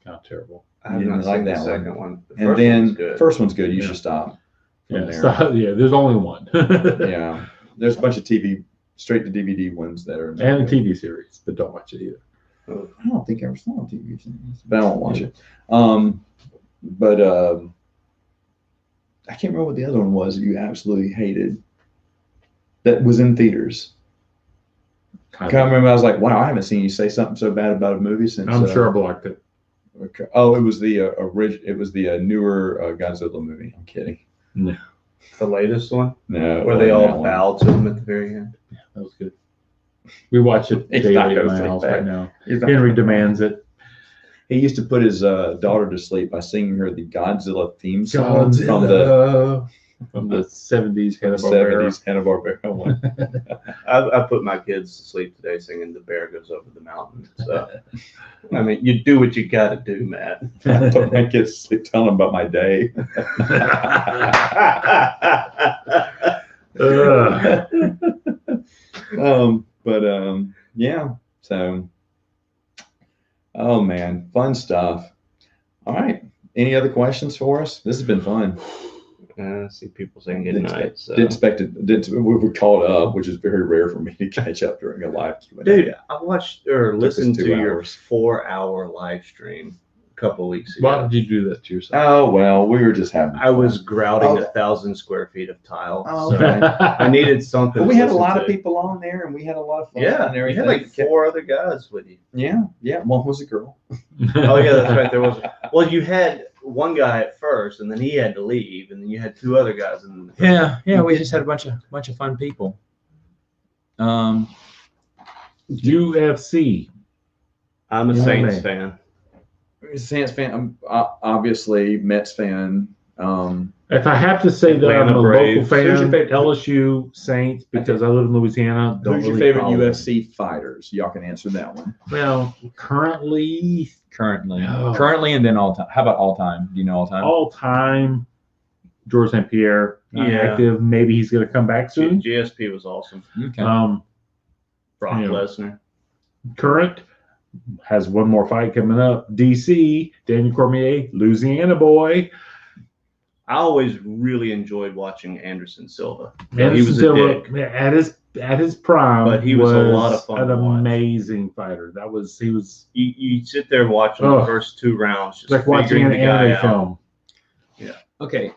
Not terrible. I have You not didn't like seen the that second one. The And first then one's good. first one's good. You should stop. Yeah, there. there's only one. Yeah, there's a bunch of TV straight to DVD ones that are. And a TV series, but don't watch it either. I don't think I ever saw a TV series, but I won't watch it. I can't remember what the other one was that you absolutely hated. That was in theaters. I can't remember. I was like, wow, I haven't seen you say something so bad about a movie since. I'm sure I blocked it. Okay. Oh, it was the original. It was the newer Godzilla movie. I'm kidding. No, The latest one, No. where they all bow to him at the very end. yeah, that was good. We watch it It's daily not at gonna my say house that. right now. He's not- Henry demands it. He used to put his daughter to sleep by singing her the Godzilla theme song from the 70s Hanna-Barbera. 70s Hanna-Barbera one. I put my kids to sleep today singing "The Bear Goes Over the Mountain." So, I mean, you do what you got to do, Matt. I put my kids to sleep telling them about my day. Yeah. So, oh man, fun stuff. All right. Any other questions for us? This has been fun. I see people saying good Didn't night. So. Didn't expect it. We were caught up, which is very rare for me to catch up during a live Q&A. Dude, I watched or listened to 2 your hours. 4-hour live stream a couple weeks ago. Why did you do that to yourself? Oh well, we were just having. I was grouting Oh. 1,000 square feet of tile. Oh, so okay. I needed something. But we to had a listen lot to. of people on there, and we had a lot of fun. Yeah, and you everything. had like 4 other guys with you. Yeah. One was a girl. Oh yeah, that's right. There was. Well, you had one guy at first, and then he had to leave, and then you had 2 other guys. And Yeah. We just had a bunch of fun people. UFC. I'm a Yeah, Saints man. fan. Saints fan. I'm obviously Mets fan. If I have to say that I'm Atlanta a Braves. local Who's your fan, favorite- LSU, Saints, because I live in Louisiana. Don't Who's your really favorite follow them. UFC fighters? Y'all can answer that one. Well, currently, Currently, Oh. and then all time. How about all time? Do you know all time? all time, George St. Pierre, not Yeah. active. Maybe he's going to come back soon. GSP was awesome. Okay. Brock Yeah. Lesnar. Current has one more fight coming up. DC, Daniel Cormier, Louisiana boy. I always really enjoyed watching Anderson Silva. Anderson he was a Silva, dick. at his prime, But he was a lot of fun an to watch. amazing fighter. He was You sit there watching the first 2 rounds, just like watching an figuring the guy anime out. film. Okay.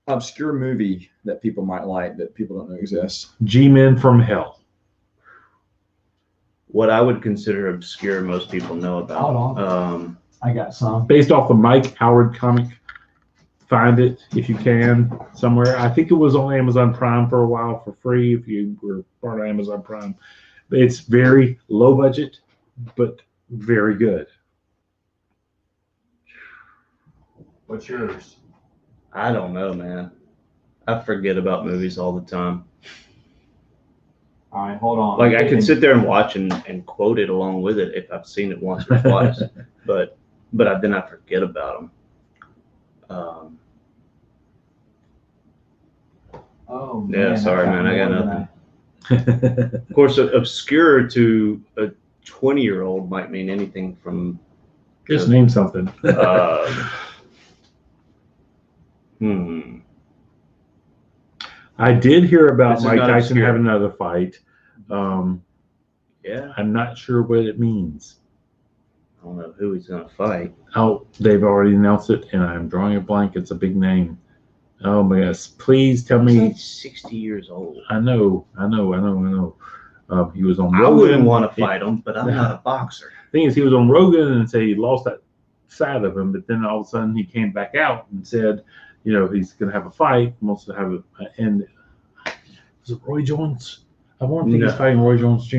Obscure movie that people might like that people don't know exists. G-Men from Hell. What I would consider obscure, most people know about. Hold I got some. Based off the Mike Howard comic. Find it if you can somewhere. I think it was on Amazon Prime for a while for free if you were part of Amazon Prime. It's very low budget, but very good. What's yours? I don't know, man. I forget about movies all the time. All right, hold on. Like, I could sit there and watch and quote it along with it if I've seen it once or twice, but then I forget about them. Oh, Yeah, sorry, man. I got nothing. Of course, obscure to a 20-year-old might mean anything from. Just name something. I did hear about This is Mike not Tyson obscure. having another fight. Yeah, I'm not sure what it means. I don't know who he's gonna fight. Oh, they've already announced it, and I'm drawing a blank. It's a big name. Oh my gosh! Please tell He's me. like 60 years old. I know. He was on. I Rogan. wouldn't want to fight him, but I'm not a boxer. Thing is, he was on Rogan and said he lost that side of him, but then all of a sudden he came back out and said, he's going to have a fight, wants to have and was it Roy Jones? I want to think he's fighting Roy Jones Jr.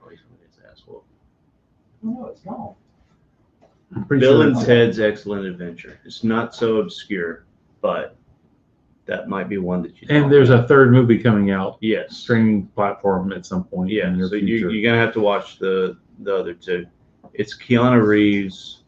Oh, he's gonna get his ass whooped. No, it's gone. I'm pretty Bill sure and it's- Ted's Excellent Adventure. It's not so obscure, but that might be one that you. And don't there's know. a third movie coming out, Yes. streaming platform at some point. Yeah, in the so future. you're gonna have to watch the other 2. It's Keanu Reeves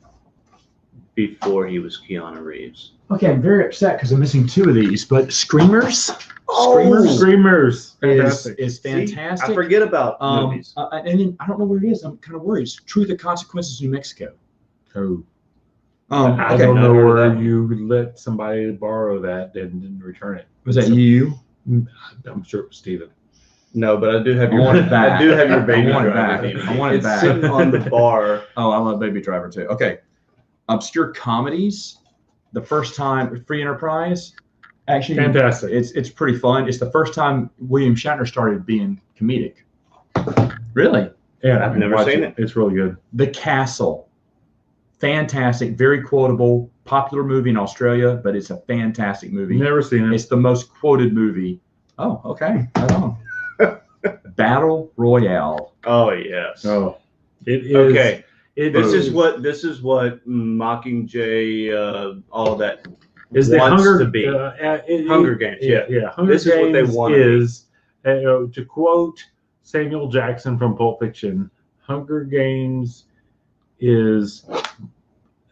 before he was Keanu Reeves. Okay, I'm very upset because I'm missing 2 of these, but Screamers. Screamers is fantastic. fantastic. See, I forget about movies. And then I don't know where it is. I'm kind of worried. It's Truth and Consequences, New Mexico. Oh, Okay. I don't know I've heard where of that. you let somebody borrow that and didn't return it. Was that you? I'm sure it was Steven. No, but I do have I your. want it back. I do have your Baby I want it Driver back. DVD. I want it it's back. sitting on the bar. Oh, I love Baby Driver too. Okay. Obscure comedies. The first time Free Enterprise. Actually, Fantastic. it's pretty fun. It's the first time William Shatner started being comedic. Really? Yeah, I've never watch seen it. It's really good. The Castle. Fantastic, very quotable, popular movie in Australia, but it's a fantastic movie. Never seen it. It's the most quoted movie. Oh, okay. Right on. Battle Royale. Oh yes. Oh, it is. Okay. It This is what Mockingjay, all that is the wants Hunger to be. it- Hunger Games, yeah. yeah. Hunger This is what they Games wanna be. is to quote Samuel Jackson from Pulp Fiction. Hunger Games is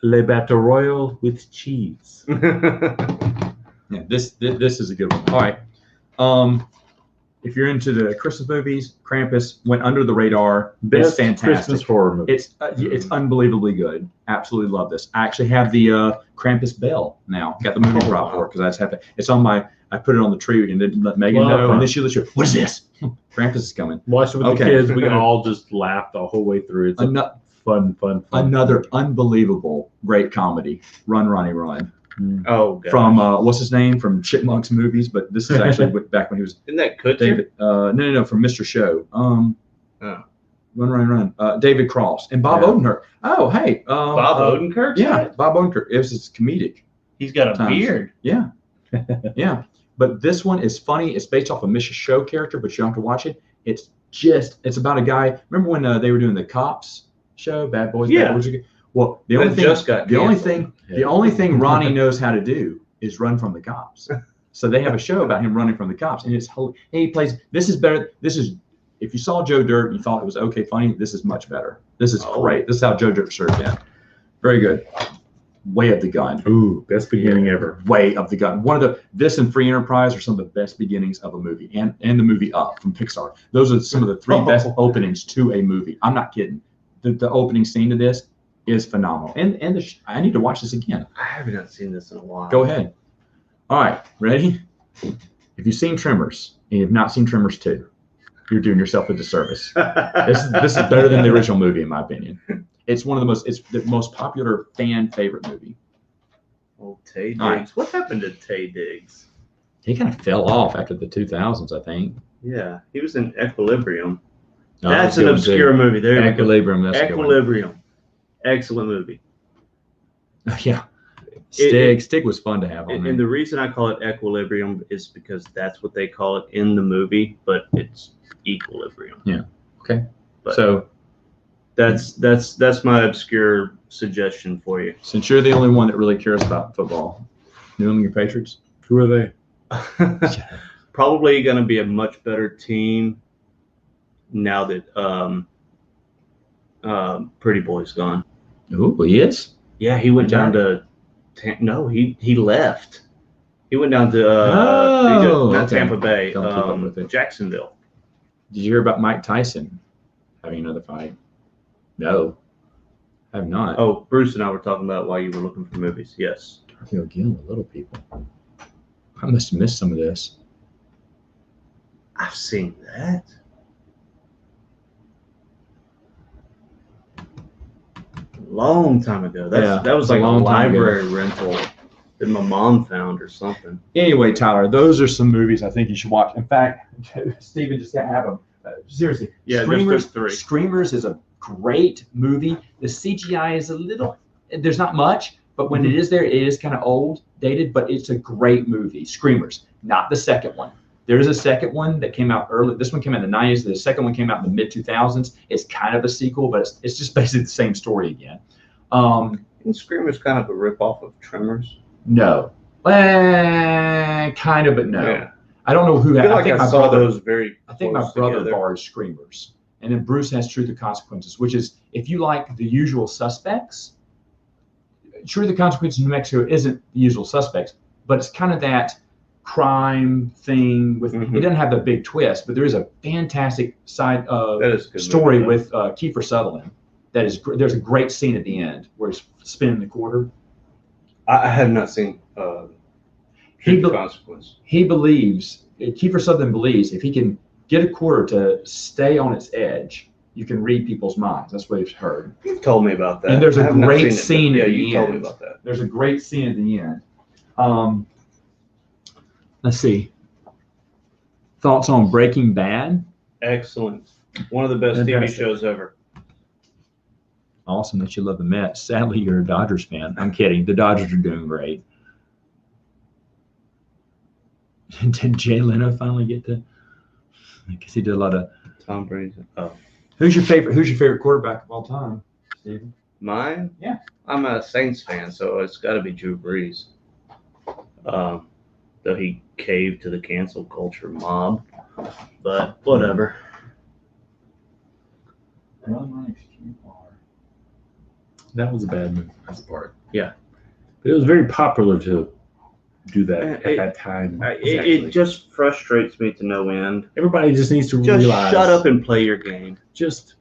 Le Battle Royale with cheese. Yeah, this is a good one. All right. If you're into the Christmas movies, Krampus went under the radar. It's Best fantastic. Christmas horror movie. It's unbelievably good. Absolutely love this. I actually have the Krampus bell now. Got the movie prop for it because I just have to. It's on my. I put it on the tree and didn't let Megan Well, know. And then she was like, "What is this? Krampus is coming." Watched it with Okay. the kids. We all just laughed the whole way through. It's Ano- fun. Another unbelievable great comedy. Run, Ronnie, Run. Oh, God. From what's his name from Chipmunks movies, but this is actually back when he was Isn't that Kutcher? David. No, from Mr. Show. Oh. Run. David Cross and Bob Yeah. Odenkirk. Oh, hey. Bob Odenkirk? Yeah, Bob Odenkirk. It was just comedic. He's got a Times. beard. Yeah. Yeah. But this one is funny. It's based off a Mr. Show character, but you don't have to watch it. It's about a guy. Remember when they were doing the Cops show, Bad Boys? Yeah. Bad Boys? Well, the That only thing, just got the only canceled. thing, the only thing Ronnie knows how to do is run from the cops. So they have a show about him running from the cops, and he plays. This is better. This is if you saw Joe Dirt and you thought it was okay, funny. This is much better. This is great. This is how Joe Dirt served in. Very good. Way of the Gun. Ooh, best beginning ever. Way of the Gun. This and Free Enterprise are some of the best beginnings of a movie, and the movie Up from Pixar. Those are some of the 3 best openings to a movie. I'm not kidding. The opening scene to this is phenomenal. And I need to watch this again. I have not seen this in a while. Go ahead. All right, ready? If you've seen Tremors and you've not seen Tremors 2, you're doing yourself a disservice. This is better than the original movie, in my opinion. It's the most popular fan favorite movie. Oh, Tay Diggs. All right. What happened to Tay Diggs? He kind of fell off after the 2000s, I think. Yeah, he was in Equilibrium. No, That's it an was obscure movie. There we go. Equilibrium. That's a good one. Equilibrium. Excellent movie. Yeah. Stig was fun to have on there. And the reason I call it Equilibrium is because that's what they call it in the movie, but it's Equilibrium. Yeah. Okay. But So that's my obscure suggestion for you. since you're the only one that really cares about football, New England Patriots. Who are they? Probably going to be a much better team now that Pretty Boy's gone. Ooh, he is. Yeah, he went down to. No, he left. He went down to not okay. Tampa Bay, Don't keep up with it. Jacksonville. Did you hear about Mike Tyson having another fight? No, I have not. Oh, Bruce and I were talking about while you were looking for movies. Yes. I feel again with little people. I must have missed some of this. I've seen that. Long time ago. That was a like a long time ago. library rental that my mom found or something. Anyway, Tyler, those are some movies I think you should watch. In fact, Steven just got to have them. Seriously. Yeah, Screamers, there's 3. Screamers is a great movie. The CGI is a little, there's not much, but when it is there, it is kind of old, dated, but it's a great movie. Screamers, not the second one. There's a second one that came out early. This one came out in the 90s. The second one came out in the mid-2000s. It's kind of a sequel, but it's just basically the same story again. And Screamer's kind of a ripoff of Tremors. No. Kind of, but no. Yeah. I don't know who. I think I saw those very. I think my brother borrows Screamers. And then Bruce has Truth or Consequences, which is, if you like The Usual Suspects, Truth or Consequences in New Mexico isn't The Usual Suspects, but it's kind of that crime thing with, it doesn't have the big twist, but there is a fantastic side story movie, with Kiefer Sutherland. That is, there's a great scene at the end where he's spinning the quarter. I have not seen Consequence. He believes, Kiefer Sutherland believes, if he can get a quarter to stay on its edge, you can read people's minds. That's what he's heard. You've told me about that. And there's a great scene at the end. Yeah, you told me about that. There's a great scene at the end. Let's see. Thoughts on Breaking Bad? Excellent. One of the best TV shows ever. Awesome that you love the Mets. Sadly, you're a Dodgers fan. I'm kidding. The Dodgers are doing great. Did Jay Leno finally get to? Because he did a lot of. Tom Brady. Oh. Who's your favorite quarterback of all time, Steven? Mine? Yeah. I'm a Saints fan, so it's got to be Drew Brees. Though he caved to the cancel culture mob, but whatever. That was a bad move. That's a part. Yeah. But it was very popular to do that at that time. It just frustrates me to no end. Everybody just needs to Just realize. shut up and play your game. Just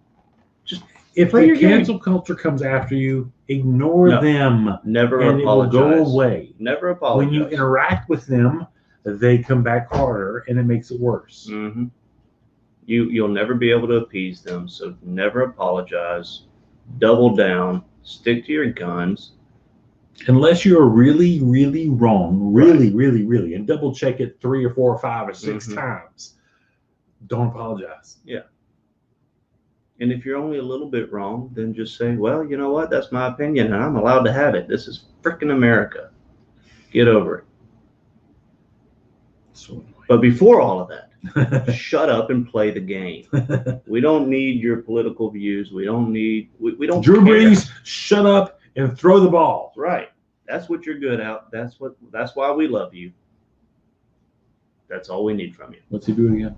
if play the your game. cancel culture comes after you, ignore them. Never and apologize. It will go away. Never apologize. When you interact with them, they come back harder, and it makes it worse. Mm-hmm. You'll never be able to appease them, so never apologize. Double down. Stick to your guns. Unless you're really, really wrong, really, and double check it 3 or 4 or 5 or 6 times. Don't apologize. Yeah. And if you're only a little bit wrong, then just say, well, you know what? That's my opinion, and I'm allowed to have it. This is freaking America. Get over it. So but before all of that, shut up and play the game. We don't need your political views. We don't Drew care. Brees, shut up and throw the ball. Right. That's what you're good at. That's why we love you. That's all we need from you. What's he doing again?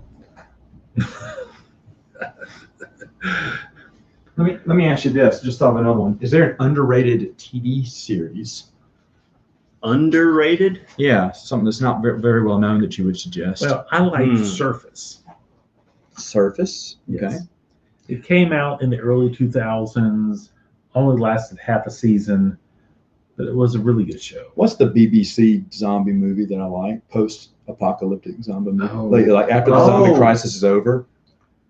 Let me ask you this. Just thought of another one. Is there an underrated TV series? Underrated? Yeah, something that's not very well known that you would suggest. Well, I like Surface. Surface. Okay. Yes. It came out in the early 2000s. Only lasted half a season. But it was a really good show. What's the BBC zombie movie that I like? Post-apocalyptic zombie movie. Oh. Like after the zombie crisis is over.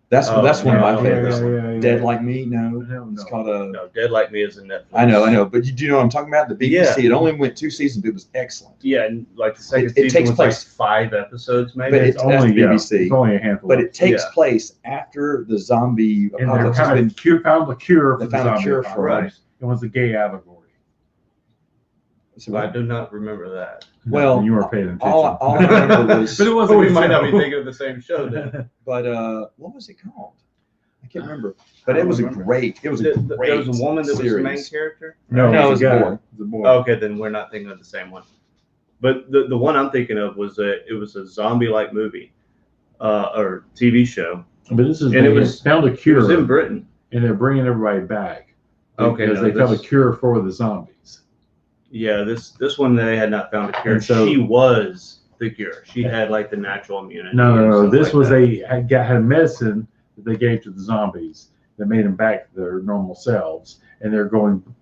That's one of my favorites. Yeah. Dead Like Me? No. Hell It's no. called a. No, Dead Like Me is in Netflix. I know. But do you know what I'm talking about? The BBC. Yeah. It only went 2 seasons, but it was excellent. Yeah, and like the second It season takes was place- like 5 episodes, maybe. But It's that's only BBC. It's only a handful. But it takes Yeah. place after the zombie and they apocalypse has kind been. of found the cure They for the found a zombie cure for it. apocalypse. It was a gay allegory. I do not remember that. Well, you weren't paying attention. all I remember was- but it was. Oh, we might not be thinking of the same show then. But what was it called? I can't remember. But it was a great. It was a great. There was a woman that was the main series. character. No, No, it it was was a a guy. boy. It was a boy. Okay, then we're not thinking of the same one. But the one I'm thinking of was it was a zombie-like movie, or TV show. But this is And they it was- found a It cure, was in Britain. and they're bringing everybody back. Okay, because no, they found a this- cure for the zombies. Yeah, this one they had not found a cure. And so- She was the cure. She had like the natural immunity. No. and stuff This like was that. had medicine that they gave to the zombies that made them back to their normal selves, and they're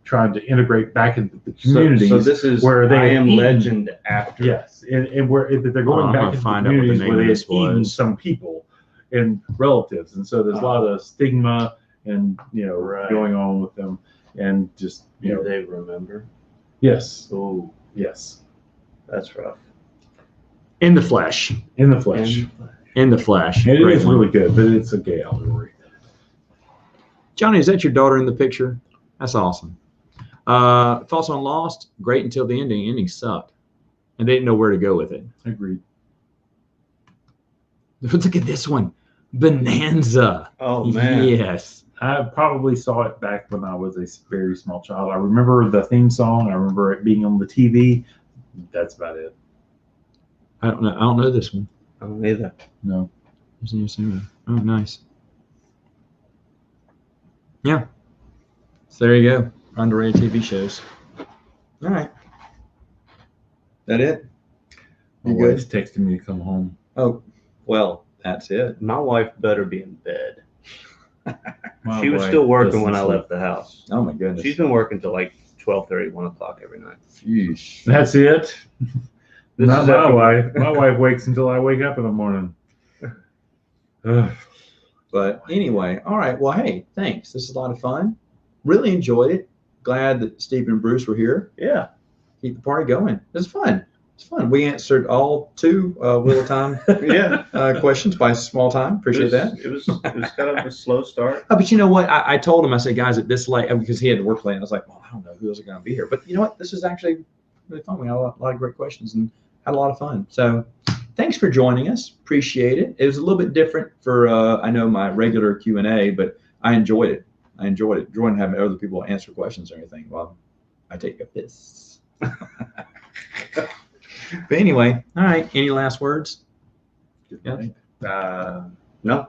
trying to integrate back into the communities. So this is where they I Am eaten- Legend after. Yes, and where they're going I'm back gonna into find out what the communities name where of they this had eaten was. some people and relatives, and so there's a lot of stigma and Right. going on with them, and just Do they remember? yes, Oh, yes, that's rough. In the flesh. in the flesh. In the flesh. And it Great is one. really good, but it's a gay allegory. Johnny, is that your daughter in the picture? That's awesome. Thoughts on Lost? Great until the ending. Ending sucked, and they didn't know where to go with it. Agreed. Look at this one, Bonanza. Oh man. Yes. I probably saw it back when I was a very small child. I remember the theme song. I remember it being on the TV. That's about it. I don't know. I don't know this one. I don't either. No. Oh, nice. Yeah. So there you go. Underrated TV shows. All right. That it? My You good? wife's texting me to come home. Oh, well, that's it. My wife better be in bed. My She was wife still working doesn't when I sleep. left the house. Oh my goodness. She's been working till like 12:30, 1 o'clock every night. Sheesh. That's it. This Not is my after- wife. My wife waits until I wake up in the morning. Ugh. But anyway, all right. Well, hey, thanks. This is a lot of fun. Really enjoyed it. Glad that Steve and Bruce were here. Yeah. Keep the party going. It was fun. It's fun. We answered all 2 Wheel of Time Yeah. questions by small time. Appreciate that. It was kind of a slow start. Oh, but you know what? I told him, I said, guys, at this late, because he had to work late, I was like, well, I don't know who else is going to be here. But you know what? This is actually really fun. We had a lot of great questions and had a lot of fun. So thanks for joining us. Appreciate it. It was a little bit different for, I know, my regular Q&A, but I enjoyed it. Enjoying having other people answer questions or anything while I take a piss. But anyway, all right. Any last words? Good night. No,